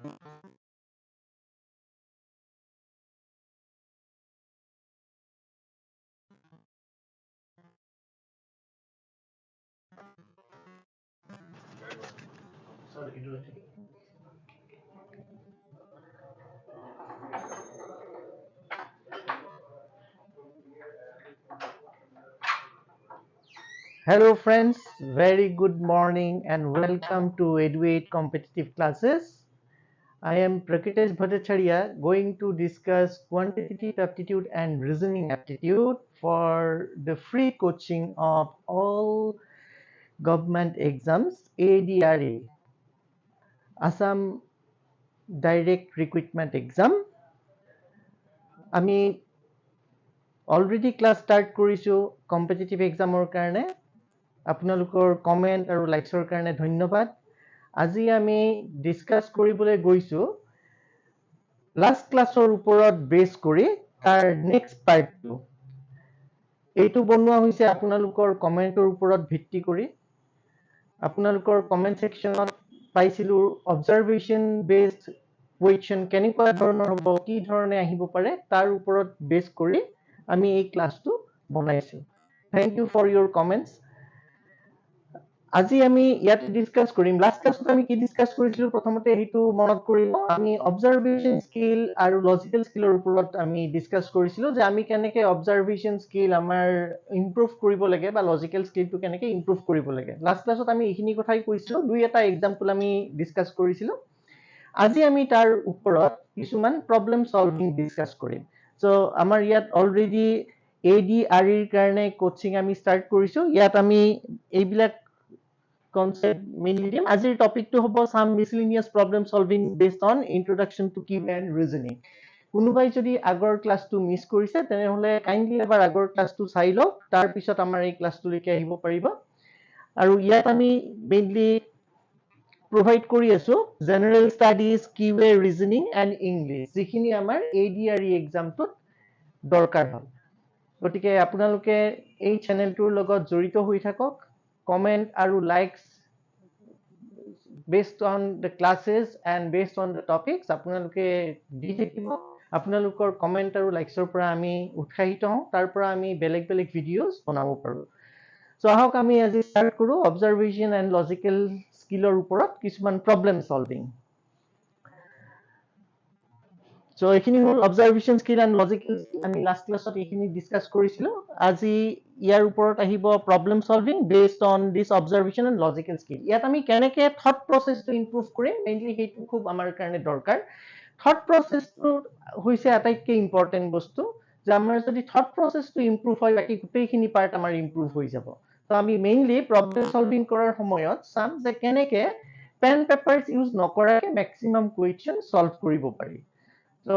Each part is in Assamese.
Hello friends, very good morning and welcome to ADRE competitive classes. I am Prakitesh Bhattacharya going to discuss quantitative aptitude and reasoning aptitude for the free coaching of all government exams ADRE, Assam Direct Recruitment Exam. আমি অলৰেডি ক্লাছ ষ্টাৰ্ট কৰিছোঁ কম্পিটিটিভ এক্সামৰ কাৰণে। আপোনালোকৰ কমেণ্ট আৰু লাইকছৰ কাৰণে ধন্যবাদ। আজি আমি ডিছকাছ কৰিবলৈ গৈছোঁ লাষ্ট ক্লাছৰ ওপৰত বেছ কৰি তাৰ নেক্সট পাৰ্টটো। এইটো বনোৱা হৈছে আপোনালোকৰ কমেণ্টৰ ওপৰত ভিত্তি কৰি। আপোনালোকৰ কমেণ্ট ছেকশ্যনত পাইছিলোঁ অবজাৰভেশ্যন বেছড কুৱেশ্যন কেনেকুৱা ধৰণৰ হ'ব, কি ধৰণে আহিব পাৰে তাৰ ওপৰত বেছ কৰি আমি এই ক্লাছটো বনাইছোঁ। Thank you for your comments. আজি আমি ইয়াত ডিসকাস কৰিম। লাষ্ট ক্লাছত আমি কি ডিসকাস কৰিছিলো প্ৰথমতে সেইটো মনত কৰিব। আমি অবজাৰভেশ্যন স্কিল আৰু লজিকেল স্কিলৰ ওপৰত আমি ডিসকাস কৰিছিলো যে আমি কেনেকৈ অবজাৰভেশ্যন স্কিল আমাৰ ইমপ্ৰুভ কৰিব লাগে বা লজিকেল স্কিলটো কেনেকৈ ইমপ্ৰুভ কৰিব লাগে। লাষ্ট ক্লাছত আমি এইখিনি কথাই কৈছিলো, দুই এটা এক্সাম্পল আমি ডিসকাস কৰিছিলো। আজি আমি তাৰ ওপৰত কিছুমান প্ৰবলেম সলভিং ডিসকাস কৰিম। সো আমাৰ ইয়াত অলৰেডি ADRE ৰ কাৰণে কোচিং আমি ষ্টাৰ্ট কৰিছো। ইয়াত আমি এইবিলাক concept mainly দিম। আজিৰ টপিকটো হ'ব some miscellaneous problem solving based on introduction to Q and reasoning। কোনোবাই যদি আগৰ ক্লাছটো মিছ কৰিছে তেনেহলে কাইন্ডলি এবাৰ আগৰ ক্লাছটো চাই লওক, তাৰ পিছত আমাৰ এই ক্লাছটোলৈকে আহিব পাৰিব। আৰু ইয়াত আমি মেইনলি প্ৰোভাইড কৰি আছো general studies, QA, reasoning and English, যিখিনি আমাৰ ADRE এক্সামটোত দৰকাৰ হয়। গতিকে আপোনালোকে এই চেনেলটোৰ লগত জড়িত হৈ থাকক। Comment আৰু likes based on the classes and based on the topics আপোনালোকে দি থাকিব। আপোনালোকৰ কমেণ্ট আৰু লাইকছৰ পৰা আমি উৎসাহিত হওঁ, তাৰ পৰা আমি বেলেগ বেলেগ ভিডিঅ'জ বনাব পাৰোঁ। সো আহক আমি আজি ষ্টাৰ্ট কৰোঁ অবজাৰভেশ্যন এণ্ড লজিকেল স্কিলৰ ওপৰত কিছুমান প্ৰবলেম সলভিং। সো এইখিনি হ'ল observation skill and logical skill. আমি লাষ্ট ক্লাছত এইখিনি ডিসকাস কৰিছিলো। আজি ইয়াৰ ওপৰত আহিব problem solving based on this observation and logical skill. ইয়াত আমি কেনেকৈ থট প্ৰসেসটো ইমপ্ৰুভ কৰিম, মেইনলি সেইটো খুব আমাৰ কাৰণে দৰকাৰ। থট প্ৰসেসটো হৈছে আটাইতকৈ ইম্পৰ্টেণ্ট বস্তু, যে আমাৰ যদি থট প্ৰসেসটো ইমপ্ৰুভ হয় বাকী গোটেইখিনি পাৰ্ট আমাৰ ইমপ্ৰুভ হৈ যাব। তো আমি মেইনলি প্ৰবলেম সলভিং কৰাৰ সময়ত চাম যে কেনেকৈ পেন পেপাৰ্ছ ইউজ নকৰাকৈ মেক্সিমাম কুৱেশ্যন সলভ কৰিব পাৰি। So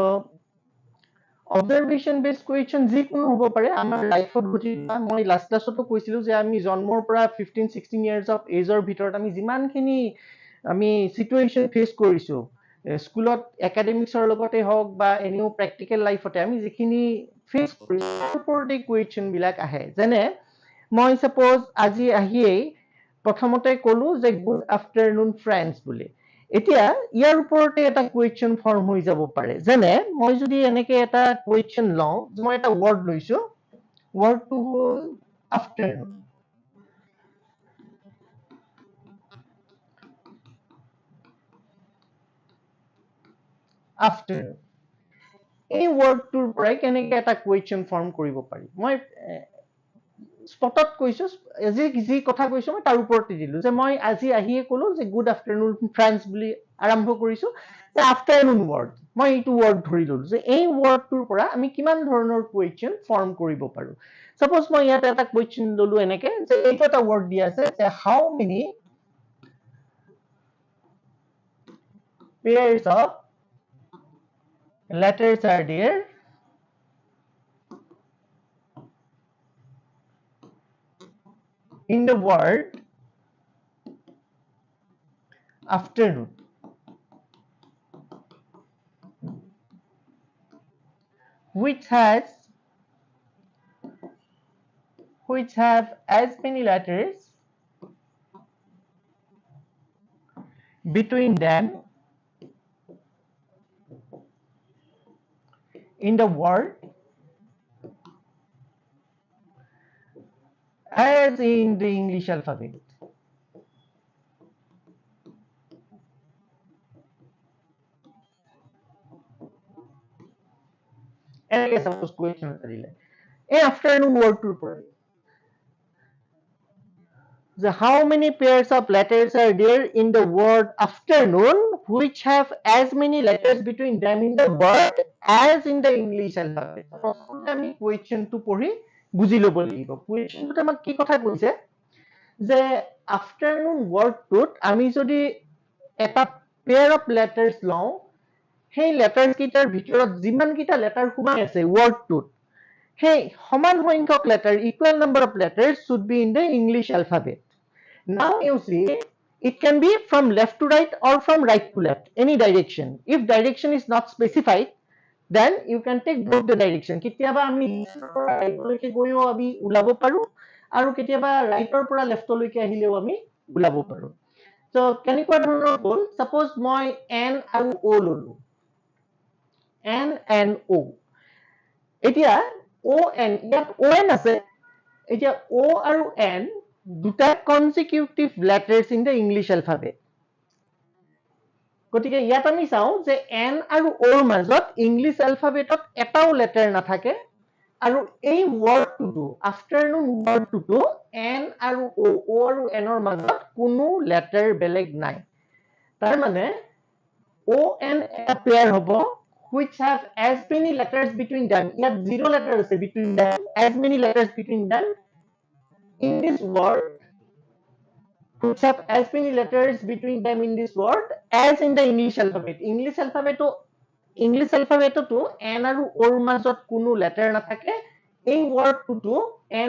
observation based question যিকোনো হ'ব পাৰে আমাৰ লাইফত ঘটি যোৱা। মই লাষ্ট ক্লাছতো কৈছিলো যে আমি জন্মৰ পৰা 15-16 ইয়াৰ্ছ অফ এজৰ ভিতৰত আমি যিমানখিনি আমি সিচুৱেশ্যন ফেচ কৰিছো, স্কুলত একাডেমিক্সৰ লগতে হওক বা এনেও প্ৰেক্টিকেল লাইফতে আমি যিখিনি ফেচ কৰিছো তাৰ ওপৰতে কুৱেশ্যন বিলাক আহে। যেনে মই সাপোজ আজি আহিয়েই প্ৰথমতে ক'লো যে গুড আফটাৰনুন ফ্ৰেণ্ডছ বুলি। এতিয়া ইয়াৰ ওপৰতে এটা কুৱেশ্যন ফৰ্ম হৈ যাব পাৰে। যেনে মই যদি এনেকে এটা কুৱেশ্যন লওঁ, মই এটা ৱৰ্ড লৈছো, ৱৰ্ডটো হ'ল আফটাৰনুন। আফটাৰনুন এই ৱৰ্ডটোৰ পৰাই কেনেকে এটা কুৱেশ্যন ফৰ্ম কৰিব পাৰি। মই স্পটত কৈছো, যি কথা কৈছো মই তাৰ ওপৰতে দিলো যে মই আজি আহিয়ে ক'লো যে গুড আফটাৰনুন ফ্ৰেণ্ডছ বুলি আৰম্ভ কৰিছো। আফটাৰনুন ৱৰ্ড, মই এইটো ৱৰ্ড ধৰি ললো যে এই ৱৰ্ডটোৰ পৰা আমি কিমান ধৰণৰ কুৱেশ্যন ফৰ্ম কৰিব পাৰো। সাপোজ মই ইয়াত এটা কুৱেশ্যন ললো এনেকে যে এইটো এটা ৱৰ্ড দিয়া আছে যে হাউ many pairs of letters are there in the word afternoon, which have as many letters between them in the word as in the English alphabet. And I suppose question afternoon word to the how many pairs of letters are there in the word afternoon which have as many letters between them in the word as in the English alphabet? প্রথমে আমি কোয়েশ্চনটো পঢ়ি বুজি ল'ব লাগিব। কোয়েশ্চনটোত আমাক কি কথা কৈছে যে আফটাৰনুন ৱৰ্ডটোত আমি যদি এটা পেয়াৰ অফ লেটাৰ্ছ লওঁ সেই লেটাৰ্ছ কেইটাৰ ভিতৰত যিমান কেইটা লেটাৰ সোমাই আছে ৱৰ্ডটোত সেই সমান সংখ্যক letter equal number of letters should be in the English alphabet. Now you see, it can be from left to right or from right to left, any direction. If direction is not specified, then you can take both the direction. কেতিয়াবা আমি ৰাইটলৈকে গৈও আমি ওলাব পাৰো আৰু কেতিয়াবা ৰাইটৰ পৰা লেফটলৈকে আহিলেও আমি ওলাব পাৰো। So কেনেকুৱা ধৰণৰ হ'ল suppose মই N আৰু O ললো N and O এতিয়া O N ইয়াত O N আছে এতিয়া O আৰু N দুটা consecutive letters in the English alphabet. গতিকে ইয়াত আমি চাওঁ যে N আৰু O ৰ মাজত ইংলিছ এলফাবেটত এটাও লেটাৰ নাথাকে আৰু এই ৱৰ্ডটো আফটাৰনুন ৱৰ্ডটো N আৰু O আৰু N ৰ মাজত কোনো লেটাৰ বেলেগ নাই। তাৰ মানে O N এটা পেয়াৰ হ'ব which have as many letters between them. ইয়াত 0 letter আছে between them, as many letters between them in this word which have as many letters between them in this word as in the English alphabet. English alphabet to N আৰু O ৰ মাজত কোনো লেটাৰ নাথাকে এই ৱৰ্ডটো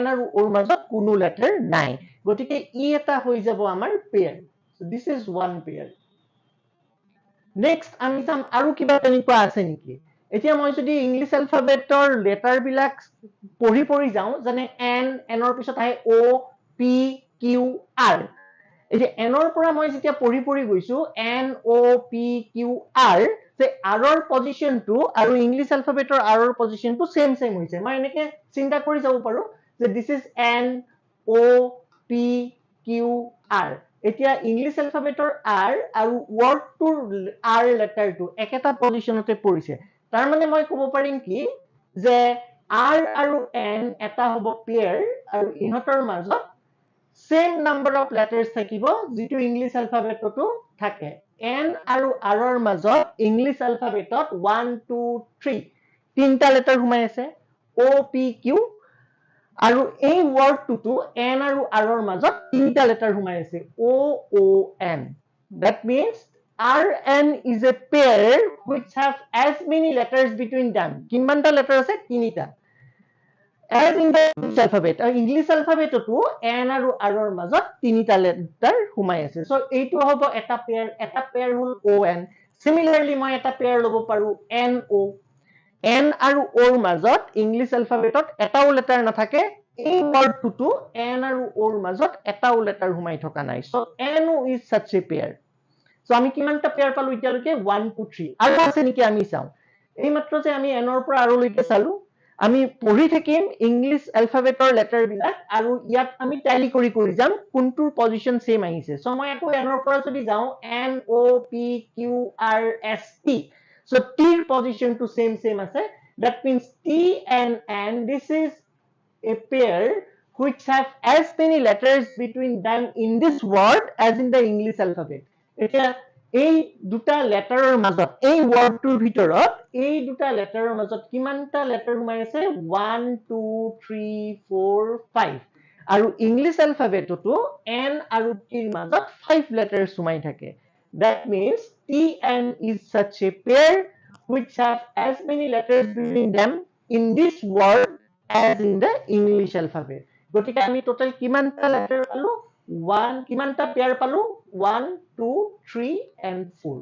N আৰু O ৰ মাজত কোনো লেটাৰ নাই গতিকে ই এটা হৈ যাব আমাৰ pair so this is one pair next আমি চাম আৰু কিবা তেনেকুৱা আছে নেকি এতিয়া মই যদি ইংলিছ এলফাবেটৰ লেটাৰ বিলাক পঢ়ি পঢ়ি যাওঁ যেনে N ৰ পিছত আহে O P Q R এতিয়া N ৰ পৰা মই যেতিয়া পঢ়ি পঢ়ি গৈছো N O P Q R যে R ৰ পজিশনটো আৰু ইংলিছ এলফাবেটৰ R ৰ পজিশনটো সেম হৈছে মই এনেকে চিন্তা কৰি যাব পাৰো যে this is N O P Q R এতিয়া ইংলিছ এলফাবেটৰ R আৰু ৱৰ্ডটোৰ R লেটাৰটো একেটা পজিশনতে পৰিছে তাৰ মানে মই ক'ব পাৰিম কি যে R আৰু N এটা হ'ব পেয়াৰ আৰু ইহঁতৰ মাজত same number of letters থাকিব যেটো ইংলিশ এলফাবেটটো থাকে N আৰু R ৰ মাজত ইংলিশ এলফাবেটত 1 2 3 তিনটা লেটাৰ সোমাই আছে O P Q আৰু এই ৱৰ্ডটো N আৰু R ৰ মাজত তিনটা লেটাৰ সোমাই আছে O O N that means R N is a pair which have as many letters between them কিমানটা লেটাৰ আছে তিনিটা as in the English alphabet English alphabet to N আৰু R ৰ মাজত তিনিটা লেটাৰ সোমাই আছে so এইটো হ'ব এটা পেয়াৰ হ'ল O N similarly মই এটা পেয়াৰ ল'ব পাৰো N O N আৰু O ৰ মাজত ইংলিছ এলফাবেটত এটাও লেটাৰ নাথাকে এই ৱৰ্ডটো N আৰু O ৰ মাজত এটাও লেটাৰ সোমাই থকা নাই so N O is such a pair so আমি কিমানটা পেয়াৰ পালো এতিয়ালৈকে 1 2 3 আৰু আছে নেকি আমি চাওঁ এই মাত্ৰ যে আমি N ৰ পৰা R লৈকে চালো আমি পঢ়ি থাকিম ইংলিশ এলফাবেটৰ লেটাৰ বিলাক আৰু ইয়াত আমি ট্যালি কৰি যাম কোনটোৰ পজিশন সেম আহিছে সো মই আকৌ N ৰ পৰা যদি যাওঁ N O P Q R S T so T ৰ পজিশন টু সেম আছে that means T and N this is a pair which have as many letters between them in this word as in the English alphabet এতিয়া এই দুটা লেটাৰৰ মাজত এই ৱৰ্ডটোৰ ভিতৰত এই দুটা লেটাৰৰ মাজত কিমানটা লেটাৰ সোমাই আছে 1 2 3 4 5 আৰু ইংলিশ এলফাবেটটো N আৰু T ৰ মাজত 5 লেটাৰছ সোমাই থাকে that means T N is such a pair which have as many letters between them in this word as in the English alphabet গতিকে আমি টোটাল কিমানটা লেটাৰ পালো 1 কিমানটা পেয়াৰ পালো 1 2 3 and 4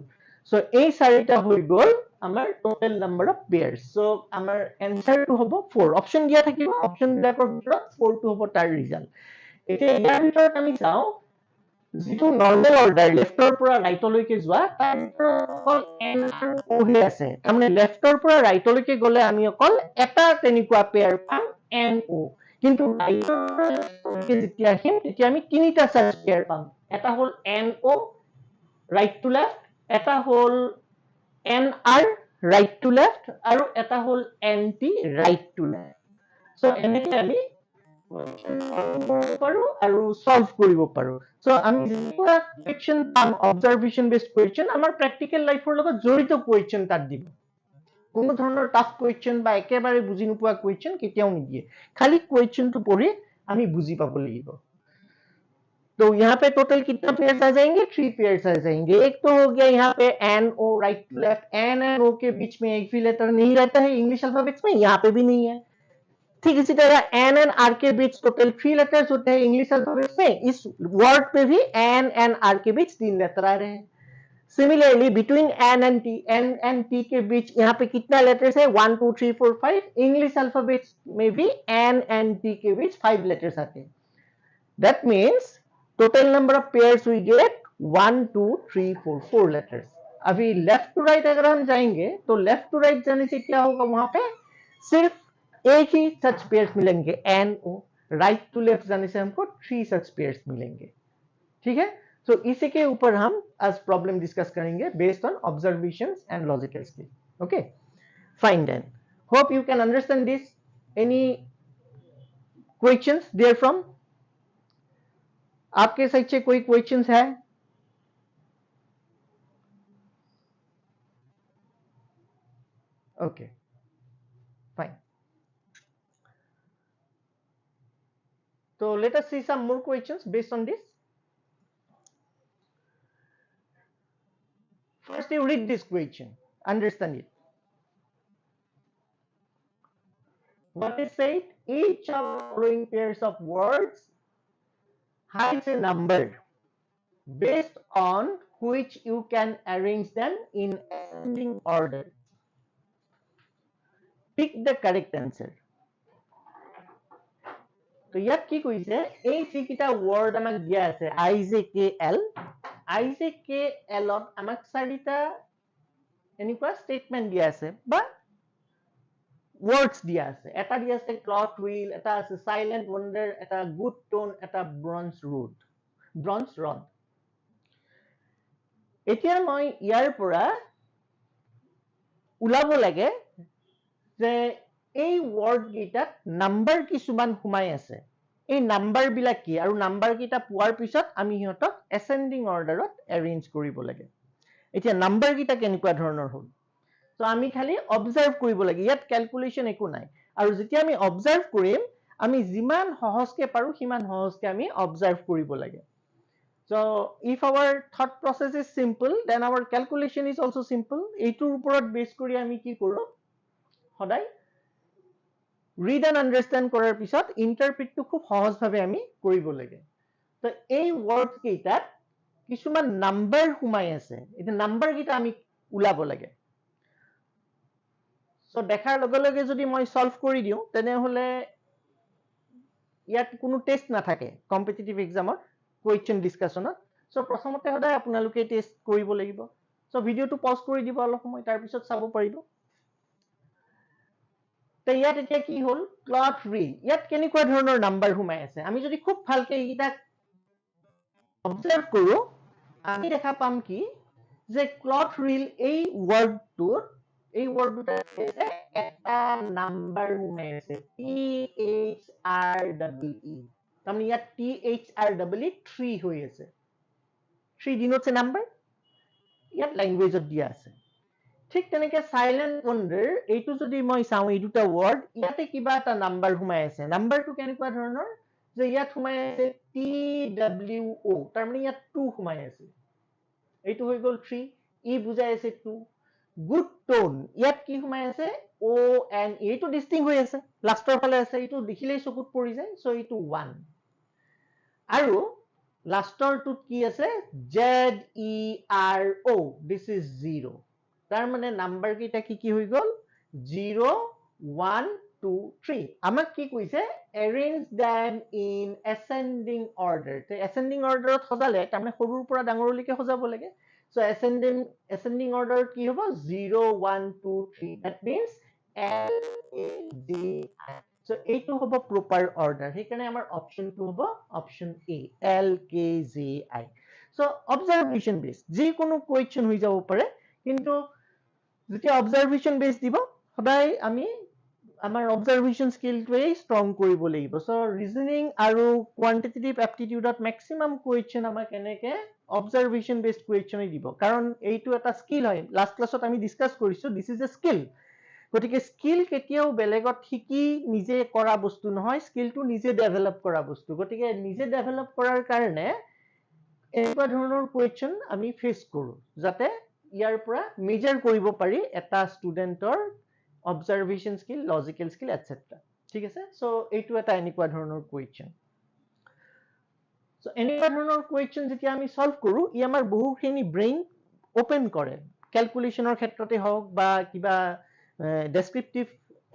so এই চাৰিটা হৈ গল আমাৰ টোটাল নাম্বাৰ অফ পেয়াৰ্স so আমাৰ এনসাৰটো হ'ব 4 অপচন দিয়া থাকিব অপচন বিলাকৰ ভিতৰত 4 টো হ'ব তাৰ ৰিজাল্ট এতিয়া ইয়াৰ ভিতৰত আমি চাওঁ যিটো নৰ্মেল অৰ্ডাৰ লেফ্টৰ পৰা ৰাইটলৈকে যোৱা তাৰ ভিতৰত অকল এন আৰু অ হে আছে তাৰমানে লেফ্টৰ পৰা ৰাইটলৈকে গ'লে আমি অকল এটা তেনেকুৱা পেয়াৰ পাম এন অ কিন্তু ৰাইটৰ পৰা লেফ্টলৈকে যেতিয়া আহিম তেতিয়া আমি তিনিটা চাৰ্চ পেয়াৰ পাম এটা হ'ল N O right to left এটা হ'ল N R right to left আৰু এটা হ'ল N T right to left so' এনেকে আমি পাৰো আৰু সলভ কৰিব পাৰো সো আমি যেনেকুৱা কোৱেশ্চন পাম অবজাৰভেশন বেসড কোৱেশ্চন আমাৰ প্ৰেক্টিকেল লাইফৰ লগত জড়িত কোৱেশ্চন তাত দিব কোনো ধৰণৰ টাফ কোৱেশ্চন বা একেবাৰে বুজি নোপোৱা কোৱেশ্চন কেতিয়াও নিদিয়ে খালি কোৱেশ্চনটো পঢ়ি আমি বুজি পাব লাগিব तो यहाँ पे टोटल कितना पेयर्स आ जाएंगे 3 पेयर्स आ जाएंगे एक तो हो गया यहाँ पे N O right to left N and O के बीच में एक भी लेटर नहीं रहता है इंग्लिश अल्फाबेट्स में यहाँ पे भी नहीं है ठीक इसी तरह एन एंड आर के बीच टोटल 3 लेटर्स होते हैं इंग्लिश अल्फाबेट्स में इस वर्ड पे भी एन एंड आर के बीच 3 लेटर आ रहे हैं similarly between N and T के बीच यहाँ पे कितना लेटर्स है 1 2 3 4 5 इंग्लिश अल्फाबेट्स में भी एन एंड टी के बीच 5 लेटर्स आते हैं that means total number of pairs we get 1 2 3 4 4 letters अभी लेफ्ट टू राइट अगर हम जाएंगे तो लेफ्ट टू राइट जाने से क्या होगा वहां पे सिर्फ एक ही सच पेयर्स मिलेंगे N O right to left जाने से हमको 3 सच पेयर्स मिलेंगे ठीक है तो इसी के ऊपर हम आज प्रॉब्लम डिस्कस करेंगे based on observations and logical skill okay fine then hope you can understand this any questions there from आपके साइड से कोई क्वेश्चंस है okay fine so let us see some more questions based on this first you read this question understand it what is said each of the following pairs of words has a number based on which you can arrange them in ascending order pick the correct answer তো ইয়াত কি কৈছে এই যিকিটা ওয়ার্ড আমাক দিয়া আছে আই জে কে এল ত আমাক চাৰিটা এনেকুৱা স্টেটমেন্ট দিয়া আছে বা ওয়ার্ডস দিয়া আছে এটা দিয়া আছে ক্লথ হুইল এটা আছে সাইলেন্ট ওয়ান্ডার এটা গুড টোন এটা ব্রঞ্জ রড এতিয়া মই ইয়াৰ পৰা ওলাব লাগে যে এই ওয়াৰ্ড গিটাত নাম্বাৰ কিছুমান সোমাই আছে এই নাম্বাৰ বিলাক কি আৰু নাম্বাৰ গিটা পোৱাৰ পিছত আমি হিহঁতক এসেন্ডিং অৰ্ডাৰত এৰেঞ্জ কৰিব লাগে এতিয়া নাম্বাৰ গিটা কেনেকুৱা ধৰণৰ হ'ল তো আমি খালি অবজাৰ্ভ কৰিব লাগে ইয়াত ক্যালকুলেশন একো নাই আৰু যেতিয়া আমি অবজাৰ্ভ কৰিম আমি যিমান সহজকে পাৰো সিমান সহজকে আমি অবজাৰ্ভ কৰিব লাগে so if our thought process is simple then our calculation is also simple এইটোৰ ওপৰত বেস কৰি আমি কি কৰো সদায় read and understand কৰাৰ পিছত ইন্টাৰপ্ৰিট টো খুব সহজভাৱে আমি কৰিব লাগে তো এই ওয়াৰ্ড কেইটাত কিছুমান নাম্বাৰ সোমাই আছে এটা নাম্বাৰ গিটা আমি উলাব লাগে সো দেখাৰ লগে লগে যদি মই সলভ কৰি দিও তেনে হলে ইয়াত কোনো টেস্ট নাথাকে কম্পিটিটিভ এক্সামৰ কোৱেশ্চন ডিসকাশনত সো প্ৰথমতে সদায় আপোনালোকে টেস্ট কৰিব লাগিব সো ভিডিওটো পজ কৰি দিব অলপ সময় তাৰ পিছত চাব পাৰিব তো ইয়াত এতিয়া কি হল ক্লথ ৰিল ইয়াত কেনেকুৱা ধৰণৰ নাম্বাৰ সোমাই আছে আমি যদি খুব ভালকে এইটা অবজাৰ্ভ কৰো আমি দেখা পাম কি যে ক্লথ ৰিল এই ওয়াৰ্ডটোৰ এই ওয়াৰ্ডটা আছে এটা নাম্বাৰ সোমাই আছে THREE তাৰমানে ইয়াত THREE 3 হৈ আছে 3 denotes a number ইয়াত ল্যাঙ্গুৱেজত দিয়া আছে ঠিক তেনেকে সাইলেন্ট ওয়ান্ডার এইটো যদি মই চাও এই দুটা ওয়ার্ড ইয়াতে কিবা এটা নাম্বাৰ সোমাই আছে নাম্বাৰটো কেনেকুৱা ধৰণৰ যে ইয়াত সোমাই আছে TWO তাৰমানে ইয়াত 2 সোমাই আছে এইটো হৈ গল 3 ই বুজাই আছে 2 গুড টোন ইয়াত কি সোমাই আছে ON এইটো ডিস্টিং হৈ আছে লাষ্টৰ ফালে আছে এইটো দেখিলেই চকুত পৰি যায় সো এইটো 1 আৰু লাষ্টৰটোত কি আছে ZERO দিস ইজ 0 তার মানে নাম্বার কিটা কি কি হৈ গল 0 1 2 3 আমাক কি কৈছে arrange them in ascending order তে ascending order ত সজালে তাৰমানে সৰুৰ পৰা ডাঙৰলৈকে সজাব লাগে so ascending order কি হ'ব 0 1 2 3 that means L A D I so এইটো হ'ব proper order সেইকাৰণে আমাৰ অপচনটো হ'ব option A L K J I so observation based যিকোনো কোৱেশ্চন হৈ যাব পাৰে কিন্তু যেতিয়া অবজাৰভেশন বেস দিব সদায় আমি আমাৰ অবজাৰভেশন স্কিলটোৱে স্ট্ৰং কৰিব লাগিব সো ৰিজনিং আৰু কোয়ান্টিটেটিভ এপ্টিটিউডত ম্যাক্সিমাম কোৱেশ্চন আমাক এনেকে অবজাৰভেশন বেসড কোৱেশ্চন দিব কাৰণ এইটো এটা স্কিল হয় লাষ্ট ক্লাছত আমি ডিসকাস কৰিছো দিস ইজ এ স্কিল গতিকে স্কিল কেতিয়াও বেলেগত শিকি নিজে কৰা বস্তু নহয় স্কিলটো নিজে ডেভেলপ কৰা বস্তু গতিকে নিজে ডেভেলপ কৰাৰ কাৰণে এনেকুৱা ধৰণৰ কোৱেশ্চন আমি ফেস কৰো যাতে ইয়াৰ পৰা মেজাৰ কৰিব পাৰি এটা ষ্টুডেন্টৰ অবজাৰভেশন স্কিল লজিক্যাল স্কিল এটসেট্ৰা ঠিক আছে সো এইটো এটা এনেকুৱা ধৰণৰ কোৱেশ্চন সো এনেকুৱা ধৰণৰ কোৱেশ্চন যেতিয়া আমি সলভ কৰো ই আমাৰ বহুখিনি ব্ৰেইন ওপেন কৰে ক্যালকুলেশনৰ ক্ষেত্ৰতে হওক বা কিবা ডেসক্ৰিপটিভ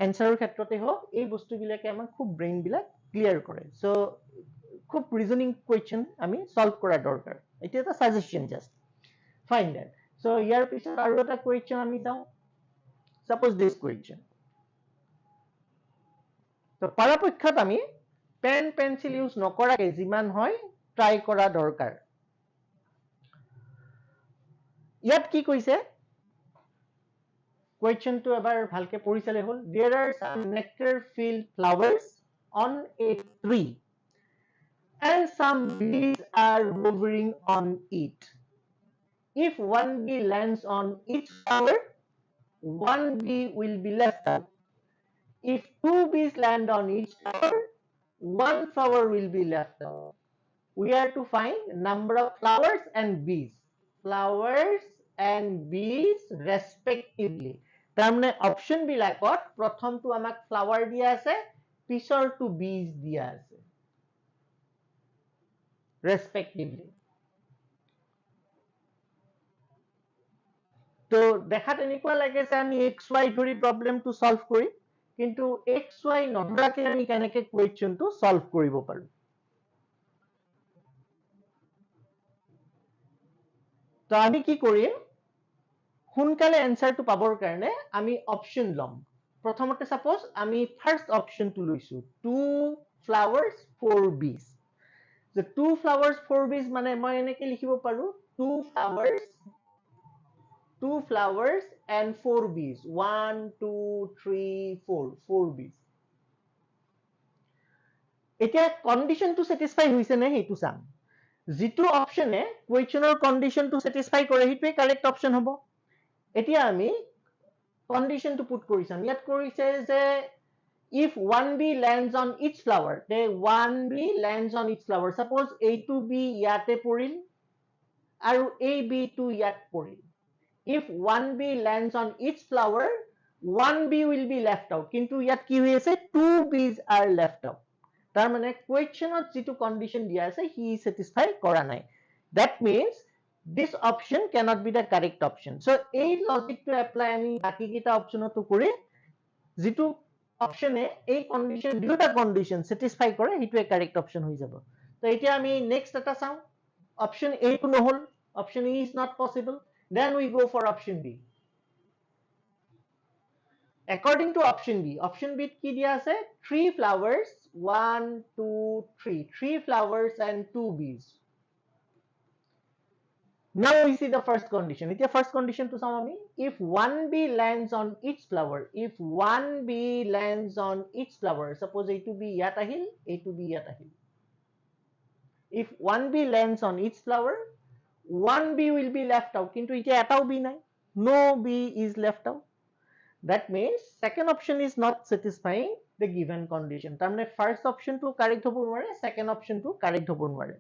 এনসাৰৰ ক্ষেত্ৰতে হওক এই বস্তুবিলাকে আমাক খুব ব্ৰেইন বিলাক ক্লিয়াৰ কৰে সো খুব ৰিজনিং কোৱেশ্চন আমি সলভ কৰা দৰকাৰ এটা এটা suggestion just fine that so ইয়াৰ পিছত আৰু এটা কোৱেশ্চন আমি চাওঁ suppose this question তো পৰাপক্ষত আমি পেন পেন্সিল ইউজ নকৰাকে যিমান হয় ট্ৰাই কৰা দৰকাৰ ইয়াত কি কৈছে কোৱেশ্চনটো এবাৰ ভালকে পঢ়ি চালে হল there are some nectar filled flowers on a tree and some bees are hovering on it if one bee lands on each flower one bee will be left out if two bees land on each flower one flower will be left out we are to find number of flowers and bees respectively তাৰমানে অপশন বিলাকত প্ৰথমটো আমাক ফ্লাৱাৰ দিয়া আছে পিছৰটো bees দিয়া আছে respectively তো দেখাত এনেকুৱা লাগে যে আমি xy ধৰি প্ৰবলেমটো সলভ কৰি কিন্তু xy নধৰাকে আমি কেনেকে কোৱেশ্চনটো সলভ কৰিব পাৰো তো আমি কি কৰিম সোনকালে এনসাৰটো পাবৰ কাৰণে আমি অপশন লম প্ৰথমতে সাপোজ আমি ফাৰ্স্ট অপশনটো লৈছো 2 flowers 4 bees the 2 flowers 4 bees মানে মই এনেকে লিখিব পাৰো 2 flowers and 4 bees 1 2 3 4 bees এতিয়া কন্ডিশনটো স্যাটিসফাই হৈছে নে হেতু চাম যেটো অপশনে কোৱেশ্চনৰ কন্ডিশনটো স্যাটিসফাই কৰে হেতুৱে কাৰেক্ট অপশন হ'ব এতিয়া আমি কন্ডিশনটো পুট কৰিছাম ইয়াত কৰিছে যে if one bee lands on each flower then one bee lands on each flower suppose a to b ইয়াতে পৰিল আৰু a b to ইয়াত পৰিল if one bee lands on each flower one bee will be left out কিন্তু ইয়াত কি হৈ আছে two bees are left out তাৰ মানে কোৱেশ্চনত যেটো কন্ডিশন দিয়া আছে হি স্যাটিসফাই কৰা নাই that means this option cannot be the correct option so এই লজিকটো এপ্লাই আমি বাকি কিটা অপশনটো কৰি যেটো অপশনে এই কন্ডিশন দুটা কন্ডিশন স্যাটিসফাই কৰে হেতুৱে কারেক্ট অপশন হৈ যাব তো এতিয়া আমি নেক্সট এটা চাও অপশন A টো নহল option E is not possible then we go for option B according to option B কি দিয়া আছে 3 flowers 1 2 3 flowers and 2 bees now we see the first condition এতিয়া first condition to চাও আমি if one bee lands on each flower suppose a to b ইয়াত আহিল a to b ইয়াত আহিল if one bee lands on each flower one bee will be left out কিন্তু এতিয়া এটাও bee নাই no bee is left out that means second option is not satisfying the given condition তাৰমানে first option to correct হ'ব নোৱাৰে second option to correct হ'ব নোৱাৰে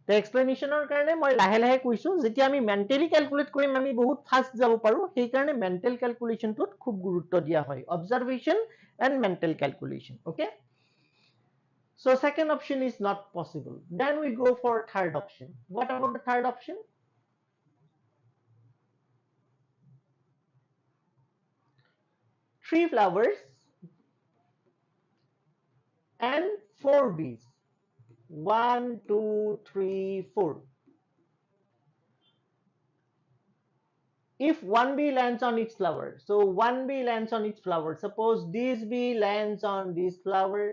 the explanation কাৰণে মই লাহে লাহে কৈছো যেতিয়া আমি মেন্টালি ক্যালকুলেট কৰিম আমি বহুত ফাস্ট যাব পাৰো সেই কাৰণে মেন্টাল ক্যালকুলেশনটোত খুব গুৰুত্ব দিয়া হয় observation and mental calculation okay so second option is not possible then we go for third option what about the third option 3 flowers and 4 bees. 1, 2, 3, 4. If one bee lands on its flower, so one bee lands on its flower. Suppose this bee lands on this flower,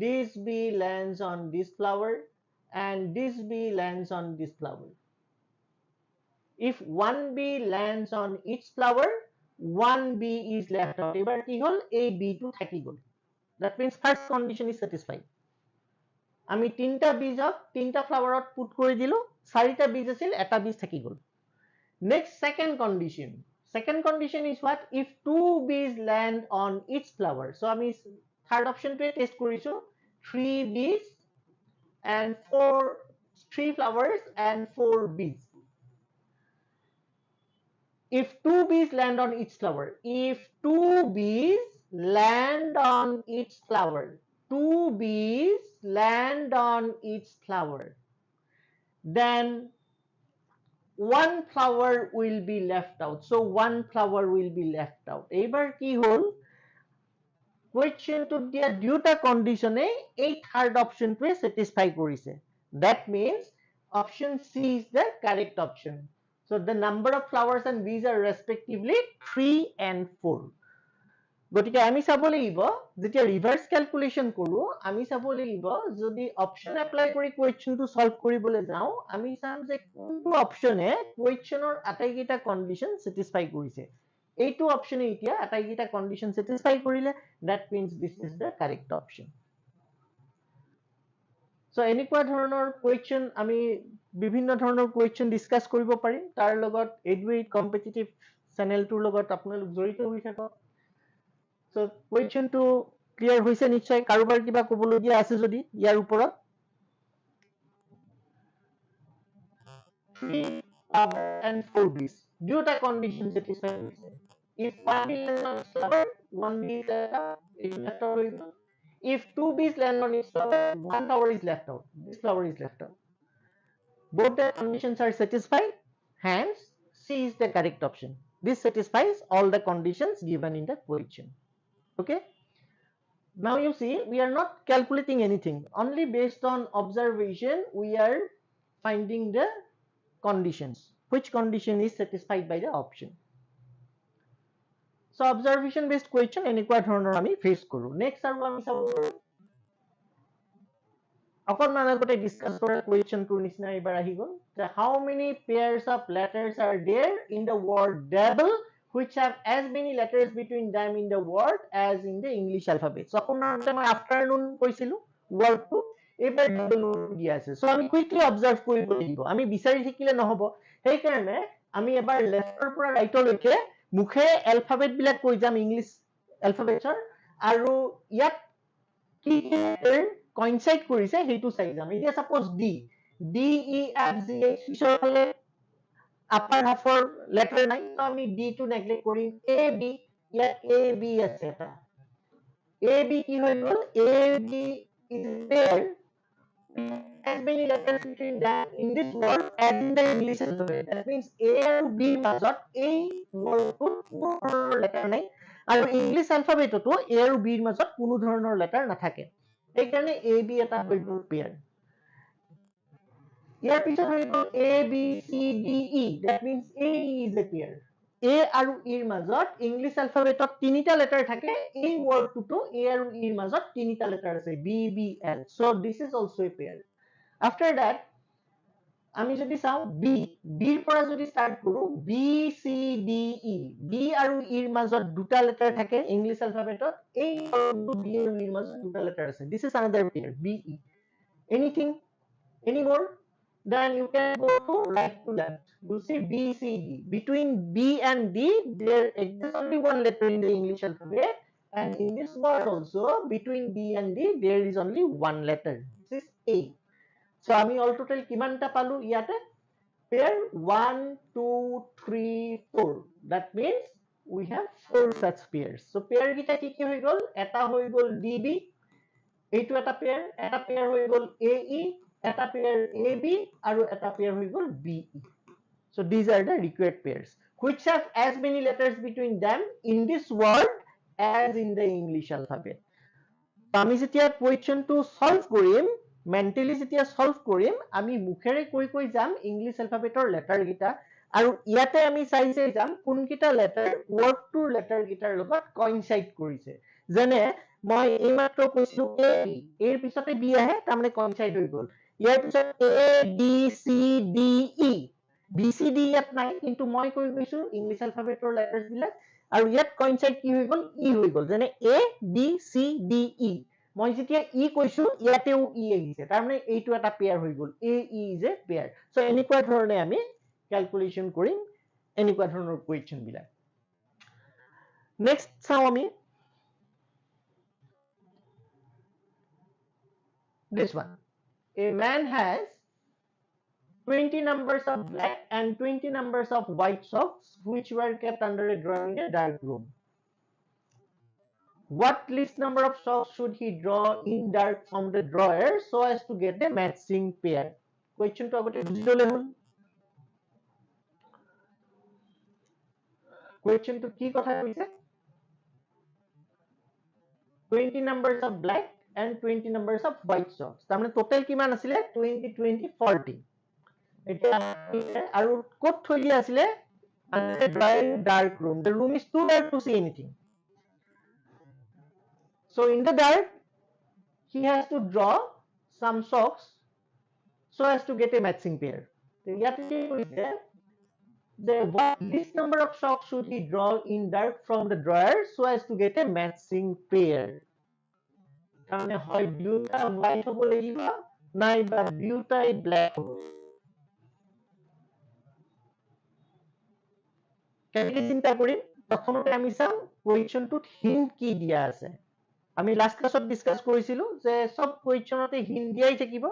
this bee lands on this flower, and this bee lands on this flower. If one bee lands on each flower, one bee is left out. এবার কি হল a b2 থাকি গল. That means first condition is satisfied. আমি তিনটা বীজক তিনটা ফ্লাৱাৰত পুট কৰি দিলো, চাৰিটা বীজ আছিল, এটা বীজ থাকি গল. Next, second condition. Second condition is what? If two bees land on each flower. So আমি third option to test কৰিছো. 3 bees and 3 flowers and 4 bees. If two bees land on each flower, if two bees land on each flower, two bees land on each flower, then one flower will be left out. So one flower will be left out. এবার কি হল, question to দিয়া দুটা কন্ডিশনে এই থার্ড অপশনটোৱে satisfy কৰিছে. That means option C is the correct option. So the number of flowers and bees are respectively 3 and 4. গতিকে আমি চাব লাগিব যেতিয়া ৰিভাৰ্স ক্যালকুলেশন কৰো, আমি চাব লাগিব যদি অপশন এপ্লাই কৰি কোৱেশ্চনটো সলভ কৰিবলৈ যাও, আমি চাম যে কোনটো অপশনে কোৱেশ্চনৰ আটাইকেইটা কন্ডিশন satisfy কৰিছে. এইটো অপশনে এতিয়া আটাইকেইটা কন্ডিশন satisfy কৰিলে. That means this is the correct option. So এনেকুৱা ধৰণৰ কোৱেশ্চন আমি বিভিন্ন ধৰণৰ কোৱেশ্চন ডিসকাস কৰিব পাৰিম. তাৰ লগত এডুৱেট কম্পিটিটিভ চেনেলটোৰ লগত আপোনালোক জড়িত হৈ থাকক. So question to clear হৈছে নিশ্চয়. কাৰোবাৰ কিবা ক'বলগীয়া আছে যদি ইয়াৰ ওপৰত? 3 and 4 bees. দুটা কন্ডিশন satisfy হৈছে. If one bee lands on its flower, one bee is left out. If two bees land on its flower, one flower is left out. This flower is left out. Both the conditions are satisfied. Hence, C is the correct option. This satisfies all the conditions given in the question. Okay. Now you see, we are not calculating anything. Only based on observation, we are finding the conditions. Which condition is satisfied by the option. So observation based question এনেকুৱা ধৰণৰ আমি ফেস কৰো. Next আৰু আমি চাব অকনমান আগতে ডিসকাস কৰা কোৱেশ্চনটোৰ নিচিনা এবাৰ আহি গল. How many pairs of letters are there in the word double which have as many letters between them in the word as in the English alphabet? So আপোনালোকে মই afternoon কৈছিলো wordটো এবাৰ double দিয়া আছে. So আমি কুইকলি অবজাৰ্ভ কৰিব লাগিব. আমি বিচাৰি থাকিলে নহব. সেই কাৰণে আমি এবাৰ লেফটৰ পৰা ৰাইটলৈকে মুখে এলফাবেট বিলাক কৈ যাম ইংলিশ এলফাবেটৰ, আৰু ইয়াত কি coincide কৰিছে সেইটো চাই যাম. এতিয়া suppose D, D E F G H পিছৰ ফালে আপাৰ হাফৰ লেটাৰ নাই, তো আমি D টো নেগলেক্ট কৰিম. A B, ইয়াত A B আছে এটা. A B কি হৈ গল? A B is there as many letters between that in this word as in the English alphabet. That means A আৰু B মাজত এই wordটোত কোনো ধৰণৰ লেটাৰ নাই, আৰু ইংলিশ এলফাবেটতো A আৰু B ৰ মাজত কোনো ধৰণৰ লেটাৰ নাথাকে. এইকাৰণে A B এটা হৈ গল পেয়াৰ. ইয়াৰ পিছত হৈ গল A B C D E. That means A E is a pair. A আৰু E ৰ মাজত ইংলিশ এলফাবেটত তিনিটা লেটাৰ থাকে, এই ওয়াৰ্ডটো A আৰু E ৰ মাজত তিনিটা লেটাৰ আছে, B B L. So this is also a pair. After that আমি যদি চাও B, B ৰ পৰা যদি স্টাৰ্ট কৰো, B C D E. B আৰু E ৰ মাজত দুটা লেটাৰ থাকে ইংলিশ এলফাবেটত, এই ওয়াৰ্ডটো B আৰু E ৰ মাজত দুটা লেটাৰ আছে. This is another pair, B E. Anything? Any more? Then you can go to right to left. You see B, C, D. Between B and D, there exists only one letter in the English alphabet. And in this word also, between B and D, there is only one letter. This is A. So, আমি all total কিমানটা পালো ইয়াতে? Pair 1, 2, 3, 4. That means we have 4 such pairs. So, pair কিটা কি কি হৈ গল? এটা হৈ গল DB. এইটো এটা pair হৈ গল AE. এটা pair AB আৰু এটা pair হৈ গল BE. So these are the required pairs which have as many letters between them in this word as in the English alphabet. আমি যেতিয়া কুৱেশ্যনটো সলভ কৰিম মেন্টালি যেতিয়া সলভ কৰিম আমি মুখেৰে কৈ যাম ইংলিছ এলফাবেটৰ লেটাৰ গিটা আৰু ইয়াতে আমি চাই যাম কোনকিটা লেটাৰ ওয়াৰ্ডটোৰ লেটাৰ গিটাৰ লগত কইনসাইড কৰিছে যেনে মই এইমাত্ৰ কৈছিলো এ এৰ পিছতে বি আহে তাৰমানে কইনসাইড হৈ গল ইয়াৰ পিছত A B C D E B C D ইয়াত নাই কিন্তু মই কৈ গৈছো ইংলিছ এলফাবেটৰ লেটাৰ্স বিলাক আৰু ইয়াত কইনসাইড কি হৈ গল ই হৈ গল যেনে A B C D E মই যেতিয়া ই কৈছো ইয়াতেও ই আহিছে তাৰমানে এইটো এটা পেয়াৰ হৈ গল এ ই ইজ এ পেয়াৰ সো এনেকুৱা ধৰণে আমি ক্যালকুলেশন কৰিম এনেকুৱা ধৰণৰ কুৱেশ্যন বিলাক নেক্সট চাও আমি this one a man has 20 numbers of black and 20 numbers of white socks which were kept under a drawer in a dark room. What least number of socks should he draw in dark from the drawer so as to get a matching pair? Question to agote বুজি ললে হল question to কি কথা কৈছে 20 numbers of black and 20 numbers of white socks তাৰমানে total কিমান আছিলে 20 20 40 এটা আৰু ক'ত থৈ দিয়া আছিলে dark room the room is too dark to see anything so in the dark he has to draw some socks so as to get a matching pair ইয়াতে কি কৈছে what least number of socks should he draw in dark from the drawer so as to get a matching pair তাৰমানে হয় দুটা white হ'ব লাগিব নাইবা দুটাই black হ'ব কেনেকৈ চিন্তা কৰিম প্ৰথমতে আমি চাম কুৱেশ্যনটোত হিন্ট কি দিয়া আছে আমি লাষ্ট ক্লাছত ডিসকাস কৰিছিলো যে সব কুৱেশ্যনতে হিন্ট দিয়াই থাকিব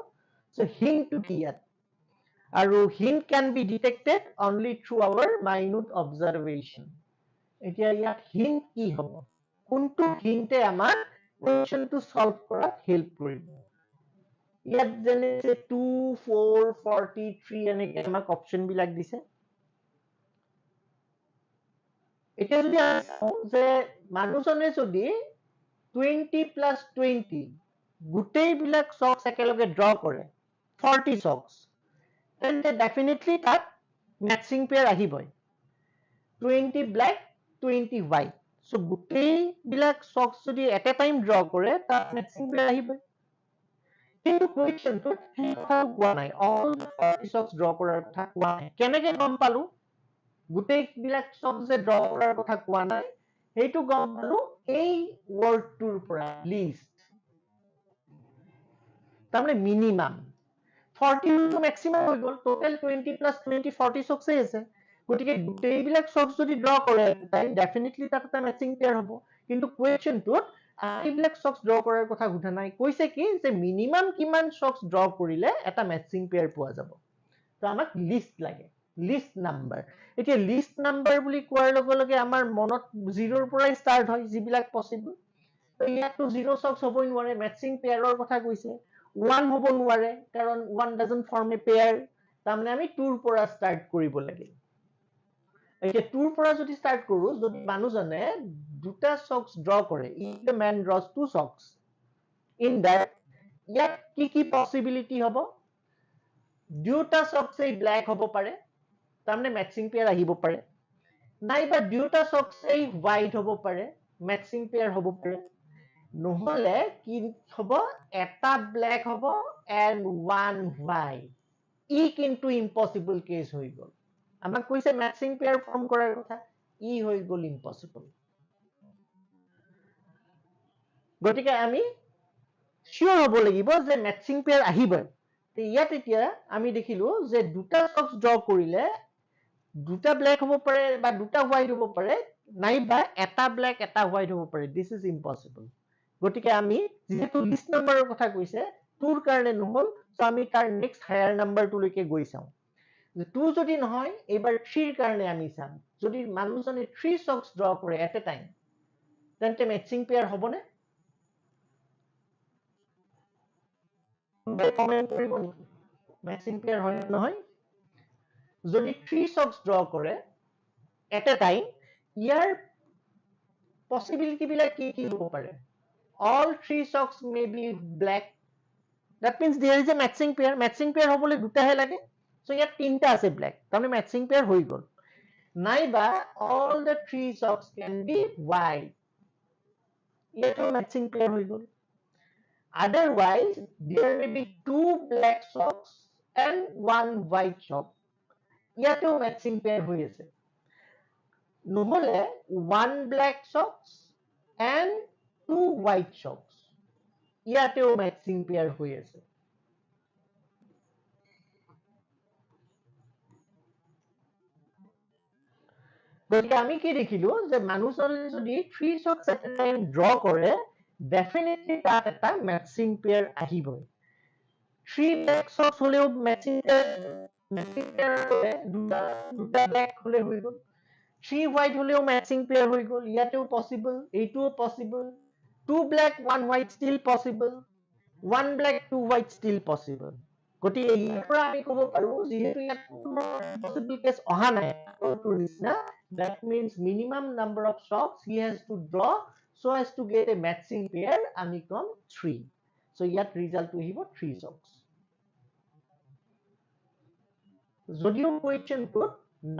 সো হিন্টটো কি ইয়াত আৰু hint can be detected only through our minute observation এতিয়া ইয়াত hint কি হ'ব কোনটো হিন্টে আমাক কুৱেশ্যনটো সলভ কৰাত হেল্প কৰিব ইয়াত যেনে 2 4 43 এনেকৈ আমাক অপচন বিলাক দিছে এতিয়া যদি যে মানুহজনে যদি 20 plus 20 গোটেই বিলাক সক্স একেলগে ড্ৰ কৰে 40 সক্স তেন্তে ডেফিনেটলি তাত ম্যাচিং পেয়াৰ আহিবই 20 ব্ল্যাক 20 হোয়াইট সো গোটেই বিলাক সক্স যদি এট এ টাইম ড্ৰ কৰে তাত ম্যাচিং পেয়াৰ আহিবই কিন্তু কুৱেশ্যনটো সেই কথা কোৱা নাই অল 40 সক্স ড্ৰ কৰাৰ কথা কোৱা নাই কেনেকৈ গম পালো গোটেই বিলাক সক্স যে ড্ৰ কৰাৰ কথা কোৱা নাই সেইটো গম পালো এই ওয়াৰ্ডটোৰ পৰা লিষ্ট তাৰমানে মিনিমাম 40 to maximum হৈ গল টোটাল 20 plus 20 40 সক্সে আছে গতিকে গোটেই বিলাক সক্স যদি ড্ৰ কৰে তাই ডেফিনেটলি তাত এটা ম্যাচিং পেয়াৰ হ'ব কিন্তু কুৱেশ্যনটোত এইবিলাক সক্স ড্ৰ কৰাৰ কথা সোধা নাই কৈছে কি যে মিনিমাম কিমান সক্স ড্ৰ কৰিলে এটা ম্যাচিং পেয়াৰ পোৱা যাব তো আমাক লিষ্ট লাগে লিষ্ট নাম্বাৰ এতিয়া লিষ্ট নাম্বাৰ বুলি কোৱাৰ লগে লগে আমাৰ মনত 0 ৰ পৰা ষ্টাৰ্ট হয় যিবিলাক পসিবল ইয়াতো 0 সক্স হ'বই নোৱাৰে ম্যাচিং পেয়াৰৰ কথা কৈছে 1 হ'ব নোৱাৰে কাৰণ 1 doesn't form a pair তাৰমানে আমি 2 ৰ পৰা ষ্টাৰ্ট কৰিব লাগে এতিয়া 2 ৰ পৰা যদি ষ্টাৰ্ট কৰো যদি মানুহজনে দুটা সক্স ড্ৰ কৰে if the man draws 2 socks in that ইয়াত কি পসিবিলিটি হ'ব দুটা সক্সই ব্ল্যাক হ'ব পাৰে তাৰমানে ম্যাচিং পেয়াৰ আহিব পাৰে নাইবা দুটা সক্সই হোয়াইট হ'ব পাৰে ম্যাচিং পেয়াৰ হ'ব পাৰে নহলে কি হ'ব এটা ব্ল্যাক হ'ব and one white ই কিন্তু ইম্পসিবল কেস হৈ গল আমাক কৈছে ম্যাচিং পেয়াৰ ফৰ্ম কৰাৰ কথা ই হৈ গল ইম্পসিবল গতিকে আমি শিওৰ হ'ব লাগিব যে ম্যাচিং পেয়াৰ আহিবই ইয়াত এতিয়া আমি দেখিলো যে দুটা সক্স ড্ৰ কৰিলে দুটা ব্ল্যাক হ'ব পাৰে বা দুটা হোয়াইট হ'ব পাৰে নাইবা এটা ব্ল্যাক এটা হোয়াইট হ'ব পাৰে দিস ইজ ইম্পসিবল গতিকে আমি যেহেতু লিষ্ট নাম্বাৰৰ কথা কৈছে 2 ৰ কাৰণে নহল তো আমি তাৰ নেক্সট হায়াৰ নাম্বাৰটো লৈকে গৈ চাও যে 2 যদি নহয় এবাৰ 3 ৰ কাৰণে আমি চাম যদি মানুহজনে 3 সক্স ড্ৰ কৰে এট এ টাইম তেন্তে ম্যাচিং পেয়াৰ হ'বনে কমেন্ট কৰিব ম্যাচিং পেয়াৰ হয় নহয় যদি 3 সক্স ড্ৰ কৰে at a time year possibility বিলাক কি হ'ব পাৰে all three socks may be black. That means there is a matching pair. Matching pair হবলে দুটাহে লাগে। So ইয়াত তিনটা আছে black। তাৰমানে matching pair হৈ গ'ল। নাইবা all the three socks can be white. ইয়াতো matching pair হৈ গ'ল। Otherwise, there may be two black socks and one white sock. ইয়াতো matching pair হৈ আছে। নহ'লে one black socks and two white socks. ইয়াতেও matching pair হৈ আছে। গতিকে আমি কি দেখিলো যে মানুহজনে যদি three shots at a time draw কৰে ডেফিনেটলি তাত এটা মেচিং পেয়াৰ আহিবই থ্ৰী ব্লেক শ্বটছ হলেও মেচিং পেয়াৰ দুটা ব্লেক হলে হৈ গ'ল থ্ৰী হোৱাইট হলেও মেচিং পেয়াৰ হৈ গ'ল ইয়াতেও পচিবল এইটোও possible two black one white still possible one black two white still possible গতিকে ইয়াৰ পৰা আমি ক'ব পাৰো যিহেতু ইয়াত পচিবল কেছ অহা নাই নিচিনা that means minimum number of shots he has to draw so as to get a matching pair আমি কম 3 so ইয়াত result টো আহিব 3 shots যদিও কুৱেশ্যনটোত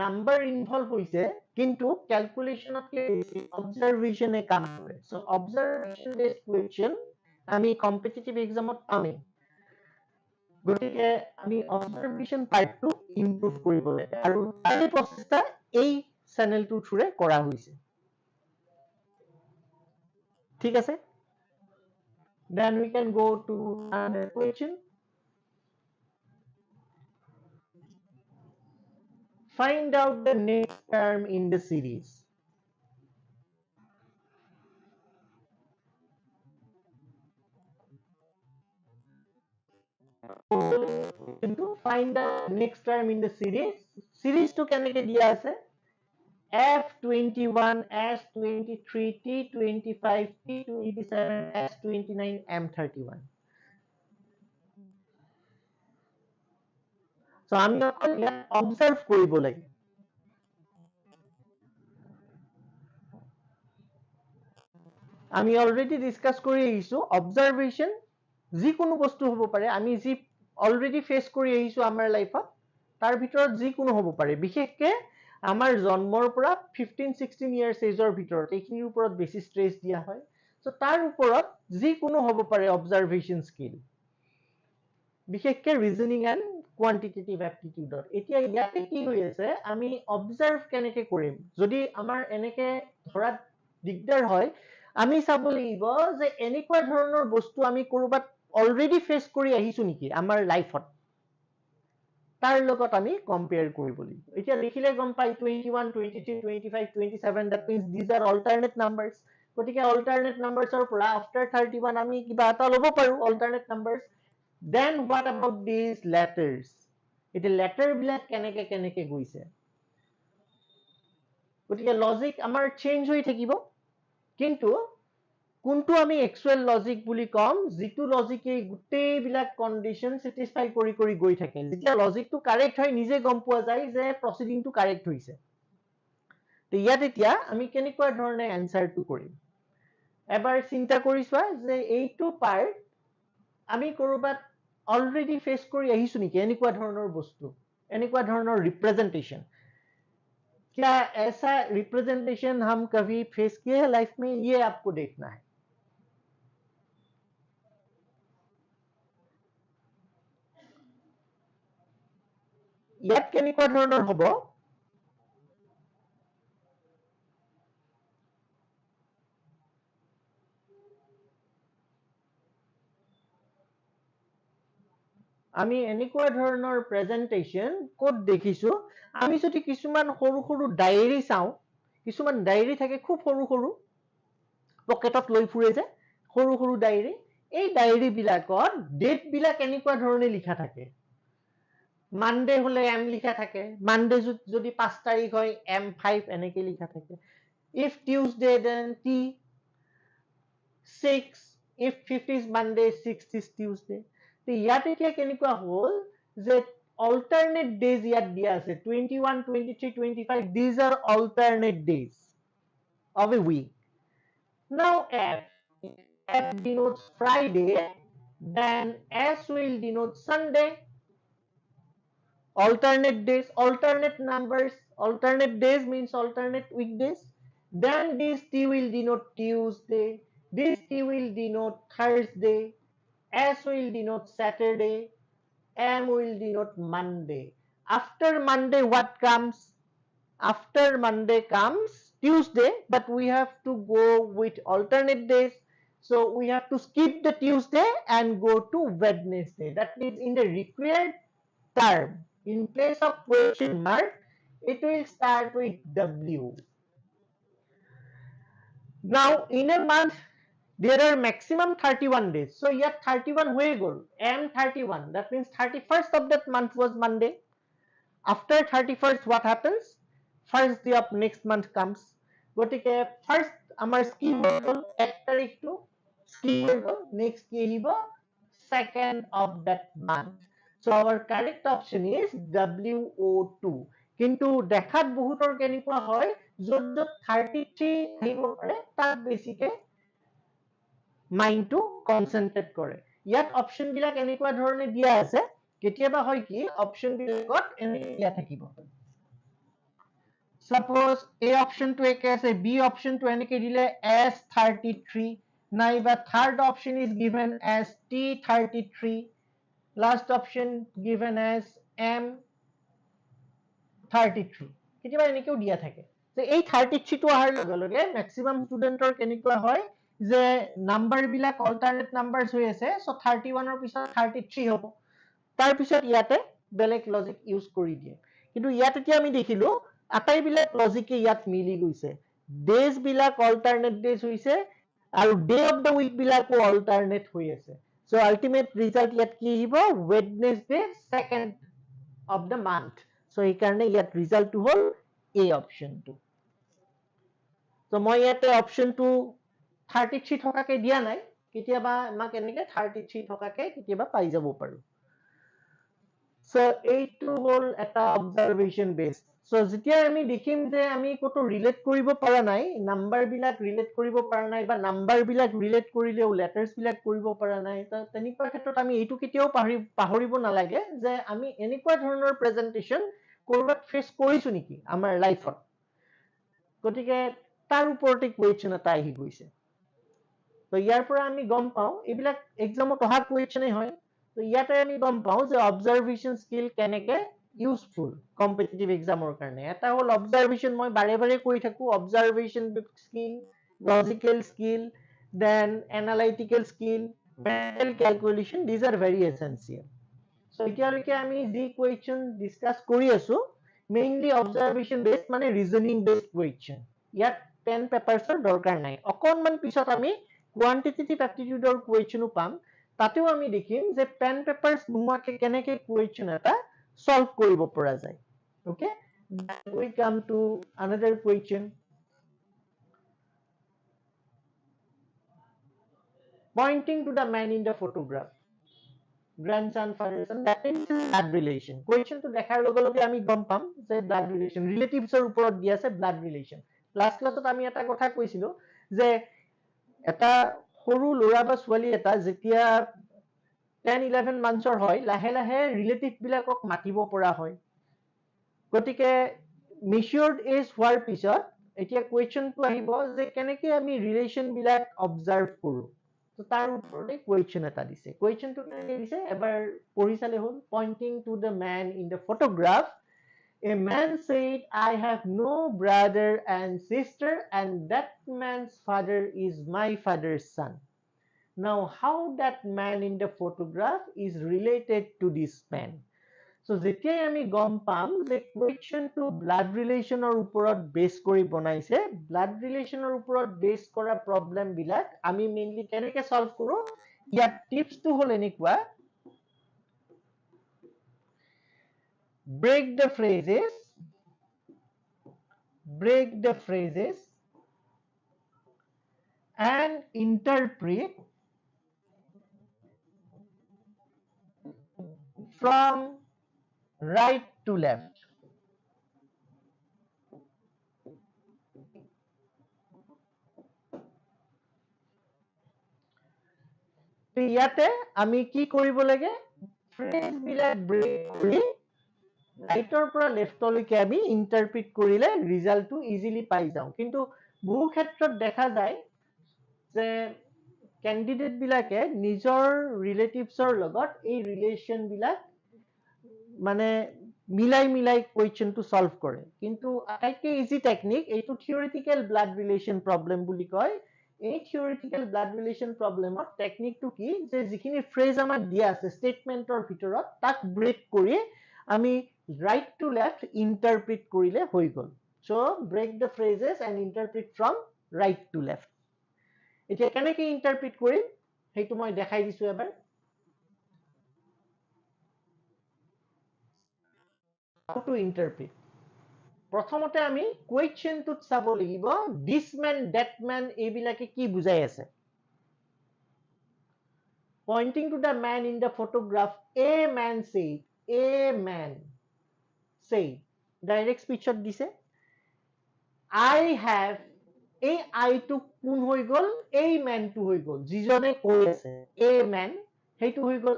নাম্বাৰ ইনভলভ হৈছে কিন্তু ক্যালকুলেশনতকে বেছি অবজাৰভেশনে কাম কৰে so observation based question আমি কম্পিটিটিভ এক্সামত পামেই গতিকে আমি অবজারভেশন পার্টটো ইমপ্ৰুভ কৰিব লাগে আৰু তাৰে প্ৰচেষ্টা এই চেনেলটোৰ থ্ৰুৰে কৰা হৈছে ঠিক আছে then we can go to another question find out the next term in the series find the next term in the series to কেনেকে দিয়া আছে F21, S23, T25, T27, S29, M31. So আমি অকল ইয়াত অবজাৰ্ভ কৰিব লাগে আমি অলৰেডি ডিসকাস কৰি আহিছো অবজাৰভেশন যিকোনো বস্তু হ'ব পাৰে আমি যি অলৰেডি ফেস কৰি আহিছো আমাৰ লাইফত তাৰ ভিতৰত যিকোনো হ'ব পাৰে বিশেষকৈ আমাৰ জন্মৰ পৰা 15-16 ইয়াৰ্স এজৰ ভিতৰত এইখিনিৰ ওপৰত বেছি স্ট্ৰেছ দিয়া হয় সো তাৰ ওপৰত যিকোনো হ'ব পাৰে অবজাৰভেশন স্কিল বিশেষকৈ ৰিজনিং এণ্ড quantitative aptitude এতিয়া ইয়াতে কি হৈ আছে আমি অবজাৰ্ভ কেনেকে কৰিম যদি আমাৰ এনেকে ধৰা দিগদাৰ হয় আমি চাব লাগিব যে এনেকুৱা ধৰণৰ বস্তু আমি কৰবাত অলৰেডি ফেস কৰি আহিছো নেকি আমাৰ লাইফত তাৰ লগত আমি কম্পেয়াৰ কৰিব লাগিব এতিয়া দেখিলে গম পাই 21 23 25 27 that means these are alternate numbers গতিকে alternate numbersৰ পৰা after 31 আমি কিবা এটা ল'ব পাৰো alternate numbers then what about these letters এটা letter বিলাক কেনেকে গৈছে গতিকে লজিক আমাৰ চেঞ্জ হৈ থাকিব কিন্তু কোনটো আমি এক্সুৱেল লজিক বুলি কম যিটো লজিকে গুটেই বিলাক কন্ডিশন স্যাটিসফাই কৰি গৈ থাকে যেতিয়া লজিকটো কাৰেক্ট হয় নিজে গম পোৱা যায় যে প্ৰসিডিংটো কাৰেক্ট হৈছে তো ইয়াত এতিয়া আমি কেনেকুৱা ধৰণে আনসাৰটো কৰিম এবাৰ চিন্তা কৰি চোৱা যে এইটো পাৰ্ট আমি কৰবাত অলৰেডি ফেস কৰি আহিছো নেকি এনেকুৱা ধৰণৰ বস্তু এনেকুৱা ধৰণৰ ৰিপ্ৰেজেন্টেশন क्या ऐसा रिप्रेजेंटेशन हम कभी फेस किए हैं लाइफ में ये आपको देखना है ইয়াত কেনেকুৱা ধৰণৰ হ'ব আমি এনেকুৱা ধৰণৰ প্ৰেজেন্টেশন কোড দেখিছো আমি যদি কিছুমান সৰু ডায়েৰী চাও কিছুমান ডায়েৰী থাকে খুব সৰু পকেটত লৈ ফুৰে যে সৰু ডায়েৰী এই ডায়েৰী বিলাকত ডেট বিলাক এনেকুৱা ধৰণে লিখা থাকে মানডে হলে এম লিখা থাকে মানডে যদি 5 তাৰিখ হয় M5 এনেকে লিখা থাকে if Tuesday then T6 if 5th is Monday 6th is Tuesday তো ইয়াত এতিয়া কেনেকুৱা হল যে alternate days ইয়াত দিয়া আছে 21 23 25 these are alternate days of a week now F F denotes Friday, then S will denote Sunday. Alternate days, alternate numbers, alternate days means alternate weekdays. Then this T will denote Tuesday, this T will denote Thursday, S will denote Saturday, M will denote Monday. After Monday, what comes? After Monday comes Tuesday, but we have to go with alternate days. So we have to skip the Tuesday and go to Wednesday. That means in the required term, in place of question mark, it will start with W. Now, in a month, there are maximum 31 days. So, yet 31 where go? M 31. That means 31st of that month was Monday. After 31st, what happens? First day of next month comes. গতিকে first আমাৰ কি হৈ গ'ল 1 তাৰিখটো skip হৈ গ'ল, next কি আহিব second of that month. So our correct option is WO2. কিন্তু দেখাত বহুতৰ কেনেকুৱা হয় য'ত য'ত 33 আহিব পাৰে তাত বেছিকে মাইণ্ডটো কনচেন্ট্ৰেট কৰে। ইয়াত অপশ্যন বিলাক এনেকুৱা ধৰণে দিয়া আছে, কেতিয়াবা হয় কি অপশ্যন বিলাকত এনেকৈ দিয়া থাকিব। Suppose A option to একে আছে, B option to এনেকে দিলে S33, নাইবা third option is given as T33, last option given as M33. কেতিয়াবা এনেকেও দিয়া থাকে। যে এই 33 টো অহাৰ লগে লগে ম্যাক্সিমাম ষ্টুডেন্টৰ কেনেকুৱা হয় যে নাম্বাৰ বিলাক অল্টাৰনেট নাম্বাৰছ হৈ আছে, সো 31 ৰ পিছত 33 হ'ব। তাৰ পিছত ইয়াতে বেলেগ লজিক ইউজ কৰি দিয়ে। কিন্তু ইয়াত এতিয়া আমি দেখিলো আটাইবিলাক লজিকে ইয়াত মিলি গৈছে। ডেজ বিলাক অল্টাৰনেট ডেজ হৈছে আৰু ডে অফ দ্য উইক বিলাকো অল্টাৰনেট হৈ আছে। সো আল্টিমেট ৰিজাল্ট ইয়াত কি আহিব Wednesday second of the month. So এই কাৰণে ইয়াত ৰিজাল্টটো হ'ল এ অপশনটো। সো মই ইয়াতে অপশনটো 33 থকাকে দিয়া নাই, কেতিয়াবা আমাক এনেকে 33 থকাকে কেতিয়াবা পাই যাব পাৰো। সো এইটো হ'ল এটা অবজাৰভেশন বেস। সো যেতিয়া আমি দেখিম যে আমি কতো ৰিলেট কৰিব পৰা নাই, নাম্বাৰ বিলাক ৰিলেট কৰিব পৰা নাই বা নাম্বাৰ বিলাক ৰিলেট কৰিলেও লেটাৰ্স বিলাক কৰিব পৰা নাই, তেনেকুৱা ক্ষেত্ৰত আমি এইটো কেতিয়াও পাহৰিব নালাগে যে আমি এনেকুৱা ধৰণৰ প্ৰেজেন্টেশন কৰবাত ফেস কৰিছো নেকি আমাৰ লাইফত। গতিকে তাৰ ওপৰতে কুৱেশ্যন এটা আহি গৈছে। তো ইয়াৰ পৰা আমি গম পাওঁ এইবিলাক এক্সামত অহা কুৱেশ্যনে হয়। তো ইয়াতে আমি গম পাওঁ যে অবজাৰভেশন স্কিল কেনেকে ইউজফুল কম্পিটিটিভ এক্সামৰ কাৰণে। এটা হ'ল অবজাৰভেশন, মই বাৰে বাৰে কৈ থাকো observation skill, logical skill, then analytical skill, mental calculation, these are very essential. So এতিয়ালৈকে আমি যি কুৱেশ্যন ডিসকাস কৰি আছো মেইনলি অবজাৰভেশন বেসড মানে ৰিজনিং বেসড কুৱেশ্যন। ইয়াত পেন পেপাৰছৰ দৰকাৰ নাই। অকনমান পিছত আমি কোয়ান্টিটেটিভ এপ্টিটিউডৰ কুৱেশ্যনো পাম, তাতেও আমি দেখিম যে পেন পেপাৰছ নোহোৱাকে কেনেকে কুৱেশ্যন এটা সলভ কৰিব পৰা যায়। Okay, we come to another question. Pointing to the man in the photograph, grandson, father, son, that is blood relation. Question to দেখাৰ লগে লগে আমি গম পাম যে blood relation, relatives-ৰ ওপৰত দিয়া আছে blood relation. লাষ্ট ক্লাছত আমি এটা কথা কৈছিলো যে এটা সৰু ল'ৰা বা ছোৱালী এটা যেতিয়া 10-11 মান্থছৰ হয় লাহে লাহে ৰিলেটিভ বিলাকক মাতিব পৰা হয়। গতিকে মেচিউৰ্ড এজ হোৱাৰ পিছত এতিয়া কুৱেশ্যনটো আহিব যে কেনেকে আমি ৰিলেশ্যন বিলাক অবজাৰ্ভ কৰো। তো তাৰ ওপৰতে কুৱেশ্যন এটা দিছে। কুৱেশ্যনটো কেনেকে দিছে এবাৰ পঢ়ি চালে হ'ল। Pointing to the men in the photograph, a man said, I have no brother and sister, and that man's father is my father's son. Now, how that man in the photograph is related to this man? So, যেতিয়াই আমি গম পাম যে কুৱেশ্যনটো ব্লাড ৰিলেশ্যনৰ ওপৰত বেছ কৰি বনাইছে, ব্লাড ৰিলেশ্যনৰ ওপৰত বেছ কৰা প্ৰব্লেম বিলাক আমি মেইনলি কেনেকে সলভ কৰো, ইয়াত টিপছটো হ'ল এনেকুৱা, break the phrases and interpret from right to left. ইয়াতে আমি কি কৰিব লাগে ফ্ৰেজ বিলাক ব্ৰেক কৰি ৰাইটৰ পৰা লেফটলৈকে আমি ইন্টাৰপ্ৰিট কৰিলে ৰিজাল্টটো ইজিলি পাই যাওঁ কিন্তু বহু ক্ষেত্ৰত দেখা যায় যে কেণ্ডিডেট বিলাকে নিজৰ ৰিলেটিভছৰ লগত এই ৰিলেশ্যন বিলাক মানে মিলাই কুৱেশ্যনটো সলভ কৰে কিন্তু আটাইতকৈ ইজি টেকনিক এইটো থিওৰিটিকেল ব্লাড ৰিলেশ্যন প্ৰব্লেম বুলি কয় এই থিওৰিটিকেল ব্লাড ৰিলেশ্যন প্ৰব্লেমত টেকনিকটো কি যে যিখিনি ফ্ৰেজ আমাক দিয়া আছে ষ্টেটমেন্টৰ ভিতৰত তাক ব্ৰেক কৰি আমি ৰাইট টু লেফট ইন্টাৰপ্ৰিট কৰিলে হৈ গ'ল so break the phrases and interpret from right to left এতিয়া কেনেকৈ ইন্টাৰপ্ৰিট কৰিম সেইটো মই দেখাই দিছো এবাৰ how to interpret প্ৰথমতে আমি কুৱেশ্যনটোত চাব লাগিব this man that man এইবিলাকে কি বুজাই আছে pointing to the man in the photograph a man say direct speech ত দিছে I have এই I টো কোন হৈ গল এই man টো হৈ গল যিজনে কৈ আছে a man সেইটো হৈ গল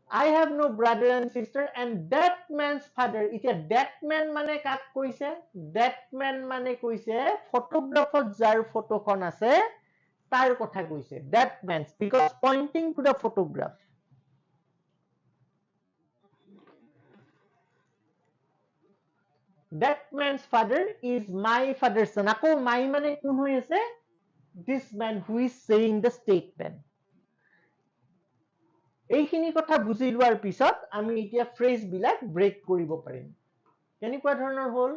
I have no brother and sister and that man's father এতিয়া that man মানে কাক কৈছে that man মানে কৈছে ফটোগ্ৰাফত যাৰ ফটোখন আছে তাৰ কথা কৈছে that man because pointing to the photograph that man's father is my father's son আকৌ my মানে কোন হৈ আছে this man who is saying the statement এইখিনি কথা বুজি লোৱাৰ পিছত আমি এতিয়া ফ্ৰেজ বিলাক ব্ৰেক কৰিব পাৰিম কেনেকুৱা ধৰণৰ হল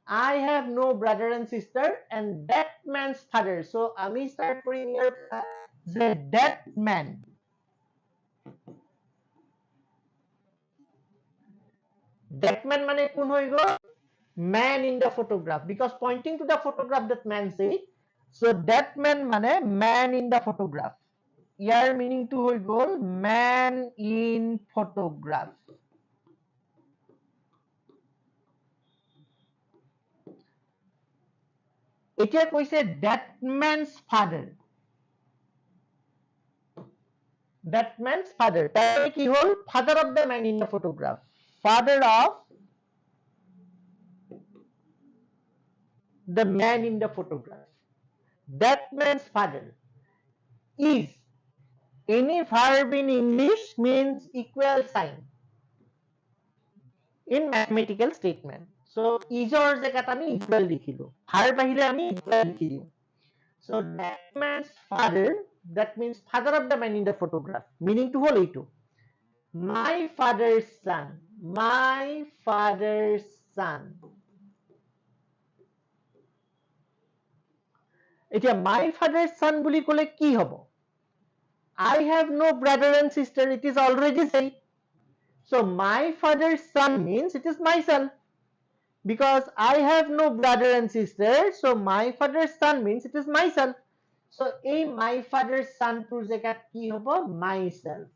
I have no brother and sister and that man's father so আমি start কৰিম ইয়াৰ যে that man মানে কোন হৈ গল man in the photograph because pointing to the photograph that man said so that man মানে man in the photograph ইয়াৰ মিনিংটো হৈ গল man in photograph এতিয়া কৈছে that man's father তাৰে কি হল father of the man in the photograph father of the man in the photograph that man's father is any verb in English means equal sign in mathematical statement so isor জেগাত আমি equal লিখিলো verb আহিলে আমি equal লিখি দিও so that man's father that means father of the man in the photograph meaning to হল এইটো my father's son এতিয়া my father's son বুলি কলে কি হব I have no brother and sister it is already said so my father's son means it is myself because I have no brother and sister so my father's son means it is myself so a my father's son tour জেগাত কি হব myself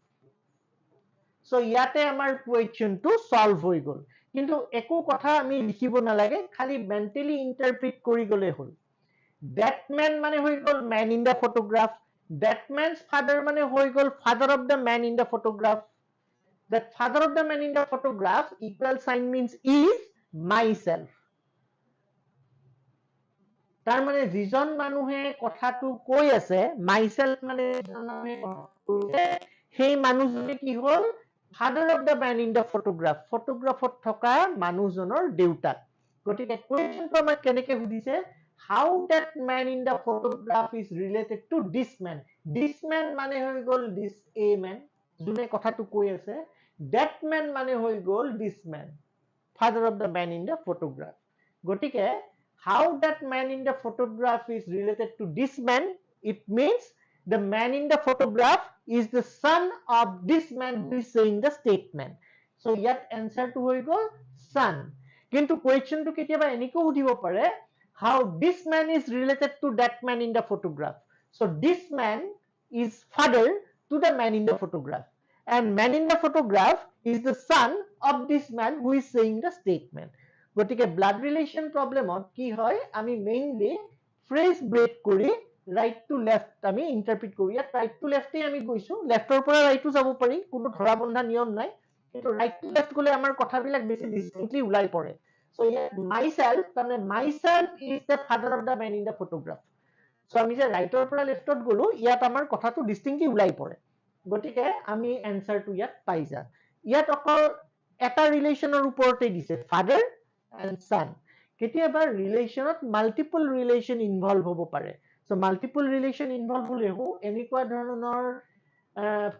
so ইয়াতে আমাৰ কুৱেশ্যনটো সলভ হৈ গল কিন্তু একো কথা আমি লিখিব নালাগে খালি মেন্টালি ইন্টাৰপ্ৰিট কৰি গলে হল that man মানে হৈ গল man in the photograph that man's father মানে হৈ গল father of the man in the photograph that father of the man in the photograph equal sign means is myself তাৰ মানে যিজন মানুহে কথাটো কৈ আছে myself মানে সেই মানুহজনে কি হল father of the man in the photograph ফটোগ্ৰাফত থকা মানুহজনৰ দেউতাক গতিকে কুৱেশ্যনটো আমাক কেনেকৈ সুধিছে how that man in the photograph is related to this man মানে হৈ গল this a man যোনে কথাটো কৈ আছে that man মানে হৈ গল this man father of the man in the photograph গতিকে how that man in the photograph is related to this man it means the man in the photograph is the son of this man who is saying the statement so ইয়াত answer to হৈ গল son কিন্তু কুৱেশ্যনটো কেতিয়াবা এনেকৈ সুধিব পাৰে how this man is related to that man in the photograph so this man is father to the man in the photograph and man in the photograph is the son of this man who is saying the statement গতিকে ব্লাড ৰিলেশ্যন প্ৰব্লেমত কি হয় আমি মেইনলি ফ্ৰেজ ব্ৰেক কৰি ৰাইট টু লেফট আমি ইন্টাৰপ্ৰিট কৰো। ইয়াত ৰাইট টু লেফটে আমি গৈছো, লেফটৰ পৰা ৰাইটো যাব পাৰি, কোনো ধৰা বন্ধা নিয়ম নাই, কিন্তু ৰাইট টু লেফট গলে আমাৰ কথাবিলাক বেছি ডিষ্টিংক্টলি ওলাই পৰে। চ' ইয়াত মাই চেল্ফ, তাৰমানে myself is the father of the men in the photograph. So' আমি যে ৰাইটৰ পৰা লেফটত গলো, ইয়াত আমাৰ কথাটো ডিষ্টিংক্টলি ওলাই পৰে, গতিকে আমি এনচাৰটো ইয়াত পাই যাম। ইয়াত অকল এটা ৰিলেশ্যনৰ ওপৰতে দিছে, ফাদাৰ এণ্ড ছান। কেতিয়াবা ৰিলেশ্যনত মাল্টিপল ৰিলেশ্যন ইনভলভ হ'ব পাৰে। চ' মাল্টিপল ৰিলেশ্যন ইনভলভ হ'লেও এনেকুৱা ধৰণৰ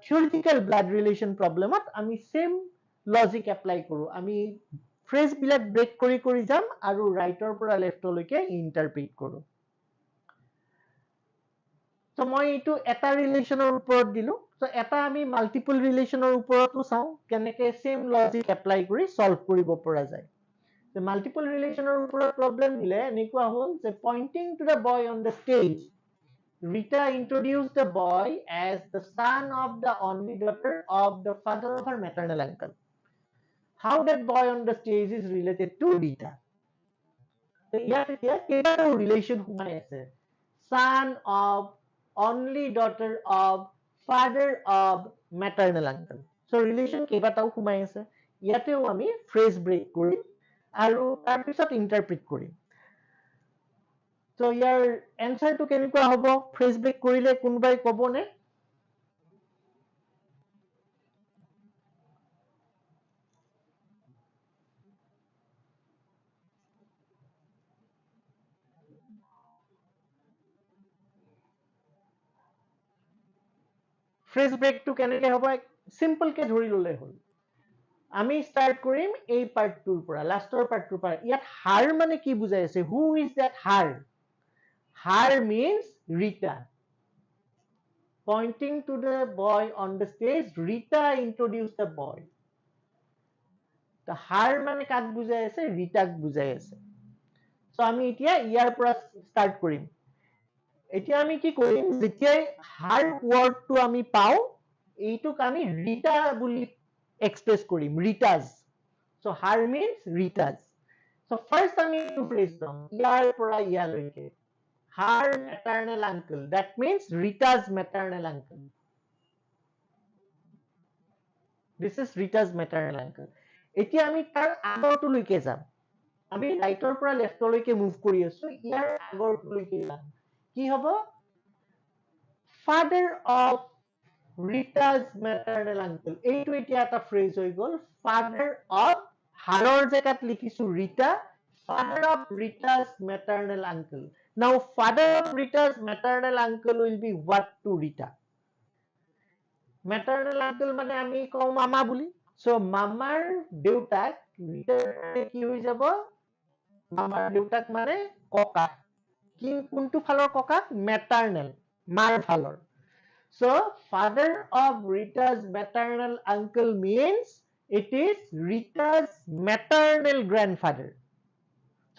থিয়ৰিটিকেল ব্লাড ৰিলেশ্যন প্ৰব্লেমত আমি চেম লজিক এপ্লাই কৰো। আমি ফ্ৰেজ বিলাক ব্ৰেক কৰি কৰি যাম আৰু ৰাইটৰ পৰা লেফটলৈকে ইন্টাৰপ্ৰিট কৰো। চ' মই এইটো এটা ৰিলেশ্যনৰ ওপৰত দিলো। চ' এটা আমি মাল্টিপল ৰিলেশ্যনৰ ওপৰতো চাওঁ কেনেকে চেম লজিক এপ্লাই কৰি সলভ কৰিব পৰা যায়। মাল্টিপল ৰিলেশ্যনৰ ওপৰত প্ৰব্লেম দিলে এনেকুৱা হ'ল যে pointing to the boy on the stage, Rita introduced the boy as the son of the only daughter of the father of her maternal uncle. How that boy on the stage is related to Rita? ইয়াত এতিয়া কেইবাটাও ৰিলেশ্যন সোমাই আছে, son of, only daughter of, father of, maternal uncle. So relation কেইবাটাও সোমাই আছে। ইয়াতেও আমি ফ্ৰেজ ব্ৰেক কৰিম আৰু তাৰপিছত ইন্টাৰপ্ৰিট কৰিম। চ' ইয়াৰ এনচাৰটো কেনেকুৱা হ'ব, ফ্ৰেজ ব্ৰেক কৰিলে কোনোবাই ক'বনে? ফ্ৰেজ ব্ৰেকটো কেনেকে হ'ব, চিম্পলকে ধৰি ল'লে হ'ল। আমি ষ্টাৰ্ট কৰিম এই পাৰ্টটোৰ পৰা, লাষ্টৰ পাৰ্টটোৰ পৰা। ইয়াত হাৰ মানে কি বুজাই আছে, who is that her? Her means Rita. Pointing to the boy on the stage, Rita introduced the boy. হাৰ মানে কাক বুজাই আছে, ৰীতাক বুজাই আছে। চ' আমি এতিয়া ইয়াৰ পৰা ষ্টাৰ্ট কৰিম। এতিয়া আমি কি কৰিম, যেতিয়াই হাৰ ৱৰ্ডটো আমি পাওঁ, এইটোক আমি ৰীতা বুলি এক্সপ্ৰেছ কৰিম, ৰীতাজ। চ' হাৰ মিনছ ৰীতাজ। চ' ফাৰ্ষ্ট আমি এইটো ফ্ৰেজ ল'ম, ইয়াৰ পৰা ইয়ালৈকে। Her maternal uncle, that means Rita's maternal uncle. This is Rita's maternal uncle. এতিয়া আমি তাৰ আগৰটোলৈকে যাম। আমি ৰাইটৰ পৰা লেফটলৈকে মুভ কৰি আছো, ইয়াৰ আগৰটোলৈকে যাম। কি হ'ব, father of Rita's maternal uncle. এইটো এতিয়া এটা ফ্ৰেজ হৈ গ'ল, father of, হাৰৰ জেগাত লিখিছো Rita, father of Rita's maternal uncle. Now, father of Rita's maternal uncle will be what to Rita? Maternal uncle মানে আমি কওঁ মামা বুলি। So, মামাৰ দেউতাক, কি হৈ যাব, মামাৰ দেউতাক মানে ককা। কোনটো ফালৰ ককা, মেটাৰ্নেল, মাৰ ফালৰ। So, father of Rita's maternal uncle means it is Rita's maternal grandfather.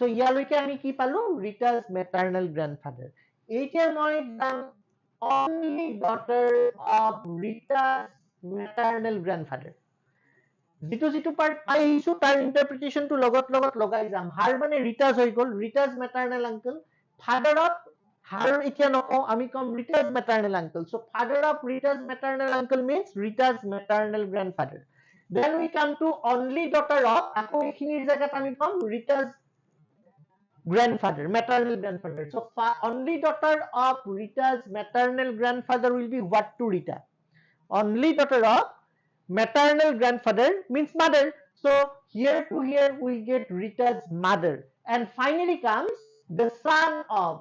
So, ইয়ালৈকে আমি কি পালো, Rita's maternal grandfather. এতিয়া মই যাম only daughter of Rita's maternal grandfather. যিটো যিটো পাৰ্ট পাই আহিছো তাৰ ইন্টাৰপ্ৰিটেশনটো লগত লগত লগাই যাম। হাৰ মানে ৰিটাজ হৈ গ'ল, Rita's maternal uncle. Father of, her এতিয়া নকওঁ, আমি come Rita's maternal uncle. So' father of Rita's maternal uncle means Rita's maternal grandfather. Then we come to only daughter of, আকৌ এইখিনিৰ জেগাত আমি come ৰিটাজ grandfather, maternal grandfather. So, only daughter of Rita's maternal grandfather will be what to Rita? Only daughter of maternal grandfather means mother. So, here to here we get Rita's mother. And finally comes the son of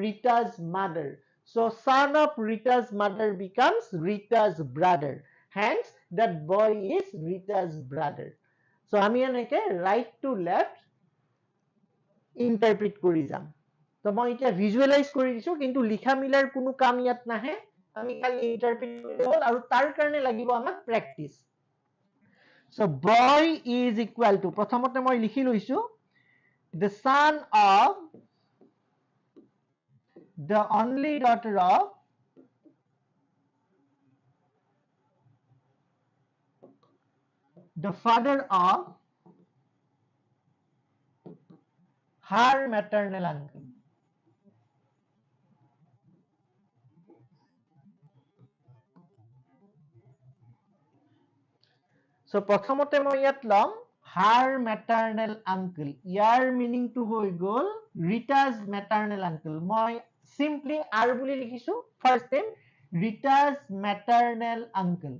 Rita's mother. So, son of Rita's mother becomes Rita's brother. Hence, that boy is Rita's brother. So, আমি এনেকে right to left ইন্টাৰপ্ৰিট কৰি যাম। তো মই এতিয়া ভিজুৱেলাইজ কৰি দিছো, কিন্তু লিখা মিলাৰ কোনো কাম ইয়াত নাহে, আমি খালি ইন্টাৰপ্ৰিট কৰি হ'ল, আৰু তাৰ কাৰণে লাগিব আমাক practice. So, boy is equal to, প্ৰথমতে মই লিখি লৈছো, the son of the only daughter of the father of her maternal uncle. So প্ৰথমতে মই ইয়াত লম her maternal uncle, ইয়াৰ মিনিংটো হৈ গল Rita's maternal uncle। মই simply r বুলি লিখিছো first name Rita's maternal uncle,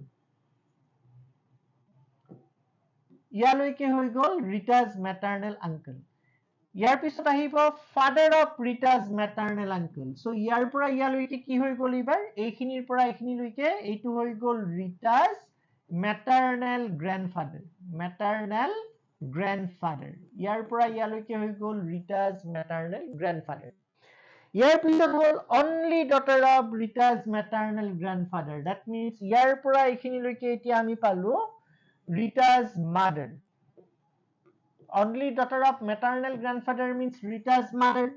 ইয়ালৈকে হৈ গল Rita's maternal uncle। ইয়াৰ পিছত আহিব father of Rita's maternal uncle, so ইয়াৰ পৰা ইয়ালৈকে কি হৈ গল এবাৰ এইখিনিৰ পৰা এইখিনিলৈকে এইটো হৈ গল Rita's maternal grandfather, maternal grandfather, ইয়াৰ পৰা ইয়ালৈকে হৈ গল Rita's maternal grandfather। ইয়াৰ পিছত হল only daughter of Rita's maternal grandfather, that means ইয়াৰ পৰা এইখিনিলৈকে এতিয়া আমি পালো Rita's mother, only daughter of maternal grandfather means Rita's mother,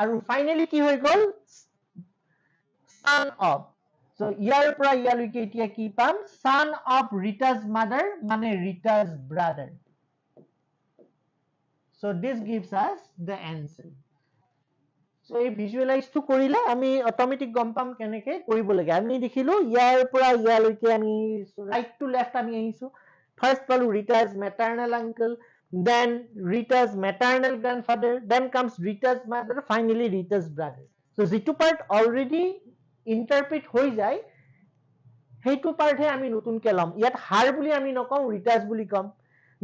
আৰু finally কি হৈ গল son of, so ইয়াৰ পৰা ইয়ালৈকে এতিয়া কি পাম son of Rita's mother মানে Rita's brother, so this gives us the answer। so এই ভিজুৱেলাইজ টো কৰিলে আমি অটোমেটিক গম পাম কেনেকে কৰিব লাগে। আমি দেখিলো ইয়াৰ পৰা ইয়ালৈকে আমি ৰাইট টু লেফট আমি আহিছো, ফাৰ্স্ট পালো Rita's maternal uncle, then Rita's maternal grandfather, then comes Rita's mother, finally Rita's brother। so যিটো part already interpret হৈ যায় সেইটো part হে আমি নতুনকে লম, ইয়াত her বুলি আমি নকওঁ Rita's বুলি কম।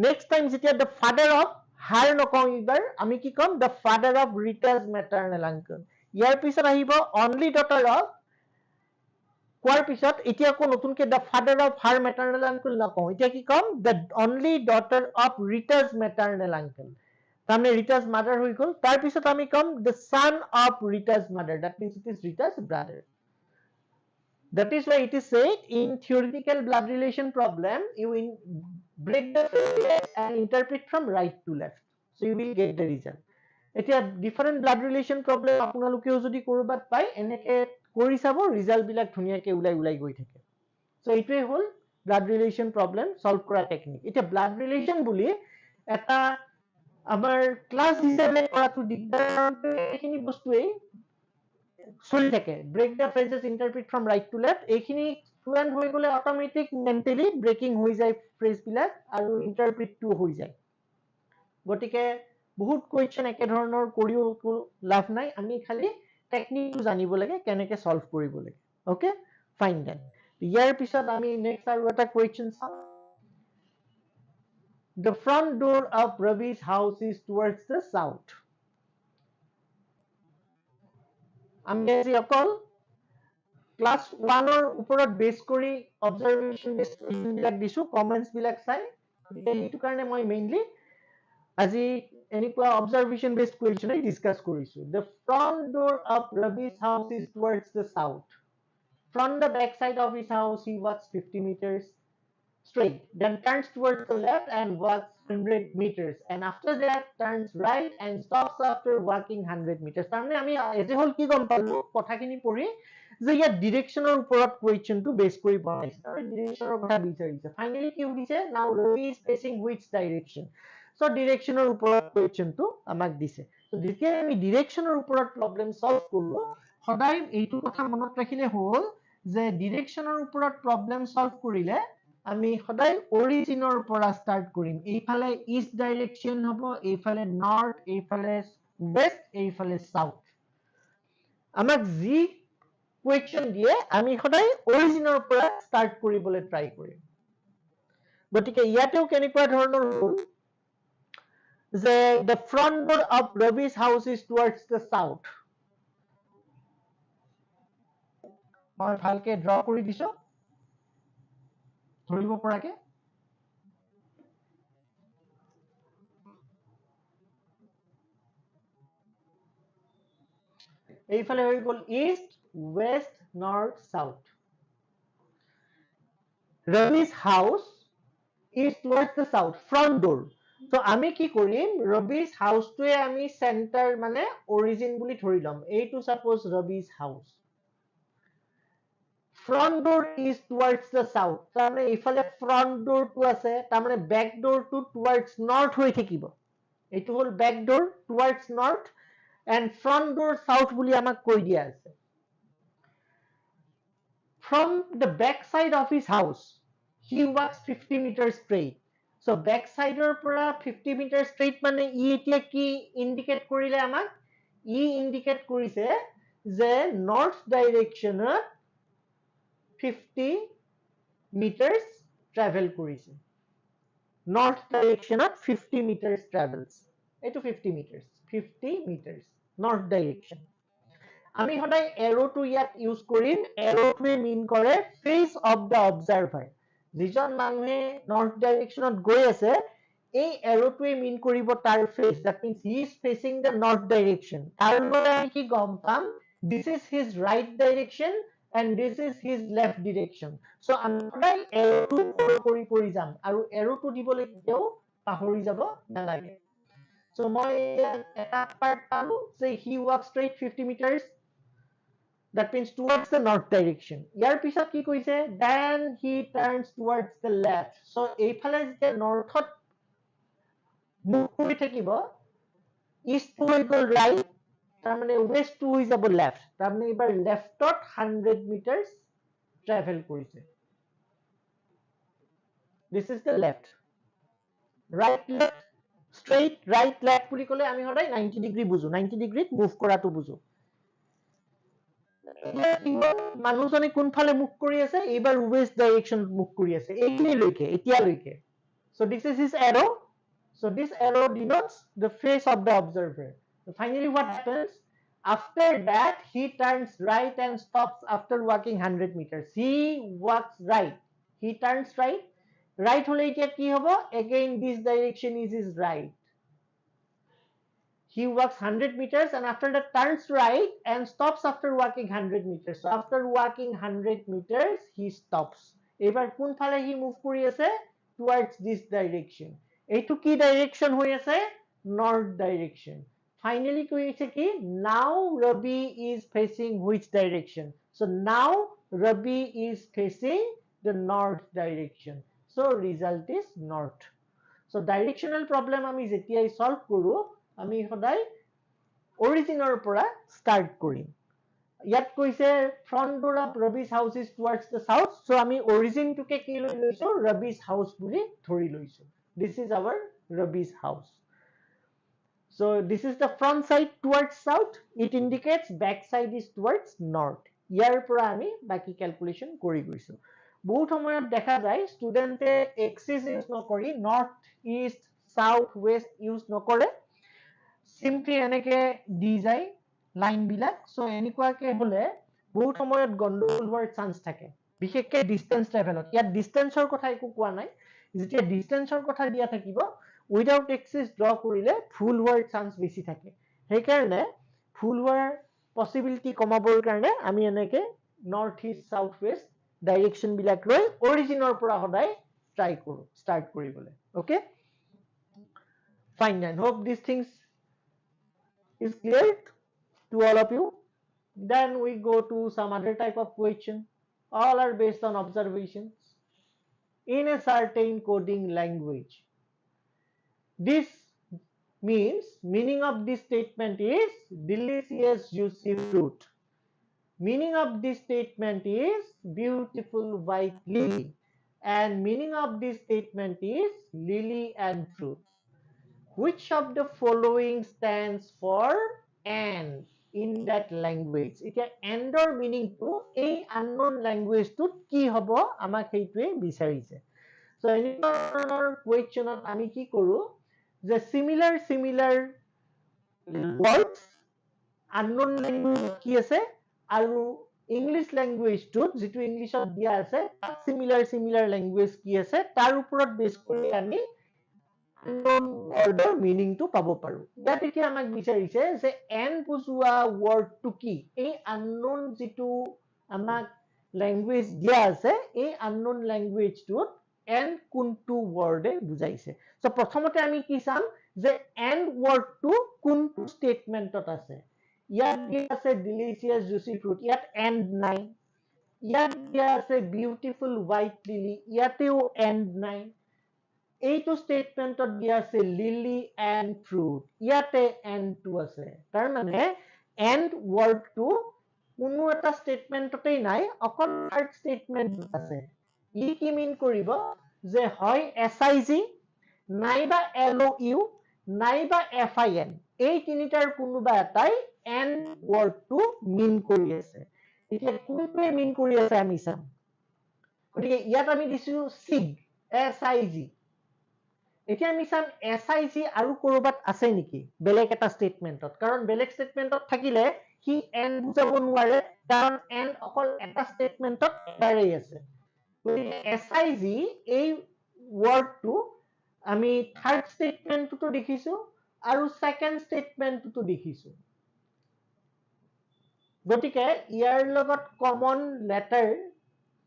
next time যেতিয়া the father of her নকওঁ এইবাৰ আমি কি কম the father of Rita's maternal uncle। ইয়াৰ পিছত আহিব only daughter of, কোৱাৰ পিছত এতিয়া আকৌ নতুনকে the father of her maternal uncle নকওঁ, এতিয়া কি কম the only daughter of Rita's maternal uncle, তাৰমানে Rita's mother হৈ গল। তাৰ পিছত আমি কম the son of Rita's mother, that means it is Rita's brother। That is why it is said in theoretical blood relation problem you break the phrases and interpret from right to left, so you will get the result। এতিয়া different blood relation problem আপোনালোকেও যদি কৰবাত পায় এনেকে কৰি চাব, ৰিজাল্ট বিলাক ধুনীয়াকে ওলাই গৈ থাকে। সো এইটোৱে হল ব্লাড ৰিলেশন প্ৰবলেম সলভ কৰা টেকনিক। এতিয়া ব্লাড ৰিলেশন বুলি এটা আমাৰ ক্লাছ হিচাপে কৰাটো দিগদাৰ, এইখিনি বস্তুৱেই চলি থাকে, break the phrases interpret from right to left, এইখিনি ফ্লুৱেণ্ট হৈ গলে অটোমেটিক মেণ্টেলি ব্ৰেকিং হৈ যায় ফ্ৰেজ বিলাক আৰু ইন্টাৰপ্ৰিটটো হৈ যায়। গতিকে বহুত কুৱেশ্যন একে ধৰণৰ কৰিও লাভ নাই, আমি খালি টেকনিকটো জানিব লাগে কেনেকে সলভ কৰিব লাগে। ওকে ফাইন দেন, ইয়াৰ পিছত আমি নেক্সট আৰু এটা কুৱেশ্যন চাম। The front door of Ravi's house is towards the south। আমি আজি অকল ক্লাছ 1 ৰ ওপৰত বেছ কৰি অবজাৰভেশ্যন বিলাক দিছো, কমেন্টছ বিলাক চাই, এইটো কাৰণে মই মেইনলি আজি এনেকুৱা অবজাৰভেশ্যন বেছড কুৱেশ্যন ডিসকাস কৰিছো। The front door of Ravi's house is towards the south। From the back side of his house he walks 50 meters straight, then turns towards the left and walks 100 meters, and after that turns right and stops after walking 100 meters। তাৰমানে আমি এজ হল কি গম পালো কথাখিনি পঢ়ি যে ইয়াত ডিৰেকশ্যনৰ ওপৰত কুৱেশ্যনটো বেছ কৰি বনাইছে আৰু ডিৰেকশ্যনৰ কথা বিচাৰিছে। ফাইনালি কি সুধিছে নাও Ravi is facing which direction, so ডিৰেকশ্যনৰ ওপৰত কুৱেশ্যনটো আমাক দিছে। সো যেতিয়া আমি ডিৰেকশ্যনৰ ওপৰত প্ৰবলেম সলভ কৰো সদায় এইটো কথা মনত ৰাখিলে হ'ল যে ডিৰেকশ্যনৰ ওপৰত প্ৰবলেম সলভ কৰিলে আমি সদায় অৰিজিনৰ পৰা স্টাৰ্ট কৰিম। এইফালে ইষ্ট ডাইৰেকশ্যন হ'ব, এইফালে নৰ্থ, এইফালে ওয়েস্ট, এইফালে সাউথ। আমাক যি কুৱেশ্যন দিয়ে আমি সদায় অৰিজিনৰ পৰা স্টাৰ্ট কৰিবলৈ ট্ৰাই কৰিম। গতিকে ইয়াতেও কেনেকুৱা ধৰণৰ হ'ল যে the front door of Ravi's house is towards the south। মই ভালকে ড্ৰ কৰি দিছো ধৰিব পৰাকে। এইফালে হৈ গল east, west, north, south. Ravi's house is towards the south, front door। so আমি কি কৰিম Ravi's house টোৱে আমি সেন্টাৰ মানে অৰিজিন বুলি ধৰি লম। এইটো suppose Ravi's house, front door is towards the south, তাৰমানে এইফালে front door টো আছে, তাৰমানে back door টো towards north হৈ থাকিব। এইটো হ'ল back door towards north and front door south বুলি আমাক কৈ দিয়া আছে। From the back side of his house he walks 50 meters straight. So back side পৰা 50 meters straight মানে ই এতিয়া কি ইন্ডিকেট কৰিলে আমাক ই ইন্ডিকেট কৰিছে যে নৰ্থ ডাইৰেকশ্যনত 50 meters travel কৰিছে নৰ্থ ডাইৰেকশ্যনত 50 meters travels এইটো 50 meters নৰ্থ ডাইৰেকশ্যন আমি সদায় এৰোটো ইয়াত ইউজ কৰিম এৰোটোৱে মিন কৰে ফেজ অফ দ্য অবজাৰ্ভাৰ যিজন মানুহে নৰ্থ ডাইৰেকশ্যনত গৈ আছে এই এৰোটোৱে মিন কৰিব তাৰ phase that means he is fetching the north direction তাৰ পৰা আমি কি গম পাম this is his right direction and this is his left direction so আমি সদায় এৰোটো ফলো কৰি যাম আৰু এৰোটো দিবলৈ কেতিয়াও পাহৰি যাব নালাগে so মই এটা পাৰ্ট পালো যে he walks straight 50 meters that means towards the north direction ইয়াৰ পিছত কি কৈছে then he turns towards the left so এইফালে যে নৰ্থত মুভ কৰি থাকিব east to হৈ গ'ল right তাৰ মানে west to হৈ যাব left তাৰ মানে এবাৰ leftত 100 meters travel কৰিছে this is the left right left straight right left বুলি ক'লে আমি সদায় 90 ডিগ্ৰী বুজো 90 ডিগ্ৰীত মুভ কৰাটো বুজো মানুহজনে কোনফালে মুভ কৰি আছে এইবাৰ ৱেষ্ট ডাইৰেকশ্যনত মুভ কৰি আছে এইখিনিলৈকে এতিয়ালৈকে so this is his arrow so this arrow denotes the face of the observer so finally what happens after that he turns right and stops after walking 100 meters he walks right he turns right হলে এতিয়া কি হ'ব again this direction is his right he walks 100 meters and after that turns right and stops after walking 100 meters. So after walking 100 meters, he stops. এবাৰ কোনফালে he move কৰি আছে towards this direction. এইটো কি direction হৈ আছে north direction. Finally কি হৈছে কি now Rabi is facing which direction? So now Rabi is facing the north direction. So result is north. So directional problem আমি যেতিয়াই solve কৰো আমি সদায় অৰিজিনৰ পৰা ষ্টাৰ্ট কৰিম ইয়াত কৈছে front door of Ravi's house is towards the south so আমি অৰিজিনটোকে কি লৈ লৈছো ৰবিজ হাউচ বুলি ধৰি লৈছো this is our Ravi's house so this is the front side towards south it indicates back side is towards north ইয়াৰ পৰা আমি বাকি ক্যালকুলেশন কৰি গৈছো বহুত সময়ত দেখা যায় ষ্টুডেন্টে এক্সিস ইউজ নকৰি north east south West use নকৰে simply এনেকে দি যায় লাইন বিলাক সো এনেকুৱাকে হলে বহুত সময়ত গন্ডগোল হোৱাৰ চান্স থাকে বিশেষকৈ ডিসটেন্স লেভেলত ইয়াত ডিসটেন্সৰ কথা একো কোৱা নাই যেতিয়া ডিসটেন্সৰ কথা দিয়া থাকিব উইদাউট এক্সিস ড্ৰ কৰিলে ফুল হোৱাৰ চান্স বেছি থাকে সেইকাৰণে ফুল হোৱাৰ পসিবিলিটি কমাবৰ কাৰণে আমি এনেকে north east south West direction বিলাক লৈ অৰিজিনৰ পৰা সদায় ট্ৰাই কৰো ষ্টাৰ্ট কৰিবলৈ okay fine and hope this things is clear to all of you then we go to some other type of question all are based on observations in a certain coding language this means meaning of this statement is delicious juicy fruit meaning of this statement is beautiful white lily and meaning of this statement is lily and fruit which of the following stands for and in that language এতিয়া and or meaning to a unknown language to কি হ'ব আমাক সেইটোৱে বিচাৰিছে so এনেকুৱা ধৰণৰ কোৱেশ্চনত আমি কি কৰো যে similar words unknown language কি আছে আৰু ইংলিশ ল্যাঙ্গুৱেজটো যেটো ইংলিশত দিয়া আছে similar language কি আছে তাৰ ওপৰত বেস কৰি আমি unknown word meaning to পাব পাৰো ইয়াত এতিয়া আমাক বিচাৰিছে যে n বুজোৱা word to কি এই unknown যেটো আমাক ল্যাঙ্গুৱেজ দিয়া আছে এই unknown language to n কোনটো word এ বুজাইছে সো প্ৰথমতে আমি কি চাম যে n word to কোনটো স্টেটমেন্টত আছে ইয়াত দিয়া আছে delicious juicy fruit ইয়াত end নাই ইয়াত দিয়া আছে beautiful white lily ইয়াতেও end নাই এইটো স্টেটমেন্টত দিয়া আছে লিলি এন্ড ফ্ৰুট ইয়াতে এন্ড টু আছে তাৰ মানে এন্ড ওয়াৰ্ড টু কোনো এটা স্টেটমেন্টতেই নাই অকল থাৰ্ড স্টেটমেন্ট আছে ই কি মিন কৰিব যে হয় SIG নাইবা LOU নাইবা FIN এই তিনিটাৰ কোনোবা এটাই এণ্ড ৱৰ্ডটো মিন কৰি আছে এতিয়া কোনটোৱে মিন কৰি আছে আমি চাম গতিকে ইয়াত আমি দিছো SIG SIG এতিয়া আমি চাম SIG আৰু কৰবাত আছে নেকি বেলেগ এটা ষ্টেটমেন্টত কাৰণ বেলেগ ষ্টেটমেন্টত থাকিলে কি এণ্ড বুজাব নোৱাৰে কাৰণ এণ্ড অকল এটা ষ্টেটমেন্টত এবাৰেই আছে গতিকে SIG এই ৱৰ্ডটো আমি থাৰ্ড ষ্টেটমেন্টটো দেখিছো আৰু সেকেন্ড ষ্টেটমেন্টটো দেখিছো গতিকে ইয়াৰ লগত কমন লেটাৰ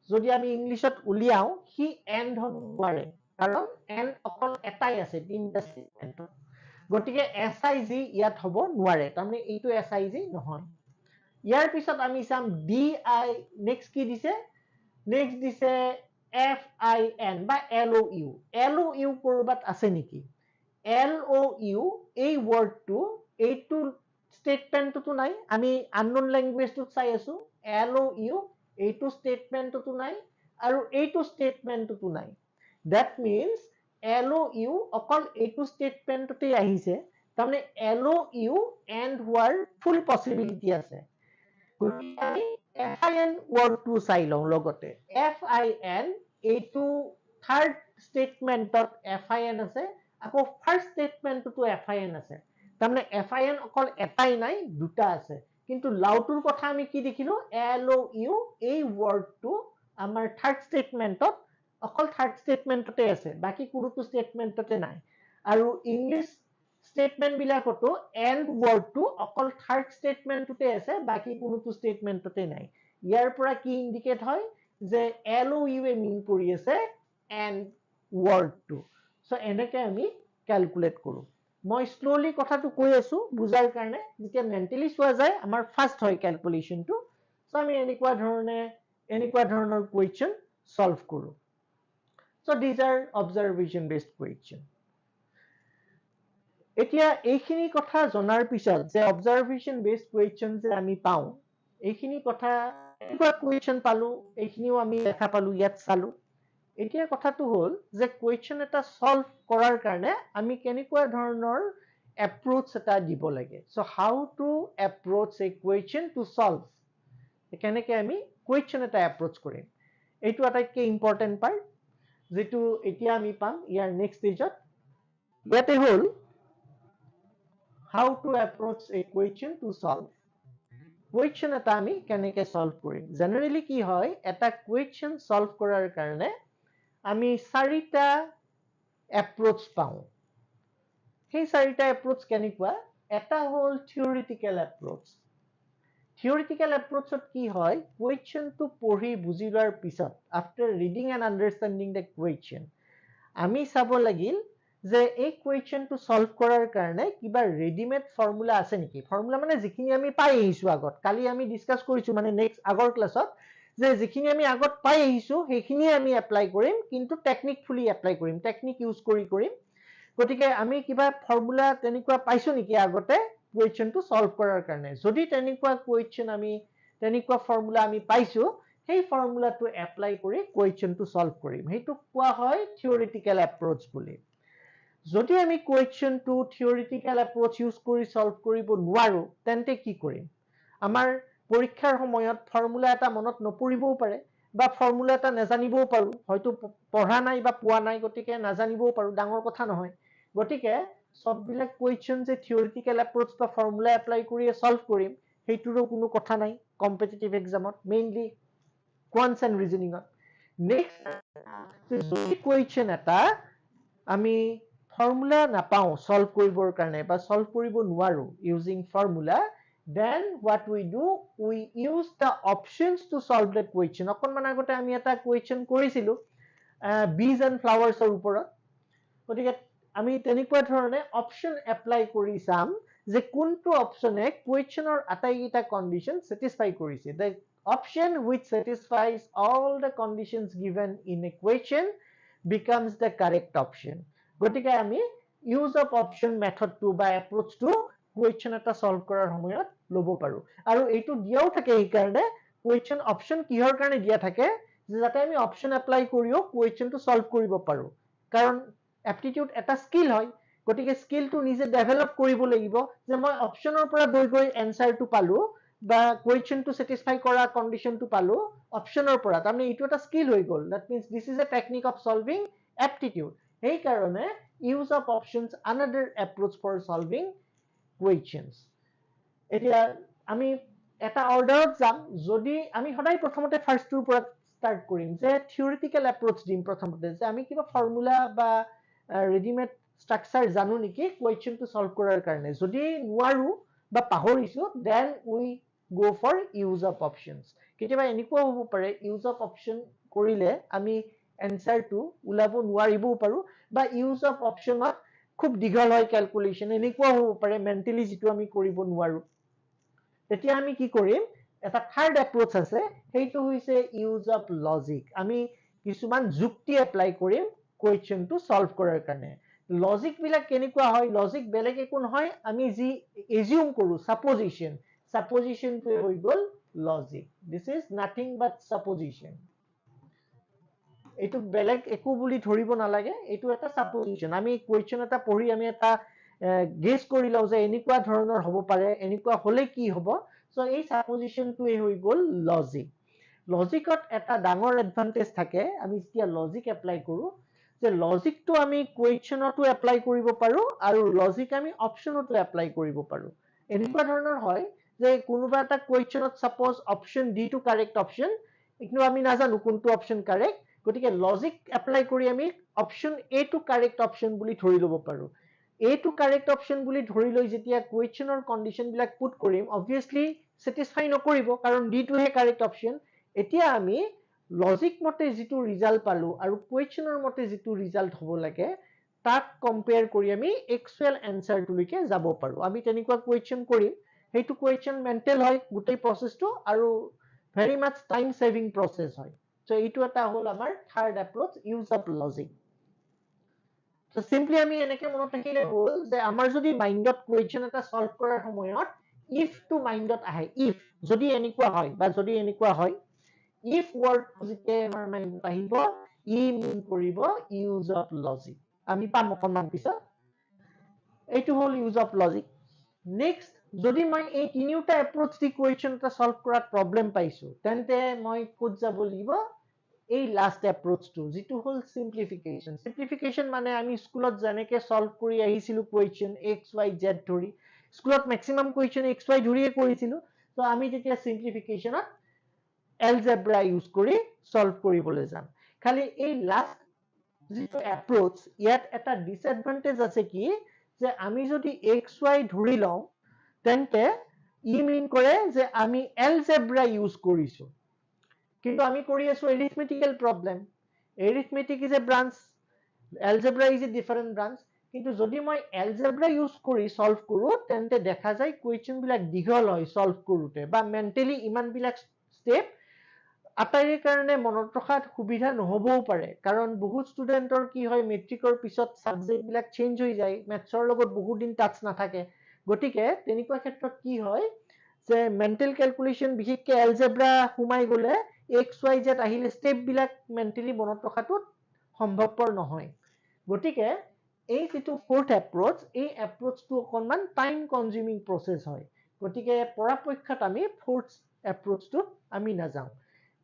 যদি আমি ইংলিছত উলিয়াও হি এণ্ড হ'ব নোৱাৰে কাৰণ এণ্ড অকল এটাই আছে তিনিটা ষ্টেটমেন্টত গতিকে SIG ইয়াত হ'ব নোৱাৰে তাৰমানে এইটো SIG নহয় ইয়াৰ পিছত আমি চাম DI নেক্সট কি দিছে নেক্সট দিছে FIN বা LOU কৰবাত আছে নেকি LOU এই ৱৰ্ডটো এইটো ষ্টেটমেন্টটো নাই আমি আননোন ল্যাঙ্গুৱেজটোত চাই আছো LOU এইটো ষ্টেটমেন্টটো নাই আৰু এইটো ষ্টেটমেন্টটো নাই that means LOU অকল এইটো ষ্টেটমেন্টতে আহিছে তাৰমানে LOU এণ্ড হোৱাৰ ফুল পসিবিলিটি আছে গতিকে আমি FIN ৱৰ্ডটো চাই লওঁ লগতে FIN এইটো থাৰ্ড ষ্টেটমেন্টত FIN আছে আকৌ ফাৰ্ষ্ট ষ্টেটমেন্টটো FIN আছে তাৰমানে FIN অকল এটাই নাই দুটা আছে কিন্তু লাউটোৰ কথা আমি কি দেখিলো LOU এই ৱৰ্ডটো আমাৰ থাৰ্ড ষ্টেটমেন্টত অকল থাৰ্ড ষ্টেটমেন্টতে আছে বাকি কোনোটো ষ্টেটমেন্টতে নাই আৰু ইংলিশ ষ্টেটমেন্ট বিলাকতো এণ্ড ৱৰ্ডটো অকল থাৰ্ড ষ্টেটমেন্টতে আছে বাকি কোনোটো ষ্টেটমেন্টতে নাই ইয়াৰ পৰা কি ইন্ডিকেট হয় যে LOU এ মিন কৰি আছে এণ্ড ৱৰ্ডটো সো এনেকে আমি ক্যালকুলেট কৰো মই স্লোলি কথাটো কৈ আছো বুজাৰ কাৰণে যেতিয়া মেন্টালি চোৱা যায় আমাৰ ফাষ্ট হয় ক্যালকুলেশনটো সো আমি এনেকুৱা ধৰণৰ কোৱেশ্চন সলভ কৰো so these are observation based question এতিয়া এইখিনি কথা জনাৰ পিছত যে অবজাৰভেশন বেসড কোৱেশ্চন যে আমি পাও এইখিনি কথা এনেকুৱা কোৱেশ্চন পালো এইখিনিও আমি দেখা পালো ইয়াত চালো এতিয়া কথাটো হল যে কোৱেশ্চন এটা সলভ কৰাৰ কাৰণে আমি কেনেকুৱা ধৰণৰ এপ্ৰোচ এটা দিব লাগে so how to approach A question to solve কেনেকৈ আমি কোৱেশ্চন এটা এপ্ৰোচ কৰিম এইটো আটাইতকৈ ইম্পৰ্টেন্ট পাৰ্ট যেটো এতিয়া আমি পাম ইয়াৰ নেক্সট ষ্টেজত ইয়াতে হল how to approach a question to solve question eta ami keneke solve korim generally ki hoy eta question solve korar karone ami sarita approach pao hei sarita approach kenikwa eta hol theoretical approach ot ki hoy question to pori bujilar pisot after reading and understanding the question ami sabo lagil যে এই কোৱেশ্চনটো সলভ কৰাৰ কাৰণে কিবা ৰেডিমেড ফৰ্মুলা আছে নেকি ফৰ্মুলা মানে যিখিনি আমি পাই আহিছো আগত কালি আমি ডিসকাস কৰিছো মানে নেক্সট আগৰ ক্লাছত যে যিখিনি আমি আগত পাই আহিছো সেইখিনি আমি এপ্লাই কৰিম কিন্তু টেকনিকফুলি এপ্লাই কৰিম টেকনিক ইউজ কৰিম গতিকে আমি কিবা ফৰ্মুলা তেনেকুৱা পাইছো নেকি আগতে কোৱেশ্চনটো সলভ কৰাৰ কাৰণে যদি তেনেকুৱা কোৱেশ্চন আমি তেনেকুৱা ফৰ্মুলা আমি পাইছো সেই ফৰ্মুলাটো এপ্লাই কৰি কোৱেশ্চনটো সলভ কৰিম হেতু কোৱা হয় থিওৰিটিক্যাল এপ্ৰোচ বুলি যদি আমি কোৱেশ্চন টু থিওৰিটিক্যাল এপ্ৰোচ ইউজ কৰি সলভ কৰিব নোৱাৰো তেন্তে কি কৰিম আমাৰ পৰীক্ষাৰ সময়ত ফৰ্মুলা এটা মনত নপৰিবও পাৰে বা ফৰ্মুলা এটা নাজানিবও পাৰো হয়তো পঢ়া নাই বা পোৱা নাই গতিকে নাজানিবও পাৰো ডাঙৰ কথা নহয় গতিকে সববিলাক কোৱেশ্চন যে থিওৰিটিক্যাল এপ্ৰোচ বা ফৰ্মুলা এপ্লাই কৰি সলভ কৰিম হেতুৰো কোনো কথা নাই কম্পিটিটিভ এক্সামত মেইনলি কোৱান্টছ এণ্ড ৰিজনিংত নেক্সট যদি কোৱেশ্চন এটা আমি formula napao solve koribor karne ba solve koribo nuaro using formula then what we do we use the options to solve the question okonman agote ami eta question korisilu bees and flowers or uporot gotike ami tenikwa dhorone option apply kori sam je kuntu option e question or atai eta condition satisfy korise the option which satisfies all the conditions given in a question becomes the correct option গতিকে আমি ইউজ অফ অপশন মেথডটো বা এপ্ৰোচটো কোৱেশ্চন এটা সলভ কৰাৰ সময়ত লব পাৰো আৰু এইটো দিয়াও থাকে এই কাৰণে কোৱেশ্চন অপশন কিহৰ কাৰণে দিয়া থাকে যাতে আমি অপশন এপ্লাই কৰিও কুৱেশ্যনটো সলভ কৰিব পাৰো কাৰণ এপ্টিটিউড এটা স্কিল হয় গতিকে স্কিলটো নিজে ডেভেলপ কৰিব লাগিব যে মই অপশনৰ পৰা গৈ এনসাৰটো পালো বা কুৱেশ্যনটো স্যাটিসফাই কৰা কন্ডিশনটো পালো অপশনৰ পৰা তাৰমানে এইটো এটা স্কিল হৈ গল that means this is a technique of solving aptitude এই কাৰণে use of options another approach for solving questions এতিয়া আমি এটা অৰ্ডাৰত যাম যদি আমি সদায় প্ৰথমতে ফাৰ্ষ্টটোৰ পৰা স্টাৰ্ট কৰিম যে থিওৰিটিক্যাল এপ্ৰোচ দিম প্ৰথমতে যে আমি কিবা ফৰ্মুলা বা ৰেডিমেড স্ট্ৰাকচাৰ জানো নেকি কুৱেশ্যনটো সলভ কৰাৰ কাৰণে যদি নোৱাৰো বা পাহৰিছো then we go for use of options কেতিয়াবা এনেকুৱা হ'ব পাৰে ইউজ অফ অপশন কৰিলে আমি এনসাৰটো উলাব নোৱাৰিবও পাৰো বা ইউজ অফ অপশনত খুব দীঘল হয় ক্যালকুলেশন এনেকুৱা হ'ব পাৰে মেন্টালি যেটো আমি কৰিব নোৱাৰো তেতিয়া আমি কি কৰিম এটা থাৰ্ড এপ্ৰোচ আছে সেইটো হৈছে ইউজ অফ লজিক আমি কিছুমান যুক্তি এপ্লাই কৰিম কুৱেশ্যনটো সলভ কৰাৰ কাৰণে লজিক বিলাক কেনেকুৱা হয় লজিক বেলেগ একো নহয় আমি যি এজিউম কৰো সাপোজিশনটো হৈ গল লজিক দিস ইজ নাথিং বাট সাপোজিশন এইটো বেলেগ একো বুলি ধৰিব নালাগে এইটো এটা সাপোজিশন আমি কুৱেশ্যন এটা পঢ়ি আমি এটা গেছ কৰি লও যে এনেকুৱা ধৰণৰ হ'ব পাৰে এনেকুৱা হলে কি হ'ব সো এই সাপোজিশনটোৱে হৈ গল লজিক লজিকত এটা ডাঙৰ এডভান্টেজ থাকে আমি যেতিয়া লজিক এপ্লাই কৰো যে লজিকটো আমি কুৱেশ্যনটো এপ্লাই কৰিব পাৰো আৰু লজিক আমি অপশনটো এপ্লাই কৰিব পাৰো এনেকুৱা ধৰণৰ হয় যে কোনোবা এটা কুৱেশ্যনত সাপোজ অপশন ডি টো কাৰেক্ট অপশন কিন্তু আমি নাজানো কোনটো অপশন কাৰেক্ট গতিকে লজিক এপ্লাই কৰি আমি অপশন এ টো কাৰেক্ট অপশন বুলি ধৰি লব পাৰো এ টো কাৰেক্ট অপশন বুলি ধৰি লৈ যেতিয়া কুৱেশ্যনৰ কন্ডিশন বিলাক পুট কৰিম অবভিয়াসলি স্যাটিসফাই নকৰিব কাৰণ ডি টোহে কাৰেক্ট অপশন এতিয়া আমি লজিক মতে যেটো ৰিজাল্ট পালো আৰু কুৱেশ্যনৰ মতে যেটো ৰিজাল্ট হ'ব লাগে তাক কম্পেয়াৰ কৰি আমি এক্সুৱেল এনসাৰটোলৈকে যাব পাৰো আমি তেনেকুৱা কুৱেশ্যন কৰিম হেতু কুৱেশ্যন মেন্টাল হয় গোটেই প্ৰসেসটো আৰু ভেৰি মাচ টাইম সেভিং প্ৰসেস হয় সো এইটো এটা হল আমাৰ third approach use of logic so simply আমি এনেকে মনত ৰাখিলে হল যে আমাৰ যদি মাইন্ডত কুৱেশ্যন এটা সলভ কৰাৰ সময়ত ইফ টু মাইন্ডত আহে ইফ যদি এনেকুৱা হয় বা যদি এনেকুৱা হয় if word যেতিয়া আমাৰ মাইন্ডত আহিব ই মিন কৰিব ইউজ অফ লজিক আমি পাম অকণমান পিছত এইটো হল ইউজ অফ লজিক নেক্সট যদি মই এই তিনিটা এপ্ৰোচ দি কুৱেশ্যন এটা সলভ কৰাত প্ৰবলেম পাইছো তেন্তে মই কোত যাব লাগিব এই লাস্ট এপ্ৰোচটো যেটো হল সিম্পলিফিকেশন মানে আমি স্কুলত যেনেকে সলভ কৰি আহিছিলো কুৱেশ্যন এক্স ওয়াই জেড ধৰি স্কুলত ম্যাক্সিমাম কুৱেশ্যন এক্স ওয়াই ধৰিয়ে কৰিছিলো তো আমি যেতিয়া সিম্পলিফিকেশনত algebra ইউজ কৰি সলভ কৰিবলৈ যাম খালি এই লাস্ট যেটো এপ্ৰোচ ইয়াত এটা ডিসএডভান্টেজ আছে কি যে আমি যদি xy ধৰি লও তেন্তে ই মিন কৰে যে আমি algebra ইউজ কৰিছো কিন্তু আমি কৰি আছো arithmetical problem arithmetic is a branch algebra is a different branch কিন্তু যদি মই algebra ইউজ কৰি সলভ কৰো তেন্তে দেখা যায় কুৱেশ্যন বিলাক দীঘল হয় সলভ কৰোতে বা মেন্টালি ইমান বিলাক স্টেপ আটাইৰে কাৰণে মনত ৰখাত সুবিধা নহবও পাৰে কাৰণ বহুত ষ্টুডেন্টৰ কি হয় মেট্ৰিকৰ পিছত সাবজেক্ট বিলাক চেঞ্জ হৈ যায় মেথছৰ লগত বহুত দিন টাচ নাথাকে গতিকে তেনেকুৱা ক্ষেত্ৰত কি হয় যে মেন্টাল ক্যালকুলেশন বিশেষকৈ এলজেব্ৰা হুমাই গলে এক্স ওয়াই জেড আহিলে স্টেপ বিলাক মেন্টালি মনত ৰখাটো সম্ভৱপৰ নহয় গতিকে এই যেটো ফোৰ্থ এপ্ৰোচ এই এপ্ৰোচটো অকনমান টাইম কনজিউমিং প্ৰসেস হয় গতিকে পৰাপক্ষত আমি ফোৰ্থ এপ্ৰোচটো আমি নাযাওঁ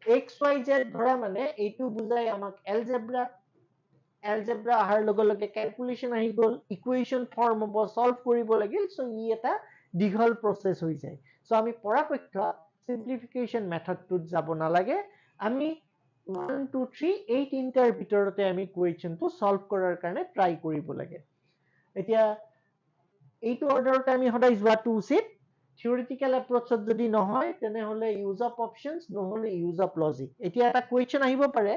XYZ ধৰা মানে এইটো বুজাই আমাক এলজেব্ৰা আহাৰ লগে লগে ক্যালকুলেশন আহি গল ইকুৱেশন ফৰ্ম হ'ব সলভ কৰিব লাগিল সো ই এটা দীঘল প্ৰসেস হৈ যায় সো আমি পৰাপক্ষত সিম্পলিফিকেশন মেথডটোত যাব নালাগে আমি 1 2 3 এই তিনটাৰ ভিতৰতে আমি কুৱেশ্যনটো সলভ কৰাৰ কাৰণে ট্ৰাই কৰিব লাগে এতিয়া এইটো অৰ্ডাৰতে আমি সদায় যোৱাটো উচিত থিওৰিটিক্যাল এপ্ৰোচত যদি নহয় তেনে হলে ইউজ অফ অপশনস নহলে ইউজ অফ লজিক এতিয়া এটা কুৱেশ্যন আহিব পাৰে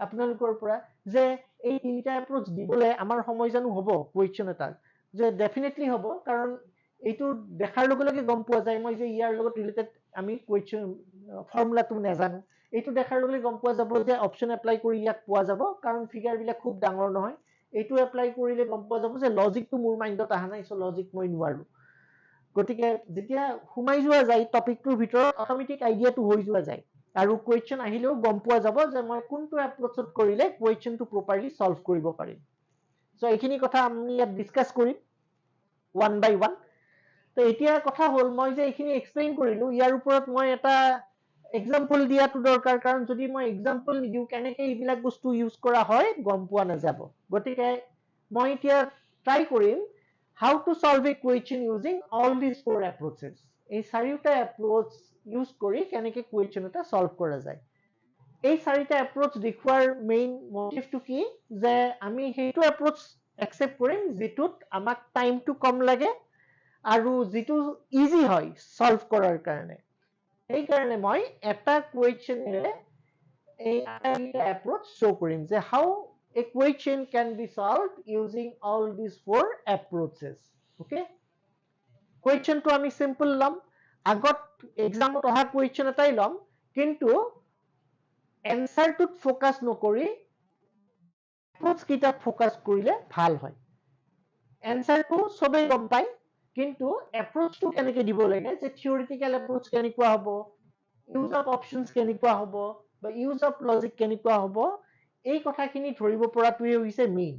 আপোনালোকৰ পৰা যে এই তিনিটা এপ্ৰোচ দিবলে আমাৰ সময় জানো হ'ব কুৱেশ্যন এটা যে ডেফিনেটলি হ'ব কাৰণ এইটো দেখাৰ লগে লগে গম পোৱা যায় মই যে ইয়াৰ লগত ৰিলেটেড আমি কুৱেশ্যন ফৰ্মুলাটো নাজানো এইটো দেখাৰ লগে গম পোৱা যাব যে অপশন এপ্লাই কৰি ইয়াক পোৱা যাব কাৰণ ফিগাৰ বিলাক খুব ডাঙৰ নহয় এইটো এপ্লাই কৰিলে গম পোৱা যাব যে লজিকটো মোৰ মাইন্ডত আহা নাই সো লজিক মই নোৱাৰো গতিকে যেতিয়া হুমাই যোৱা যায় টপিকটোৰ ভিতৰত অটোমেটিক আইডিয়াটো হৈ যোৱা যায় আৰু কুৱেশ্যন আহিলেও গম পোৱা যাব যে মই কোনটো এপ্ৰ'চত কৰিলে কুৱেশ্যনটো প্ৰপাৰলি সলভ কৰিব পাৰিম সো এইখিনি কথা আমি ইয়াত ডিসকাস কৰিম ওয়ান বাই ওয়ান তো এতিয়া কথা হল মই যে এইখিনি এক্সপ্লেইন কৰিলো ইয়াৰ ওপৰত মই এটা এক্সাম্পল দিয়াটো দৰকাৰ কাৰণ যদি মই এক্সাম্পল নিদিও কেনেকৈ এইবিলাক বস্তু ইউজ কৰা হয় গম পোৱা নাযাব গতিকে মই এতিয়া ট্ৰাই কৰিম how to solve a question using all these four approaches এই চাৰিটা এপ্ৰোচ ইউজ কৰি কেনেকৈ কুৱেশ্যন এটা সলভ কৰা যায় এই চাৰিটা এপ্ৰোচ দেখুৱাৰ মেইন মোটিভটো কি যে আমি সেইটো এপ্ৰোচ একসেপ্ট কৰিম যেটোত আমাক টাইমটো কম লাগে আৰু যেটো ইজি হয় সলভ কৰাৰ কাৰণে এই কাৰণে মই এটা কুৱেশ্যনেৰে এই আটাইকেইটা এপ্ৰোচ শো কৰিম যে how a question can be solved using all these four approaches okay question to আমি simple লম আগত এক্সামত অহা question এটাই লম কিন্তু answer টুত ফোকাস নকৰি approach কিটাত ফোকাস কৰিলে ভাল হয় answer টু সবে গম পায় কিন্তু approach টু কেনেকৈ দিব লাগে যে theoretical approach কেনেকুৱা হ'ব use of options কেনেকুৱা হ'ব বা use of logic কেনেকুৱা হ'ব এই কথাখিনি ধৰিব পৰাটোৱে হৈছে মেইন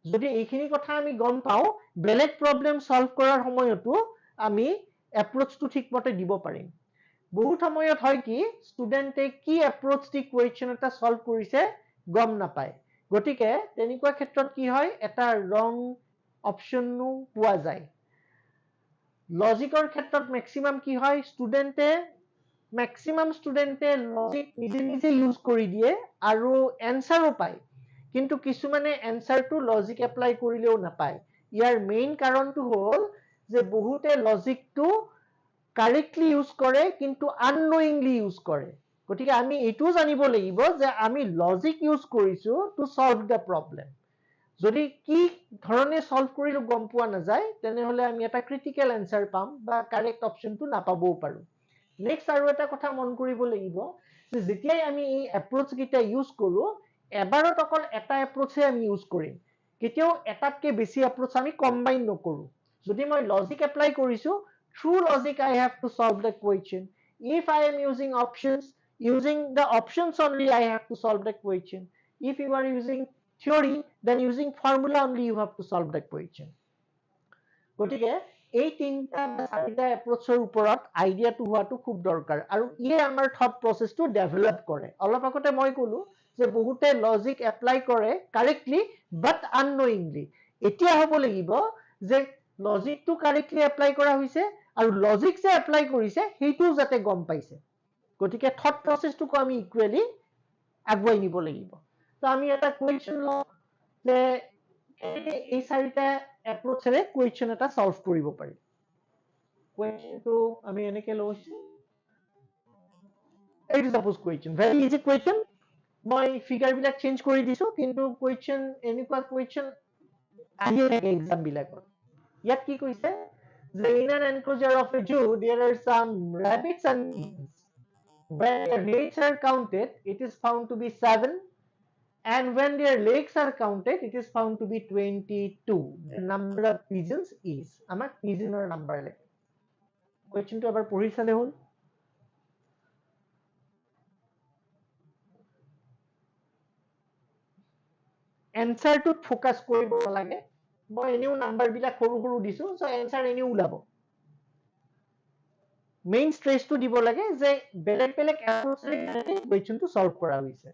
যদি এইখিনি কথা আমি গম পাও বেলেগ প্ৰবলেম সলভ কৰাৰ সময়তো আমি এপ্ৰোচটো ঠিকমতে দিব পাৰিম বহুত সময়ত হয় কি ষ্টুডেন্টে কি এপ্ৰোচ দি কুৱেশ্যন এটা সলভ কৰিছে গম নাপায় গতিকে তেনেকুৱা ক্ষেত্ৰত কি হয় এটা ৰং অপচনো পোৱা যায় লজিকৰ ক্ষেত্ৰত ম্যাক্সিমাম কি হয় ষ্টুডেন্টে ম্যাক্সিমাম ষ্টুডেন্টে লজিক নিজে নিজে ইউজ কৰি দিয়ে আৰু এনসাৰও পায় কিন্তু কিছুমানে এনসাৰটো লজিক এপ্লাই কৰিলেও নাপায় ইয়াৰ মেইন কাৰণটো হ'ল যে বহুতে লজিকটো কাৰেক্টলি ইউজ কৰে কিন্তু আননোয়িংলি ইউজ কৰে গতিকে আমি এটো জানিব লাগিব যে আমি লজিক ইউজ কৰিছো টু সলভ দা প্ৰবলেম যদি কি ধৰণে সলভ কৰিলো গম পোৱা নাযায় তেনেহলে আমি এটা ক্ৰিটিক্যাল আনসাৰ পাম বা কাৰেক্ট অপচনটো নাপাবও পাৰো নেক্সট আৰু এটা কথা মন কৰিব লাগিব যে যেতিয়াই আমি এই এপ্ৰোচ কিটা ইউজ কৰো এবাৰত অকল এটা এপ্ৰোচে আমি ইউজ কৰিম কেতিয়াও এটাতকে বেছি এপ্ৰোচ আমি কম্বাইন নকৰো যদি মই লজিক এপ্লাই কৰিছো through logic I have to solve the question if I am using the options only I have to solve the question if you are using theory then using formula only you have to solve the question গতিকে এই তিনটা বা চাৰিটা এপ্ৰোচৰ ওপৰত আইডিয়াটো হোৱাটো খুব দৰকাৰ আৰু ইয়ে আমাৰ থট প্ৰসেসটো ডেভেলপ কৰে অলপ আগতে মই ক'লো যে বহুতে লজিক এপ্লাই কৰে কাৰেক্টলি বাট আননোয়িংলি এতিয়া হ'ব লাগিব যে লজিকটো কাৰেক্টলি এপ্লাই কৰা হৈছে আৰু লজিক যে এপ্লাই কৰিছে সেইটো যাতে গম পাইছে গতিকে থট প্ৰসেসটোক আমি ইকুৱেলি আগুৱাই নিব লাগিব তো আমি এটা কুৱেশ্যন লওঁ যে এই চাৰিটা এপ্ৰোচেৰে কুৱেশ্যন এটা সলভ কৰিব পাৰি কুৱেশ্যনটো আমি এনেকৈ লৈছো এইটো suppose question very easy question মই ফিগাৰ বিলাক চেঞ্জ কৰি দিছো কিন্তু কুৱেশ্যন এনেকুৱা কুৱেশ্যন আহিয়ে থাকে এক্সাম বিলাকত ইয়াত কি কৈছে যে in an enclosure of a zoo there are some rabbits and kittens when their legs are counted it is found to be 7 and when their legs are counted it is found to be 22 the number of pigeons is আমাক pigeonৰ নাম্বাৰ লাগে কুৱেশ্যনটো এবাৰ পঢ়ি চালে হ'ল এনসাৰটোত ফোকাস কৰিব নালাগে মই এনেও নাম্বাৰ বিলাক সৰু সৰু দিছো সো এনসাৰ এনেও ওলাব মেইন স্ট্ৰেসটো দিব লাগে যে বেলেগ বেলেগ এপ্ৰোচেৰে কুৱেশ্যনটো সলভ কৰা হৈছে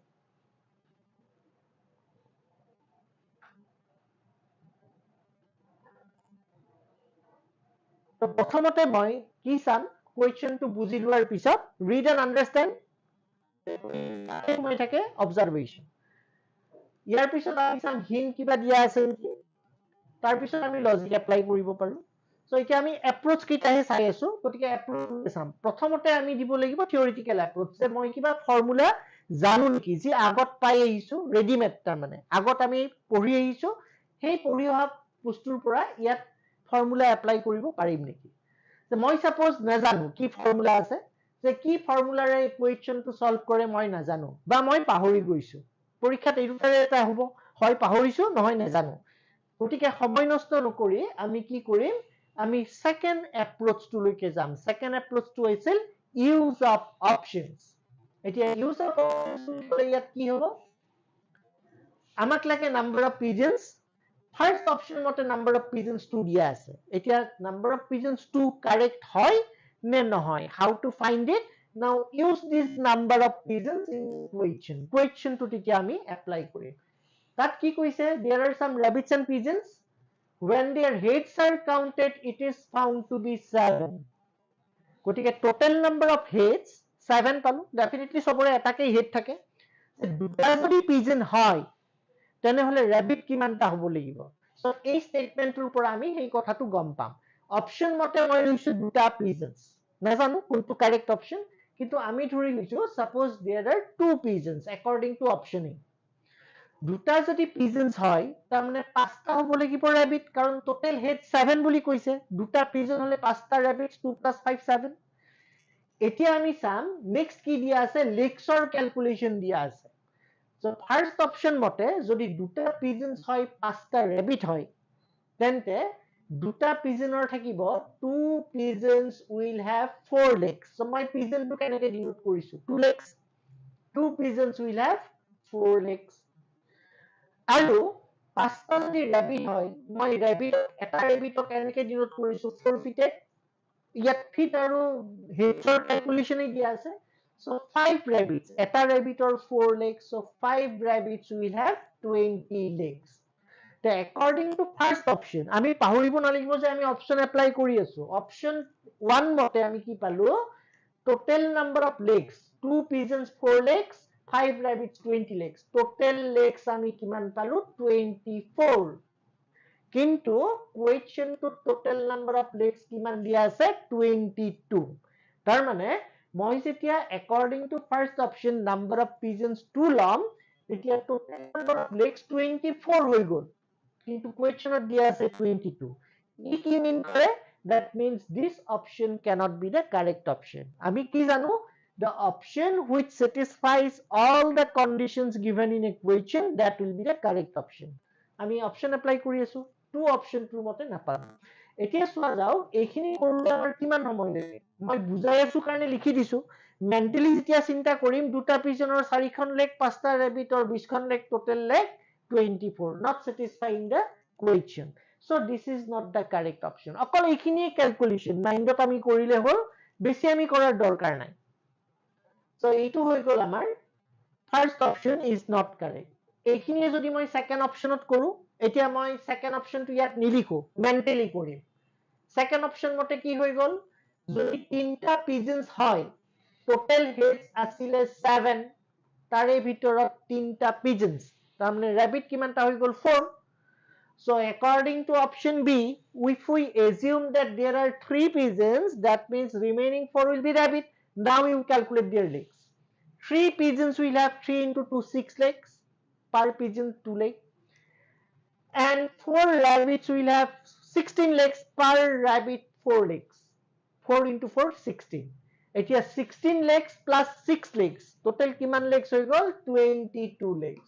তো প্ৰথমতে মই কি চাম কুৱেশ্যনটো বুজি লোৱাৰ পিছত ৰিড এণ্ড আন্ডাৰষ্টেণ্ড মই থাকে অবজাৰভেশ্যন ইয়াৰ পিছত আমি চাম হিন কিবা দিয়া আছে নেকি তাৰ পিছত আমি লজিক এপ্লাই কৰিব পাৰো সো এতিয়া আমি এপ্ৰোচ কিটাহে চাই আছো গতিকে এপ্ৰোচ চাম প্ৰথমতে আমি দিব লাগিব থিওৰিটিক্যাল এপ্ৰোচ যে মই কিবা ফৰ্মুলা জানো নেকি যি আগত পাই আহিছো ৰেডিমেড তাৰ মানে আগত আমি পঢ়ি আহিছো সেই পঢ়ি অহা বস্তুৰ পৰা ইয়াত ফৰ্মুলা এপ্লাই কৰিব পাৰিম নেকি যে মই সাপোজ নাজানো কি ফৰ্মুলা আছে যে কি ফৰ্মুলাৰে ইকুৱেশ্যনটো সলভ কৰে মই নাজানো বা মই পাহৰি গৈছো পৰীক্ষাত এইটোৰে এটা হ'ব হয় পাহৰিছো নহয় নাজানো গতিকে সময় নষ্ট নকৰি আমি কি কৰিম আমি সেকেন্ড এপ্ৰোচটো লৈকে যাম সেকেন্ড এপ্ৰোচটো আছিল ইউজ অফ অপশনস এতিয়া use of options বুলি ক'লে ইয়াত কি হ'ব আমাক লাগে number of pigeons first option মতে number of pigeons 2 দিয়া আছে এতিয়া number of pigeons 2 correct হয় নে নহয় how to find it now use this number of pigeons in question to তেতিয়া আমি apply কৰিম তাত কি কৈছে there are some rabbits and pigeons when their heads are counted it is found to be 7 গতিকে total number of heads 7 পালো definitely সবৰে এটাকৈ head থাকে দুটা যদি pigeon হয় তেনেহলে rabbit কিমানটা হ'ব লাগিব সো এই স্টেটমেন্টৰ পৰা আমি এই কথাটো গম পাম অপচন মতে মই লৈছো দুটা pigeons নাজানো কোনটো কাৰেক্ট অপচন কিন্তু আমি ধৰি লৈছো suppose there are two pigeons according to option A দুটা যদি pigeons হয় তাৰ মানে পাঁচটা হ'ব লাগিব rabbit কাৰণ total head 7 বুলি কৈছে দুটা pigeon হলে পাঁচটা rabbit 2 + 5 7 এতিয়া আমি চাম নেক্সট কি দিয়া আছে লেক্সৰ ক্যালকুলেশন দিয়া আছে So first option মতে যদি দুটা pigeons হয় পাঁচটা rabbit হয় তেন্তে দুটা pigeonৰ থাকিব two pigeons will have four legs so মই pigeon টো কেনেকৈ ডিনোট কৰিছো two legs two pigeons will have four legs আৰু পাঁচটা যদি rabbit হয় মই rabbit এটা rabbitক কেনেকৈ ডিনোট কৰিছো four fitted ইয়াত ফিট আৰু হেডছৰ ক্যালকুলেশন দিয়া আছে so 5 rabbits eta rabbit or 4 legs so 5 rabbits will have 20 legs so according to first option আমি পাহৰিব নালাগিব যে আমি অপচন এপ্লাই কৰি আছো অপচন 1 মতে আমি কি পালো total number of legs 2 pigeons 4 legs 5 rabbits 20 legs total legs আমি কিমান পালো 24 কিন্তু question to total number of legs কিমান দিয়া আছে 22 তাৰ মানে মই যেতিয়া according to first option number of pigeons 2 লম তেতিয়া total number of legs 24 হৈ গল কিন্তু questionত দিয়া আছে 22 ই কি mean কৰে that means this option cannot be the correct option আমি কি জানো the option which satisfies all the conditions given in a question that will be the correct option আমি অপচন এপ্লাই কৰি আছো টু অপচন টু মতে নাপাম এতিয়া চোৱা যাও এইখিনি কৰোতে আমাৰ কিমান সময় লাগে মই বুজাই আছো কাৰণে লিখি দিছো মেন্টালি যেতিয়া চিন্তা কৰিম দুটা পিজনৰ 4খন লেগ পাঁচটা ৰেবিটৰ 20খন leg total leg 24 not satisfying the question so this is not the correct option অকল এইখিনি ক্যালকুলেশন মাইন্ডত আমি কৰিলে হ'ল বেছি আমি কৰাৰ দৰকাৰ নাই so এইটো হৈ গল আমাৰ first option is not correct এইখিনিয়ে যদি মই সেকেন্ড অপশনত কৰো এতিয়া মই সেকেন্ড অপশনটো ইয়াত নিলিখো মেন্টালি কৰিম সেকেন্ড অপশন মতে কি হৈ গল যদি তিনটা পিজনস হয় টোটাল হেডস আছিল 7 তাৰে ভিতৰত তিনটা পিজনস তাৰ মানে র‍্যাবিট কিমানটা হৈ গল 4 so according to option B if we assume that there are 3 pigeons that means remaining 4 will be rabbit now you calculate their legs 3 pigeons will have 3 into 2 6 legs per pigeon 2 legs and 4 rabbits will have 16 legs per rabbit 4 legs 4 into 4 16 এতিয়া 16 legs plus 6 legs total কিমান legs হৈ গল 22 legs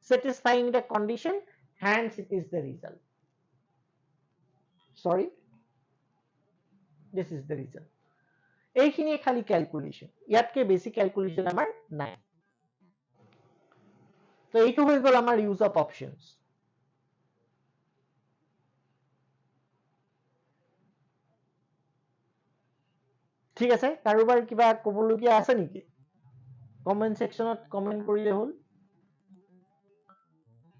satisfying the condition hence it is the result sorry this is the result এইখিনি খালি ক্যালকুলেশন ইয়াতকে বেশি ক্যালকুলেশন আমাৰ নাই তো এইটো হৈ গল আমাৰ ইউজ অফ অপশনস ঠিক আছে কাৰোবাৰ কিবা কবলগীয়া আছে নেকি কমেন্ট সেকশনত কমেন্ট কৰিলে হ'ল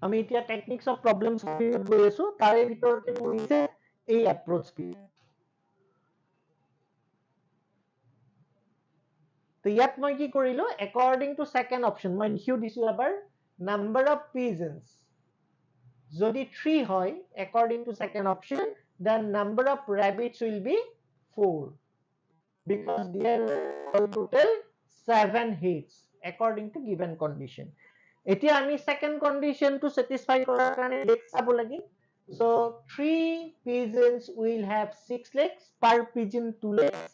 আমি এতিয়া টেকনিক্স অফ প্ৰবলেমছ গৈ আছো তাৰে ভিতৰতে পৰিছে এই এপ্ৰোচ পিৰিয়ড তো ইয়াত মই কি কৰিলো according to second option মই লিখিও দিছো এবাৰ number of pigeons যদি 3 হয় according to second option then number of rabbits will be 4 because there are total 7 heads according to given condition এতিয়া আমি second condition to satisfy কৰাৰ কাৰণে legs চাব লাগে so 3 pigeons will have 6 legs per pigeon 2 legs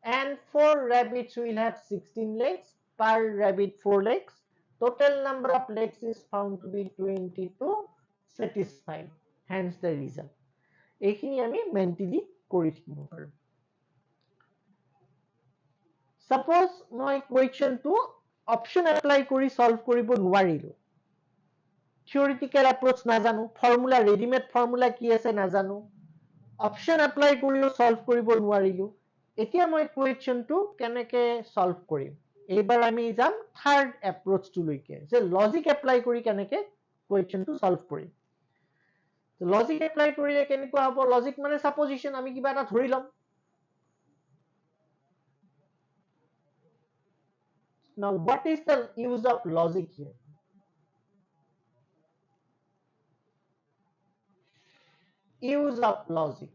and 4 rabbits will have 16 legs per rabbit 4 legs total number of legs is found to be 22 satisfied hence the result এইখিনি আমি মেন্টালি কৰি থাকিব পাৰো suppose মই কুৱেশ্যনটো অপশ্যন এপ্লাই কৰি সলভ কৰিব নোৱাৰিলো থিওৰিটিকেল এপ্ৰোচ নাজানো ফৰ্মুলা ৰেডিমেড ফৰ্মুলা কি আছে নাজানো অপশ্যন এপ্লাই কৰিও সলভ কৰিব নোৱাৰিলো এতিয়া মই কুৱেশ্যনটো কেনেকে সলভ কৰিম এইবাৰ আমি যাম থাৰ্ড এপ্ৰোচটো লৈকে যে লজিক এপ্লাই কৰি কেনেকে কুৱেশ্যনটো সলভ কৰিম লজিক এপ্লাই কৰিলে কেনেকুৱা হ'ব লজিক মানে সাপোজিশন আমি কিবা এটা ধৰি লম Now, what is the use of logic here? Use of logic.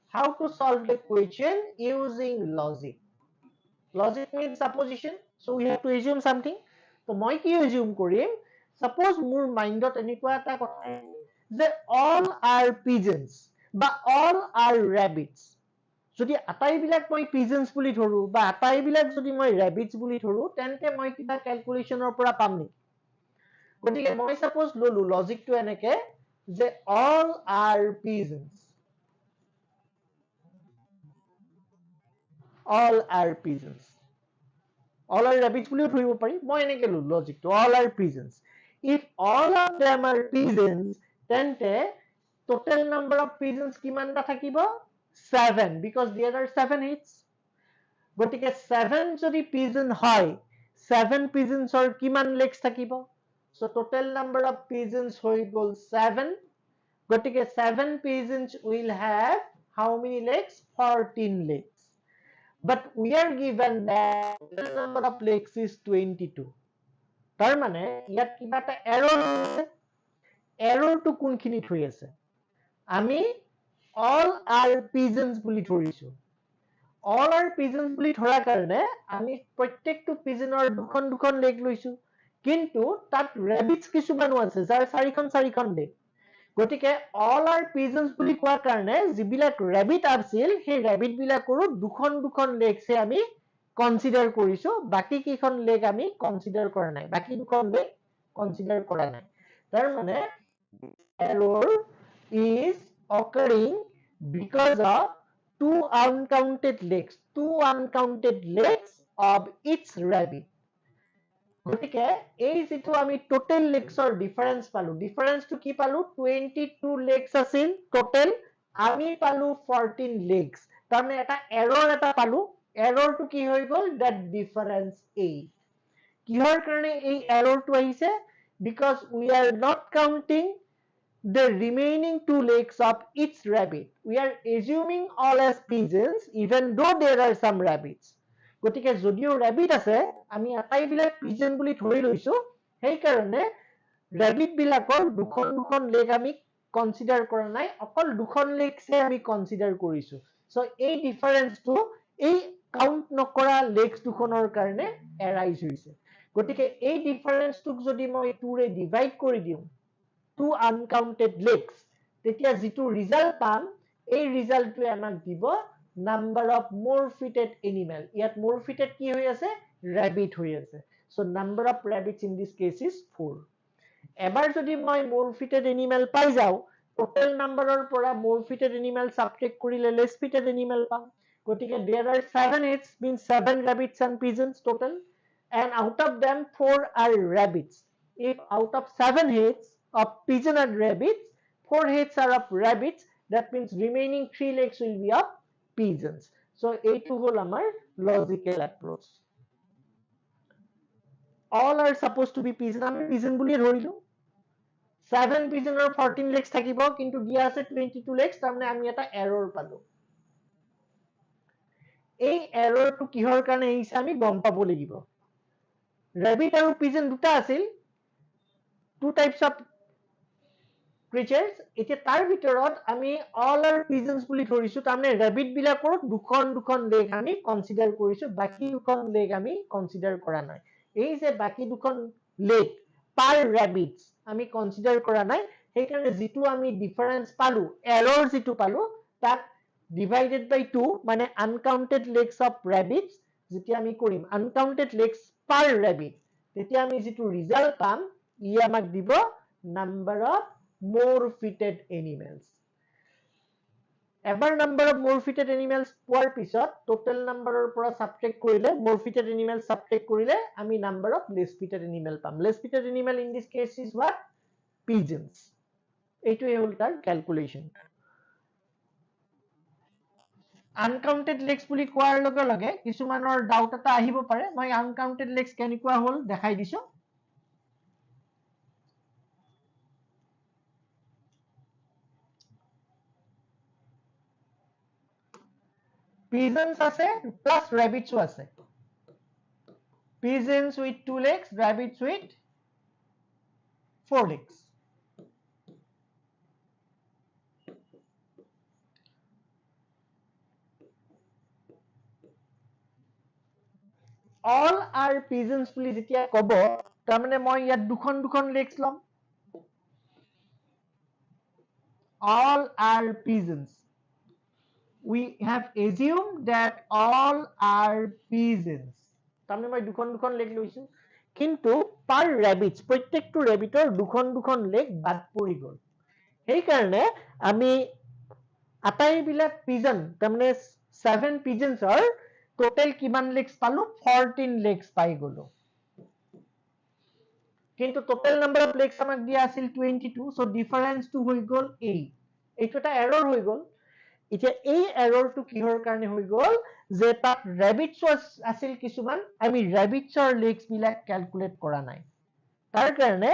How to solve the question using logic? Logic means supposition. So we have to assume something. So মই কি assume কৰিম? Suppose মোৰ mindত এনেকুৱা এটা কথা যে all are pigeons বা all are rabbits. যদি আটাইবিলাক মই পিজনছ বুলি ধৰো বা আটাইবিলাক যদি মই ৰেবিটছ বুলি ধৰো তেন্তে মই কিবা ক্যালকুলেশনৰ পৰা পাম নেকি গতিকে মই সাপোজ ললো লজিকটো এনেকে যে all are pigeons all are pigeons all are rabbits বুলিও ধৰিব পাৰি মই এনেকে ললো লজিকটো all are pigeons if all of them are pigeons তেন্তে total number of pigeons কিমানটা থাকিব 7 because there are 7 heads গতিকে 7 যদি pigeon হয় 7 pigeonsৰ কিমান legs থাকিব so total number of pigeons হৈ গল 7 গতিকে 7 pigeons will have how many legs 14 legs but we are given that the number of legs is 22 তাৰ মানে ইয়াত কিবা এটা error আছে errorটো কোনখিনিত হৈ আছে আমি all are pigeons বুলি ধৰিছো all are pigeons বুলি ধৰা কাৰণে আমি প্ৰত্যেকটো পিজনৰ দুখন দুখন লেগ লৈছো কিন্তু তাত ৰেবিটছ কিছুমানো আছে যাৰ চাৰিখন লেগ গতিকে all are pigeons বুলি কোৱা কাৰণে যিবিলাক ৰেবিট আছিল সেই ৰেবিট বিলাকৰো দুখন দুখন লেগছে আমি কনসিডাৰ কৰিছো বাকি কিখন লেগ আমি কনসিডাৰ কৰা নাই বাকি দুখন লেগ কনসিডাৰ কৰা নাই তাৰ মানে error is occurring because of two uncounted legs of each rabbit. গতিকে এই যেটো আমি টোটাল লেগছৰ ডিফাৰেন্স পালো ডিফাৰেন্সটো কি পালো 22 লেগছ আছিল টোটাল আমি পালো 14 লেগছ তাৰমানে এটা এৰৰ এটা পালো এৰৰটো কি হৈ গল that difference a কিহৰ কাৰণে এই এৰৰটো আহিছে because we are not counting the remaining two legs of each rabbit. We are assuming all as pigeons even though there are some rabbits. গতিকে যদিও rabbit আছে আমি আটাইবিলাক pigeon বুলি ধৰি লৈছো সেই কাৰণে rabbit বিলাকৰ দুখন দুখন leg আমি কনসিডাৰ কৰা নাই অকল দুখন লেগছে আমি কনসিডাৰ কৰিছো সো এই ডিফাৰেন্সটো এই কাউন্ট নকৰা লেগছ দুখনৰ কাৰণে এৰাইজ হৈছে গতিকে এই ডিফাৰেন্সটোক যদি মই 2 ৰে ডিভাইড কৰি দিও two uncounted legs তেতিয়া যেটো ৰিজাল্ট পাম এই ৰিজাল্টটোৱে আমাক দিব number of more-footed animal ইয়াত more-footed কি হৈ আছে rabbit হৈ আছে so number of rabbits in this case is 4 এবাৰ যদি মই more-footed animal পাই যাও total numberৰ পৰা more-footed animal subtract কৰিলে less-footed animal পাম গতিকে there are 7 heads means 7 rabbits and pigeons total and out of them 4 are rabbits if out of 7 heads of pigeon and rabbits 4 heads are of rabbits that means remaining 3 legs will be of pigeons so এইটো হল আমাৰ logical approach all are supposed to be pigeon আমি pigeon বুলি ধৰিলো 7 pigeonৰ 14 legs থাকিব কিন্তু দিয়া আছে 22 legs তাৰমানে আমি এটা error পালো এই errorটো কিহৰ কাৰণে আহিছে আমি গম পাব লাগিব rabbit আৰু pigeon দুটা আছিল two types of creatures এতিয়া তাৰ ভিতৰত আমি all are pigeons বুলি ধৰিছো তাৰমানে rabbit বিলাকৰ দুখন দুখন leg আমি কনসিডাৰ কৰিছো বাকি দুখন leg আমি কনসিডাৰ কৰা নাই এই যে বাকি দুখন leg per rabbits আমি কনসিডাৰ কৰা নাই সেই কাৰণে যেটো আমি ডিফাৰেন্স পালো এৰৰ যেটো পালো তাক divided by 2 মানে uncounted legs of rabbits যেতিয়া আমি কৰিম uncounted legs per rabbit তেতিয়া আমি যেটো ৰিজাল্ট পাম ই আমাক দিব number of more-footed animals এবাৰ number of more fitted animals পোৱাৰ পিছত টোটেল নাম্বাৰৰ পৰা সাবট্ৰেক্ট কৰিলে মোৰ ফিটেড এনিমেল সাবট্ৰেক্ট কৰিলে আমি number of less fitted animal পাম less fitted animal in this case is what pigeons এইটোৱে হ'ল তাৰ ক্যালকুলেশন আনকাউন্টেড লেগস বুলি কোৱাৰ লগে লগে কিছুমানৰ ডাউট এটা আহিব পাৰে মই আনকাউন্টেড লেগস কেনেকুৱা হ'ল দেখাই দিছো pigeons আছে plus rabbits আছে pigeons with 2 legs rabbits with 4 legs all are pigeons বুলি যেতিয়া কব তাৰ মানে মই ইয়াত দুখন legs লম all are pigeons we have assumed that all are pigeons তাৰ মানে মই দুখন leg লৈছো কিন্তু per rabbits প্ৰত্যেকটো rabbitৰ দুখন leg বাদ পৰি গল সেই কাৰণে আমি আটাইবিলাক pigeon তাৰ মানে 7 pigeonsৰ total কিমান legs পালো 14 legs পাই গলো কিন্তু total number of legs আমাক দিয়া আছিল 22 so difference টো হৈ গল এইটো এটা error হৈ গল এতিয়া এই error টো কিহৰ কাৰণে হৈ গল যে তাত rabbits আছিল কিছুমান আমি rabbitsৰ legs বিলাক calculate কৰা নাই তাৰ কাৰণে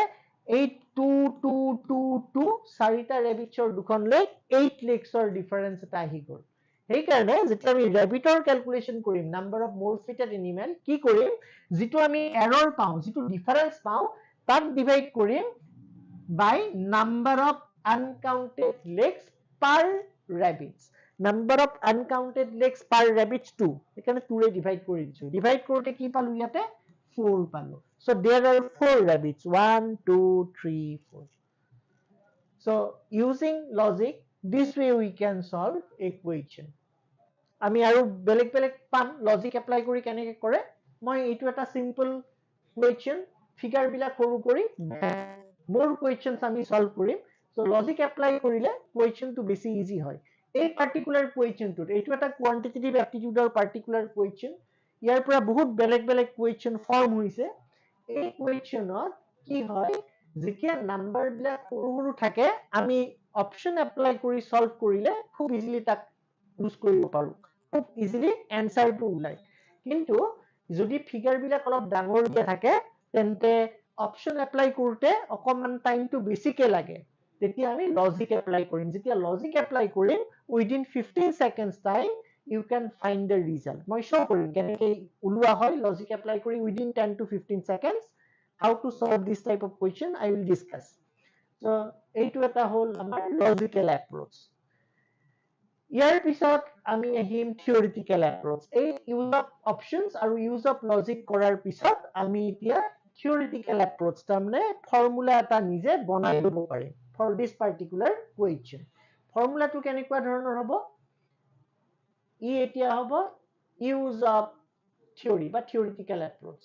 8 2 2 2 2 চাৰিটা rabbitsৰ দুখন leg 8 legsৰ difference এটা আহি গল সেই কাৰণে যেতিয়া আমি rabbitৰ calculation কৰিম number of more fitted animal কি কৰিম যেটো আমি error পাও যেটো difference পাও তাক divide কৰিম by number of uncounted legs per rabbits number of uncounted legs per rabbits 2 এখানে 2 ৰে divide কৰি দিছো divide কৰোতে কি পালো ইয়াতে 4 পালো so there are 4 rabbits 1 2 3 4 so using logic this way we can solve equation আমি আৰু বেলেগ পাম লজিক এপ্লাই কৰি কেনেকৈ কৰে মই এইটো এটা সিম্পল কোৱেশ্চন ফিগাৰ বিলাক সৰু কৰি মোৰ কোৱেশ্চনস আমি সলভ কৰিম সো লজিক এপ্লাই কৰিলে কোৱেশ্চনটো বেছি ইজি হয় এই পাৰ্টিকুলাৰ কোৱেশ্চনটো এইটো এটা কোৱান্টিটেটিভ এপ্টিটিউডৰ পাৰ্টিকুলাৰ কোৱেশ্চন ইয়াৰ পৰা বহুত বেলেগ কোৱেশ্চন ফৰ্ম হৈছে এই কোৱেশ্চনত কি হয় যেতিয়া নাম্বাৰ বিলাক সৰু থাকে আমি অপচন এপ্লাই কৰি সলভ কৰিলে খুব ইজিলি তাক ইউজ কৰিব পাৰো খুব ইজিলি এনসাৰটো ওলাই কিন্তু যদি ফিগাৰ বিলাক অলপ ডাঙৰ দিয়া থাকে তেন্তে অপচন এপ্লাই কৰোতে অকমান টাইমটো বেছিকে লাগে তেতিয়া আমি লজিক এপ্লাই কৰিম যেতিয়া লজিক এপ্লাই কৰিম within 15 seconds time you can find the result মই শো কৰিম কেনেকৈ ওলোৱা হয় লজিক এপ্লাই কৰি within 10 to 15 seconds how to solve this type of question I will discuss so এইটো এটা হল আমাৰ লজিক্যাল এপ্ৰোচ ইয়াৰ পিছত আমি আহিম থিওৰিটিক্যাল এপ্ৰোচ এই ইউজ অফ অপশনস আৰু ইউজ অফ লজিক কৰাৰ পিছত আমি এতিয়া থিওৰিটিক্যাল এপ্ৰোচ তাৰমানে ফৰ্মুলা এটা নিজে বনাই লব পাৰিম for this particular question ফৰ্মুলাটো কেনেকুৱা ধৰণৰ হ'ব ই এতিয়া হ'ব ইউজ অফ থিওৰি বা থিওৰিটিক্যাল এপ্ৰোচ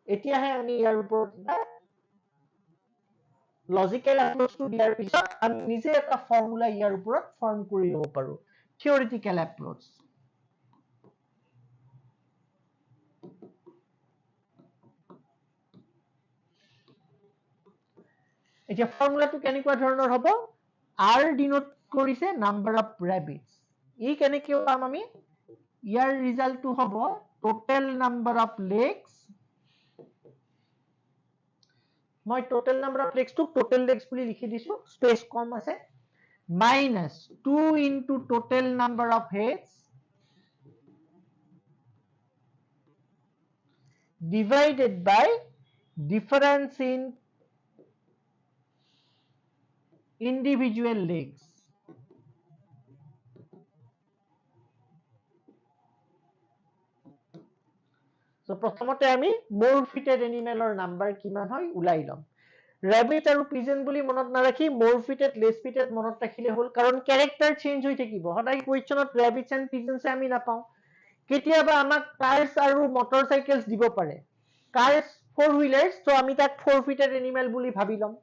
এতিয়াহে আমি ইয়াৰ ওপৰত লজিক্যাল এপ্ৰোচটো দিয়াৰ পিছত আমি নিজে এটা ফৰ্মুলা ইয়াৰ ওপৰত ফৰ্ম কৰি ল'ব পাৰো থিওৰিটিক্যাল এপ্ৰোচ এতিয়া ফৰ্মুলাটো কেনেকুৱা ধৰণৰ হ'ব r ডিনোট কৰিছে নাম্বাৰ অফ rabbits ই কেনেকৈ পাম আমি ইয়াৰ ৰিজাল্টটো হ'ব টোটেল নাম্বাৰ অফ legs মই টোটেল নাম্বাৰ অফ legs টো টোটেল legs বুলি লিখি দিছো স্পেস কম আছে minus 2 into total number of heads divided by difference in individual legs so প্ৰথমতে আমি more fitted animalৰ নাম্বাৰ কিমান হয় উলাই লম rabbit আৰু pigeon বুলি মনত নাৰাখি more fitted less fitted মনত ৰাখিলে হল কাৰণ ক্যাৰেক্টাৰ চেঞ্জ হৈ থাকিব হদাই কোৱেশ্চনত rabbits and pigeons আমি নাপাও কেতিয়াবা আমাক cars আৰু motorcycles দিব পাৰে cars four wheelers so আমি তাক four fitted animal বুলি ভাবি লম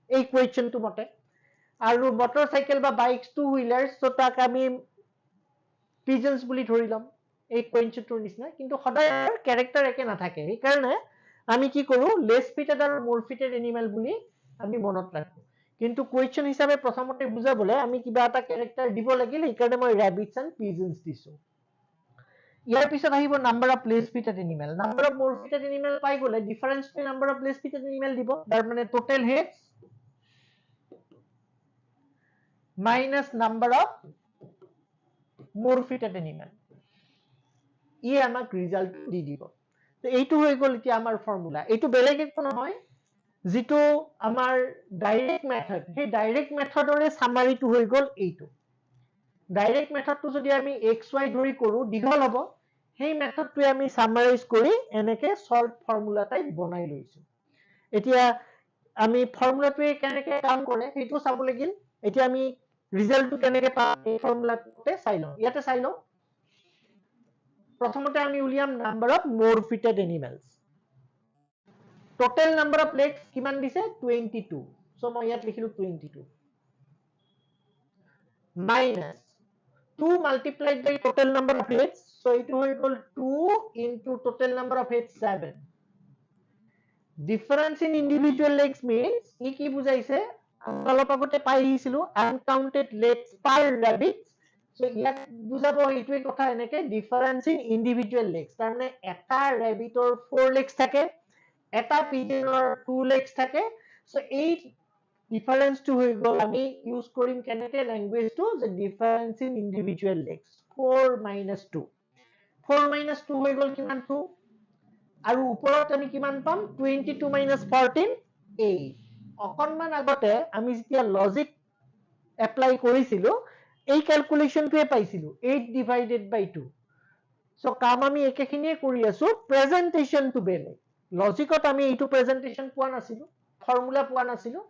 এই কোৱেশ্চনটো মতে আৰু মটৰচাইকেল বা বাইকস টু হুইলাৰ্স সো তাক আমি পিজনস বুলি ধৰি লম এই কোৱেনচটোৰ নিচিনা কিন্তু সদায় ক্যাৰেক্টাৰ একে নাথাকে সেইকাৰণে আমি কি কৰো লেছ ফিটেড আৰু মোৰ ফিটেড এনিমেল বুলি আমি মনত ৰাখো কিন্তু কোৱেশ্চন হিচাপে প্ৰথমতে বুজাবলে আমি কিবা এটা ক্যাৰেক্টাৰ দিব লাগিল সেইকাৰণে মই ৰেবিটস এণ্ড পিজনস দিছো ইয়াৰ পিছত আহিব number of less fitted animal number of more fitted animal পাই গলে difference to number of less fitted animal দিব তাৰ মানে total heads minus number of more fitted animal ই আমাক ৰিজাল্ট দি দিব তো এইটো হৈ গল এতিয়া আমাৰ ফৰ্মুলা এইটো বেলেগ একো নহয় যেটো আমাৰ ডাইৰেক্ট মেথড সেই ডাইৰেক্ট মেথডৰে সামাৰিটো হৈ গল এইটো ডাইৰেক্ট মেথডটো যদি আমি xy ধৰি কৰো দীঘল হ'ব সেই মেথডটোৱে আমি সামাৰাইজ কৰি এনেকে সল্ভ ফৰ্মুলা টাইপ বনাই লৈছো এতিয়া আমি ফৰ্মুলাটোৱে কেনেকে কাম কৰে সেইটো চাব লাগিল এতিয়া আমি ৰিজাল্টটো কেনেকে পাম এই ফৰ্মুলাটোতে চাই লওঁ ইয়াতে চাই লওঁ প্ৰথমতে আমি উলিয়াম number of more fitted animals total number of legs কিমান দিছে 22 সো মই ইয়াত লিখিলো 22 minus 2 multiplied by total number of heads so it will equal 2 into total number of heads 7 difference in individual legs means ই কি বুজাইছে অলপ আগতে পাই আহিছিলো uncounted legs per rabbit so ইয়াত বুজাব এইটোৱে কথা এনেকে difference in individual legs তাৰমানে এটা rabbitৰ 4 legs থাকে এটা pigeonৰ 2 legs থাকে so এই difference to হৈ গল আমি ইউজ কৰিম কেনেকে ল্যাঙ্গুৱেজ টু যে difference in individual legs 4 minus 2 4 minus 2 হৈ গল কিমান 2 আৰু ওপৰত আমি কিমান পাম 22 minus 14 8 অকনমান আগতে আমি যেতিয়া লজিক এপ্লাই কৰিছিলো এই ক্যালকুলেশনটোৱে পাইছিলো 8 divided by 2 সো কাম আমি একেখিনিয়ে কৰি আছো প্ৰেজেন্টেশনটো বেলেগ লজিকত আমি এইটো প্ৰেজেন্টেশন পোৱা নাছিলো ফৰ্মুলা পোৱা নাছিলো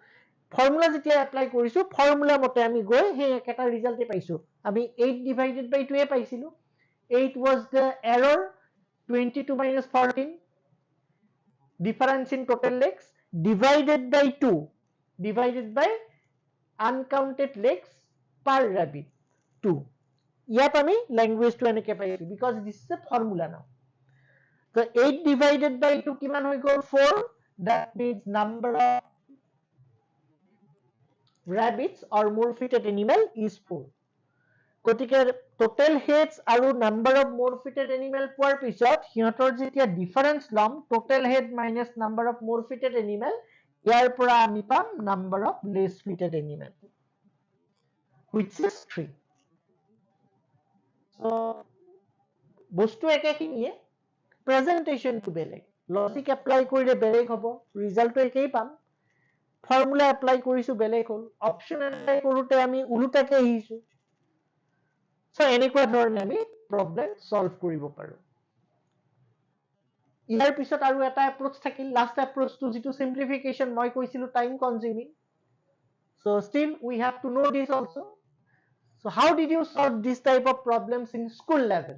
ফৰ্মুলা যেতিয়া এপ্লাই কৰিছো ফৰ্মুলা মতে আমি গৈ হে একটা ৰিজাল্টে পাইছো আমি 8 divided by 2 এ পাইছিলো 8 was the error 22 minus 14 difference in total legs divided by 2 divided by uncounted legs per rabbit 2 ইয়াত আমি ল্যাঙ্গুৱেজটো এনেকে পাইছো because this is a formula now so 8 divided by 2 কিমান হৈ গল 4 that means number of rabbits or more fitted animal is 4 গতিকে total heads আৰু number of more fitted animal পোৱাৰ পিছত হিহঁতৰ যেতিয়া ডিফাৰেন্স লম total head minus number of more fitted animal ইয়াৰ পৰা আমি পাম number of less fitted animal which is 3 so বস্তু একেখিনিয়ে প্ৰেজেন্টেশনটো বেলেগ লজিক এপ্লাই কৰিলে বেলেগ হ'ব ৰিজাল্টটো একেই পাম ফৰ্মুলা এপ্লাই কৰিছো বেলেগ হ'ল অপচন এপ্লাই কৰোতে আমি উলুটাকে আহিছো সো এনেকুৱা ধৰণে আমি প্ৰবলেম সলভ কৰিব পাৰো ইয়াৰ পিছত আৰু এটা এপ্ৰোচ থাকিল লাষ্ট এপ্ৰোচটো যেটো সিম্পলিফিকেশন মই কৈছিলো time consuming so still we have to know this also so how did you solve this type of problems in school level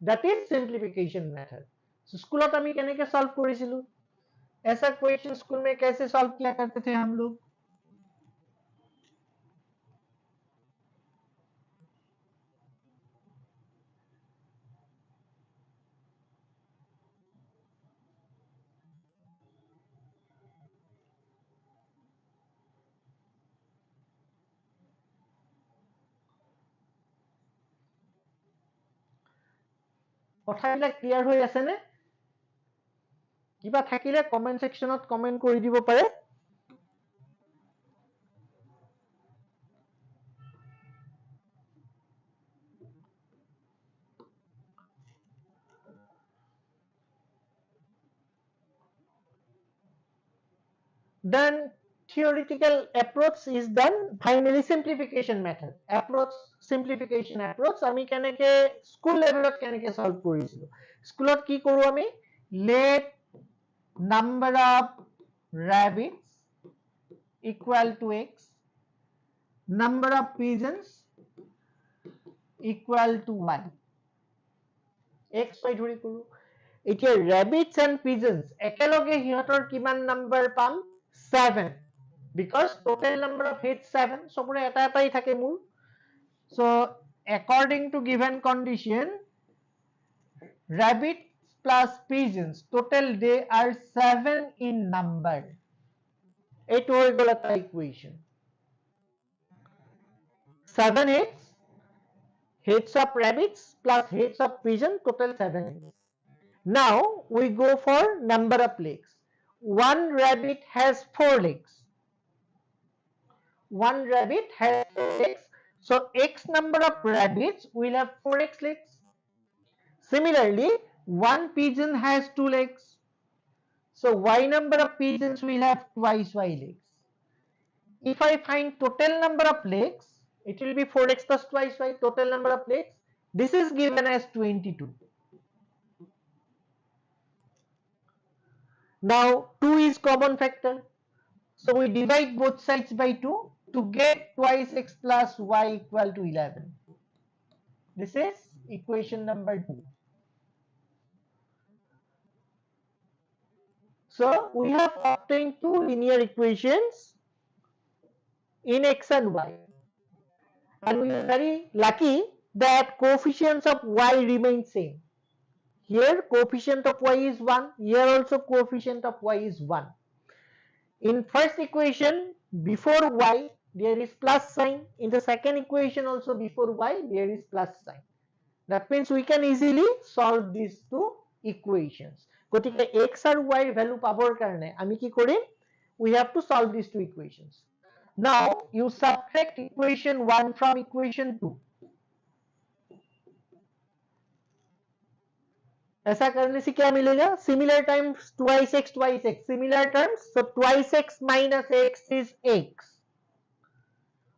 that is simplification method so स्कूलत আমি কেনেকে সলভ কৰিছিলো ऐसा क्वेश्चन स्कूल में कैसे सॉल्व किया करते थे हम लोग কথাবিলাক ক্লিয়াৰ হৈ আছে নে কিবা থাকিলে কমেন্ট সেকশনত কমেন্ট কৰি দিব পাৰে then theoretical approach is done finally simplification method approach simplification approach আমি কেনেকে স্কুল লেভেলত কেনেকে সলভ কৰিছিলো স্কুলত কি কৰো আমি let number of rabbits equal to x number of pigeons equal to y x y ধৰি কৰো এতিয়া rabbits and pigeons একেলগে হিহঁতৰ কিমান নাম্বাৰ পাম 7 because total number of heads 7, সবৰে এটা এটাই থাকে মোৰ. So according to given condition, rabbits plus pigeons total they are 7 in number. এইটো হৈ গ'ল এটা equation. 7 heads of rabbits plus heads of pigeon, total 7 heads. Now we go for number of legs. One rabbit has 4 legs. One rabbit has 4 legs. So x number of rabbits will have 4x legs. Similarly, one pigeon has 2 legs. So y number of pigeons will have twice y legs. If I find total number of legs, it will be 4x plus twice y, total number of legs. This is given as 22. Now 2 is common factor. So we divide both sides by 2 to get twice x plus y equal to 11. This is equation number 2. So we have obtained two linear equations in x and y. And we are very lucky that coefficients of y remain same. Here coefficient of y is 1, here also coefficient of y is 1. In first equation, before y there is plus sign. In the second equation also before y there is plus sign. That means we can easily solve these two equations. গতিকে x আৰু y ৰ ভ্যালু পাবৰ কাৰণে আমি কি কৰিম? We have to solve these two equations. Now you subtract equation 1 from equation 2. ऐसा करने से क्या मिलेगा? Similar terms twice x. Similar terms, so twice x minus x is x.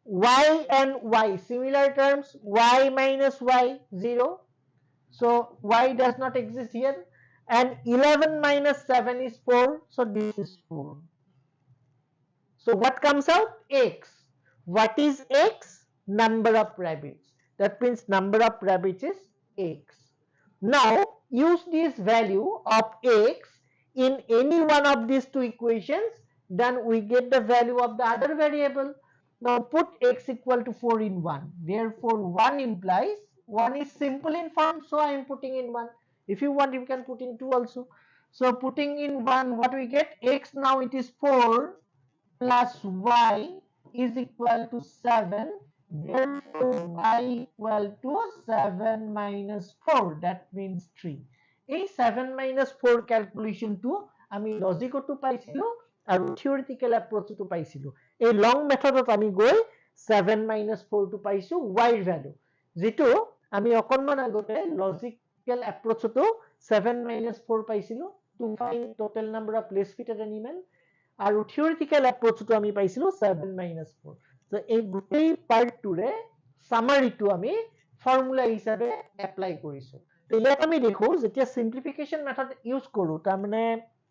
Y and y, similar terms, y minus y, 0. So y does not exist here. And 11 minus 7 is 4. So this is 4. So what comes out? X. What is x? Number of rabbits. That means number of rabbits is x. Now use this value of x in any one of these two equations, then we get the value of the other variable. Now put x equal to 4 in 1. Therefore 1 implies 1 is simple in form, so I am putting in 1. If you want, you can put in 2 also. So putting in 1, what we get? X now it is 4 plus y is equal to 7. Therefore y equal to 7 minus 4. That means 3. এই 7 minus 4 calculation to আমি লজিকতো পাইছিলো আৰু থিওৰিটিকেল এপ্ৰোচতো পাইছিলো. এই লং মেথডত আমি গৈ 7 minus 4 টো পাইছো y ৰ ভ্যালু, যেটো আমি অকনমান আগতে লজিকেল এপ্ৰোচতো 7 minus 4 পাইছিলো to find total number of less fitted animal, আৰু থিওৰিটিকেল এপ্ৰোচতো আমি পাইছিলো 7 minus 4. So এই গোটেই পাৰ্টটোৰে সামাৰিটো আমি ফৰ্মুলা হিচাপে এপ্লাই কৰিছো. তো ইয়াত আমি দেখো যেতিয়া সিম্পলিফিকেশন মেথড ইউজ কৰো, তাৰ মানে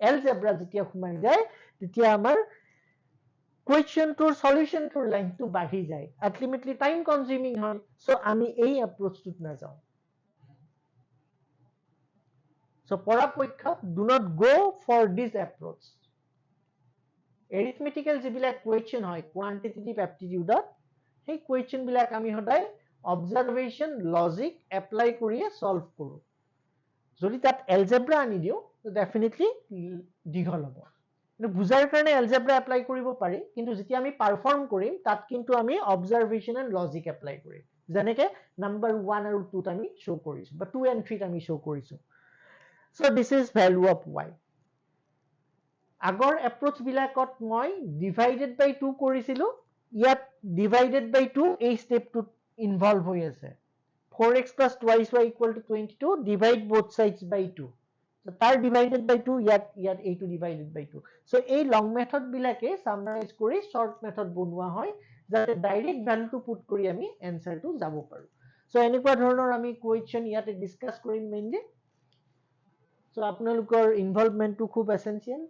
এলজেব্ৰা যেতিয়া সোমাই যায় তেতিয়া আমাৰ কুৱেশ্যনটোৰ সলিউশনটোৰ লাইনটো বাঢ়ি যায়, আলটিমেটলি টাইম কনজিউমিং হয়. সো আমি এই এপ্ৰোচটোত নাযাওঁ. সো পৰাপক্ষত do not go for this approach. এৰিথমেটিকেল যিবিলাক কুৱেশ্যন হয় কোৱান্টিটেটিভ এপ্টিটিউডত, সেই কুৱেশ্যন বিলাক আমি সদায় অবজাৰভেশ্যন লজিক এপ্লাই কৰিয়ে সলভ কৰো. যদি তাত এলজেব্ৰা আনি দিও তো ডেফিনেটলি দীঘল হ'ব. কিন্তু বুজাৰ কাৰণে এলজেব্ৰা এপ্লাই কৰিব পাৰি, কিন্তু যেতিয়া আমি পাৰফৰ্ম কৰিম তাত কিন্তু আমি অবজাৰভেশ্যন এণ্ড লজিক এপ্লাই কৰিম, যেনেকৈ নাম্বাৰ 1 আৰু 2 ত আমি শ্ব' কৰিছো বা 2 and 3 ত আমি শ্ব' কৰিছো. So this is value of y. আগৰ এপ্ৰোচ বিলাকত মই ডিভাইডেড বাই 2 কৰিছিলো, ইয়াত ডিভাইডেড বাই 2 এই স্টেপটোত ইনভলভ হৈ আছে. 4x plus twice y equal to 22, divide both sides by 2. So তাৰ divided by 2, ইয়াত এইটো divided by 2. So এই long method বিলাকে summarize কৰি short method বনোৱা হয় যাতে ডাইৰেক্ট ভ্যালুটো পুট কৰি আমি এনসাৰটো যাব পাৰো. So এনেকুৱা ধৰণৰ আমি কুৱেশ্যন ইয়াতে ডিসকাস কৰিম মেইনলি. So আপোনালোকৰ ইনভলভমেন্টটো খুব এসেনশিয়াল.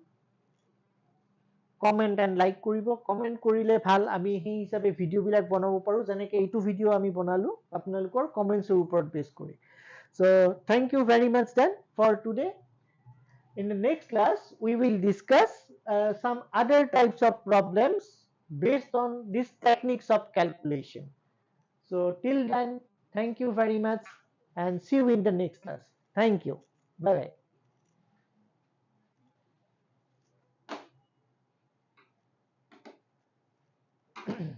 কমেন্ট এন্ড লাইক কৰিব, কমেন্ট কৰিলে ভাল, আমি সেই হিচাপে ভিডিও বিলাক বনাব পাৰো, যেনেকৈ এইটো ভিডিও আমি বনালো আপোনালোকৰ কমেন্টছৰ ওপৰত বেস কৰি. So thank you very much then for today. In the next class we will discuss some other types of problems based on these techniques of calculation. So till then, thank you very much and see you in the next class. Thank you. Bye bye.